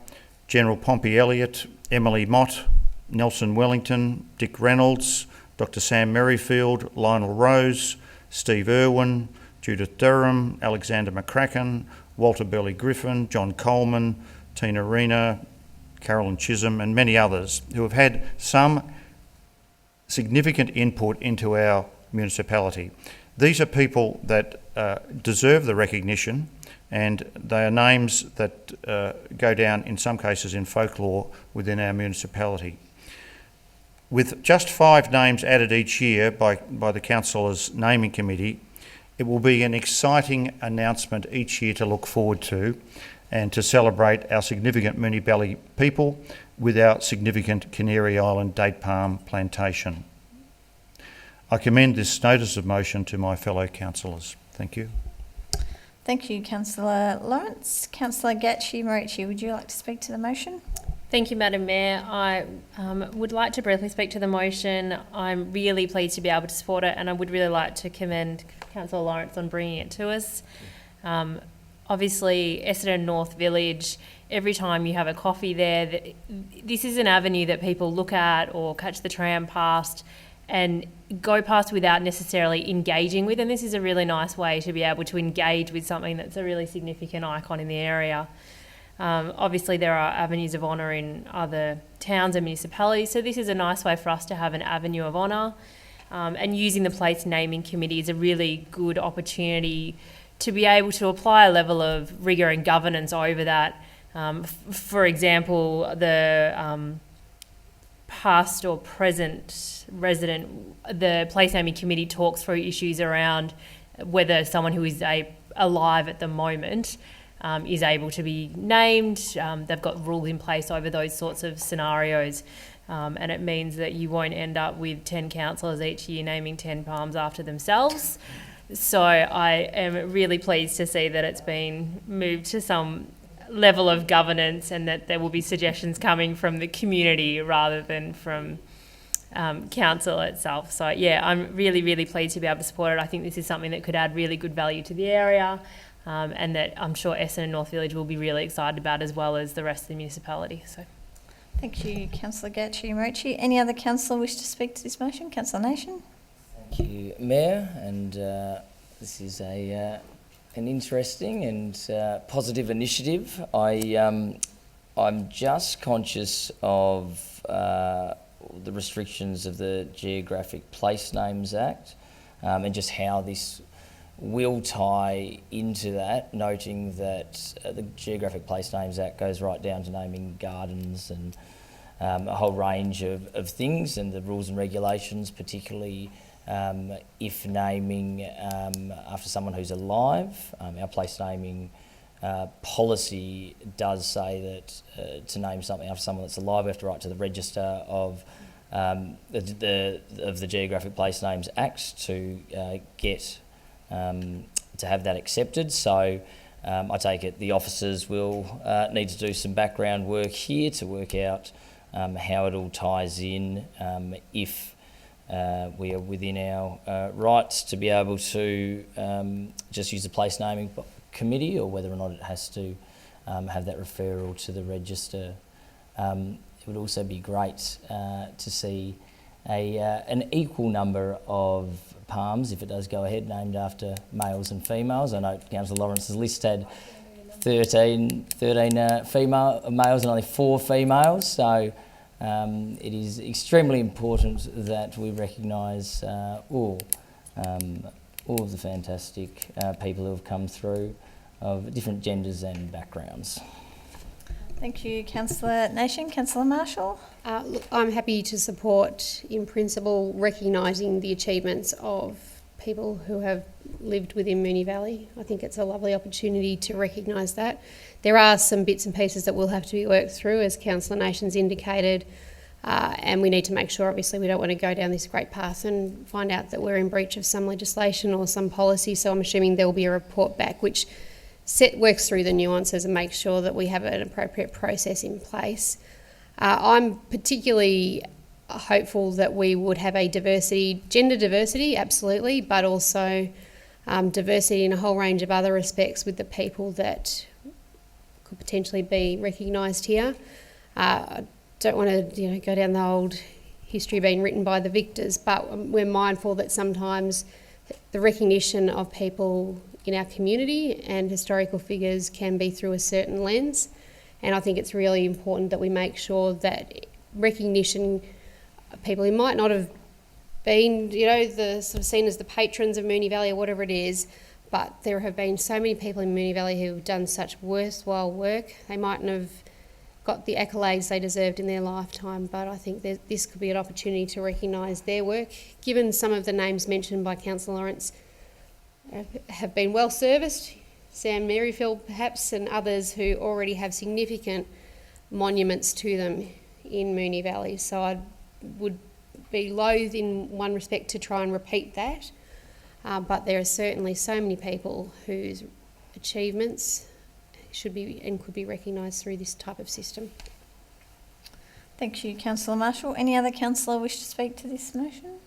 General Pompey Elliott, Emily Mott, Nelson Wellington, Dick Reynolds, Dr. Sam Merrifield, Lionel Rose, Steve Irwin, Judith Durham, Alexander McCracken, Walter Burley Griffin, John Coleman, Tina Reena, Carolyn Chisholm, and many others who have had some significant input into our municipality. These are people that deserve the recognition, and they are names that go down in some cases in folklore within our municipality. With just 5 names added each year by the councillors' naming committee, it will be an exciting announcement each year to look forward to, and to celebrate our significant Moonee Valley people with our significant Canary Island date palm plantation. I commend this notice of motion to my fellow councillors. Thank you. Thank you, Councillor Lawrence. Councillor Gatchie-Moretti, would you like to speak to the motion? Thank you, Madam Mayor. I would like to briefly speak to the motion. I'm really pleased to be able to support it, and I would really like to commend Councillor Lawrence on bringing it to us. Obviously, Essendon North Village, every time you have a coffee there, this is an avenue that people look at or catch the tram past and go past without necessarily engaging with, and this is a really nice way to be able to engage with something that's a really significant icon in the area. Obviously, there are avenues of honour in other towns and municipalities, so this is a nice way for us to have an avenue of honour. And using the place naming committee is a really good opportunity to be able to apply a level of rigour and governance over that. For example, the past or present resident, the place naming committee talks through issues around whether someone who is alive at the moment is able to be named. They've got rules in place over those sorts of scenarios. And it means that you won't end up with 10 councillors each year naming 10 palms after themselves. So I am really pleased to see that it's been moved to some level of governance, and that there will be suggestions coming from the community rather than from council itself. So yeah, I'm really, really pleased to be able to support it. I think this is something that could add really good value to the area, and that I'm sure Essendon North Village will be really excited about, as well as the rest of the municipality. So. Thank you, Councillor Gatchie-Moretti. Any other councillor wish to speak to this motion? Councillor Nation. Thank you, Mayor, and this is an interesting and positive initiative. I'm just conscious of the restrictions of the Geographic Place Names Act, and just how this will tie into that, noting that the Geographic Place Names Act goes right down to naming gardens and a whole range of things, and the rules and regulations, particularly if naming after someone who's alive. Our place naming policy does say that to name something after someone that's alive, we have to write to the register of the Geographic Place Names Act to get to have that accepted. So I take it the officers will need to do some background work here to work out how it all ties in, if we are within our rights to be able to just use the place naming committee, or whether or not it has to have that referral to the register. It would also be great to see an equal number of palms, if it does go ahead, named after males and females. I know Councillor Lawrence's list had 13 female males and only 4 females, so it is extremely important that we recognise all of the fantastic people who have come through, of different genders and backgrounds. Thank you, Councillor Nation. Councillor Marshall? Look, I'm happy to support, in principle, recognising the achievements of people who have lived within Moonee Valley. I think it's a lovely opportunity to recognise that. There are some bits and pieces that will have to be worked through, as Councillor Nation's indicated, and we need to make sure, obviously, we don't want to go down this great path and find out that we're in breach of some legislation or some policy. So I'm assuming there will be a report back which works through the nuances and makes sure that we have an appropriate process in place. I'm particularly hopeful that we would have a gender diversity, absolutely, but also diversity in a whole range of other respects with the people that could potentially be recognised here. I don't want to go down the old history being written by the victors, but we're mindful that sometimes the recognition of people in our community and historical figures can be through a certain lens, and I think it's really important that we make sure that recognition of people who might not have been, the sort of seen as the patrons of Moonee Valley or whatever it is, but there have been so many people in Moonee Valley who have done such worthwhile work. They mightn't have got the accolades they deserved in their lifetime, but I think this could be an opportunity to recognise their work. Given some of the names mentioned by Councillor Lawrence have been well serviced, Sam Merrifield perhaps, and others who already have significant monuments to them in Moonee Valley. So I would be loath in one respect to try and repeat that, but there are certainly so many people whose achievements should be and could be recognised through this type of system. Thank you, Councillor Marshall. Any other councillor wish to speak to this motion?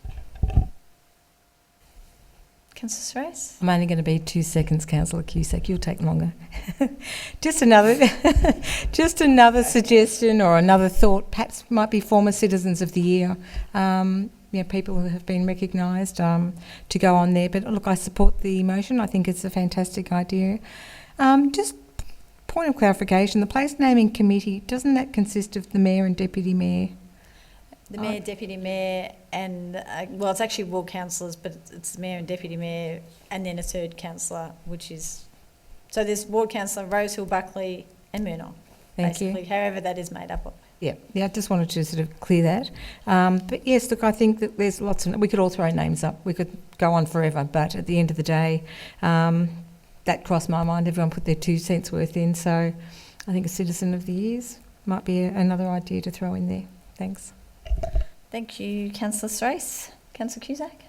Councillor Race? I'm only going to be 2 seconds, Councillor Cusack. You'll take longer. just another suggestion or another thought. Perhaps might be former Citizens of the Year. People who have been recognised to go on there. But look, I support the motion. I think it's a fantastic idea. Just point of clarification: the place naming committee, doesn't that consist of the mayor and deputy mayor? The mayor, deputy mayor, and it's actually ward councillors, but it's the mayor and deputy mayor, and then a third councillor, so there's ward councillor Rosehill, Buckley, and Moonee. Thank you. However that is made up of. Yeah. I just wanted to sort of clear that. But yes, look, I think that there's lots of. We could all throw names up. We could go on forever, but at the end of the day, that crossed my mind. Everyone put their 2 cents worth in, so I think a Citizen of the Years might be another idea to throw in there. Thanks. Thank you, Councillor Strace. Councillor Cusack?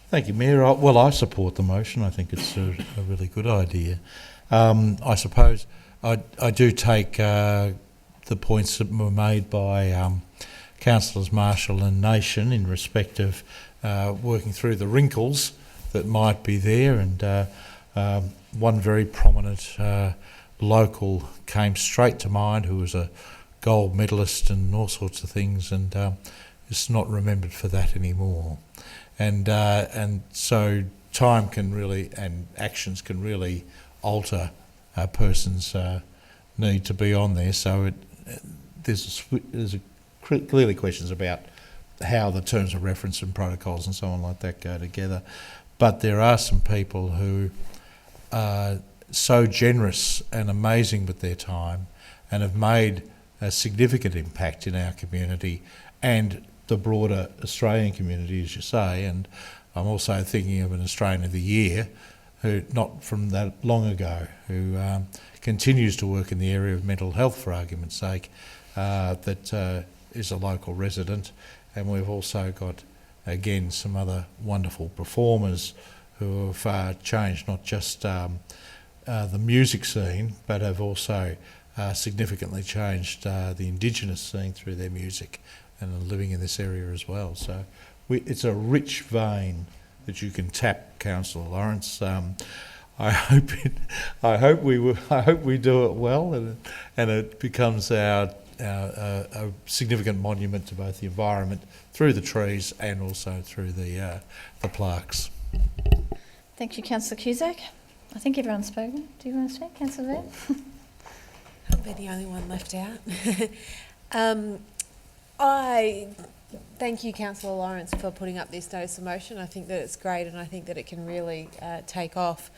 Thank you, Mayor. I support the motion. I think it's a really good idea. I suppose I do take the points that were made by Councillors Marshall and Nation in respect of working through the wrinkles that might be there, and one very prominent local came straight to mind, who was a gold medalist and all sorts of things, and is not remembered for that anymore. And so time can really, and actions can really alter a person's need to be on there. So there's clearly questions about how the terms of reference and protocols and so on like that go together. But there are some people who are so generous and amazing with their time and have made a significant impact in our community and the broader Australian community, as you say. And I'm also thinking of an Australian of the Year, who, not from that long ago, who continues to work in the area of mental health, for argument's sake, that is a local resident, and we've also got, again, some other wonderful performers who have changed not just the music scene, but have also significantly changed the Indigenous scene through their music and are living in this area as well. So it's a rich vein that you can tap, Councillor Lawrence. I hope we do it well, and it becomes a significant monument to both the environment through the trees and also through the plaques. Thank you, Councillor Cusack. I think everyone's spoken. Do you want to speak, Councillor Vett? I'll be the only one left out. I thank you, Councillor Lawrence, for putting up this notice of motion. I think that it's great, and I think that it can really take off.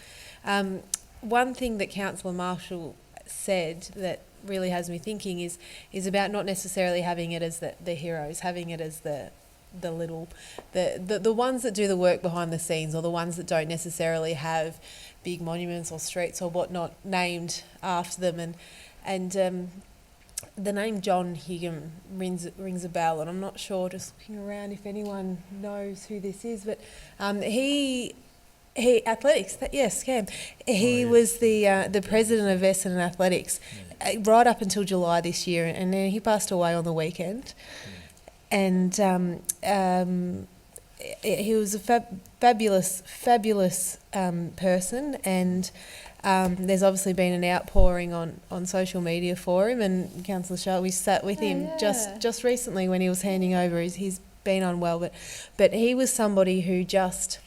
One thing that Councillor Marshall said that really has me thinking is about not necessarily having it as the heroes, having it as the ones that do the work behind the scenes, or the ones that don't necessarily have big monuments or streets or whatnot named after them. And the name John Higham rings a bell, and I'm not sure, just looking around, if anyone knows who this is, but he athletics, yes, Cam. He was the president of Essendon Athletics right up until July this year, and then he passed away on the weekend. And he was a fabulous person, and there's obviously been an outpouring on social media for him. And Councillor Sharp, we sat with him just recently when he was handing over. He's been unwell, but he was somebody who just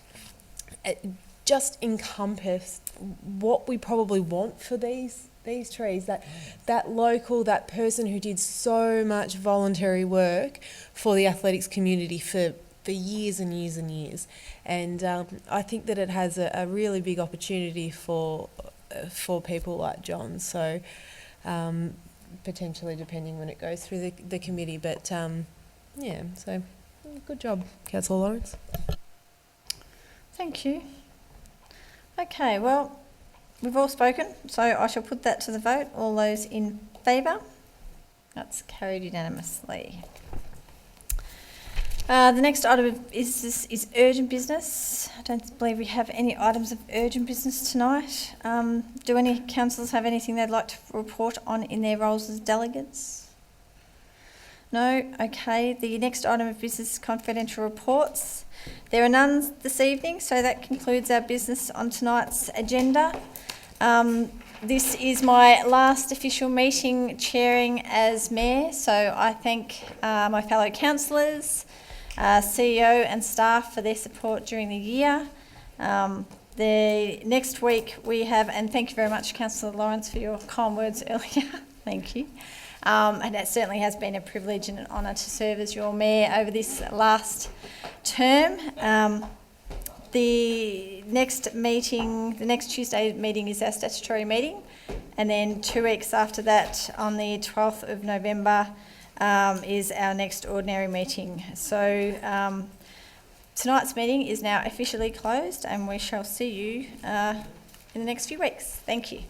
encompassed what we probably want for these trees, that local, that person who did so much voluntary work for the athletics community for years and years and years. And I think that it has a really big opportunity for people like John. So potentially, depending when it goes through the committee. But yeah, so good job, Councillor Lawrence. Thank you. Okay, well, we've all spoken, so I shall put that to the vote. All those in favour? That's carried unanimously. The next item of business is urgent business. I don't believe we have any items of urgent business tonight. Do any councillors have anything they'd like to report on in their roles as delegates? No? Okay. The next item of business is confidential reports. There are none this evening, so that concludes our business on tonight's agenda. This is my last official meeting chairing as Mayor, so I thank my fellow councillors, CEO and staff for their support during the year. The next week we have, and thank you very much, Councillor Lawrence, for your kind words earlier. Thank you. And it certainly has been a privilege and an honour to serve as your Mayor over this last term. The next Tuesday meeting is our statutory meeting, and then 2 weeks after that, on the 12th of November, is our next ordinary meeting. So tonight's meeting is now officially closed, and we shall see you in the next few weeks. Thank you.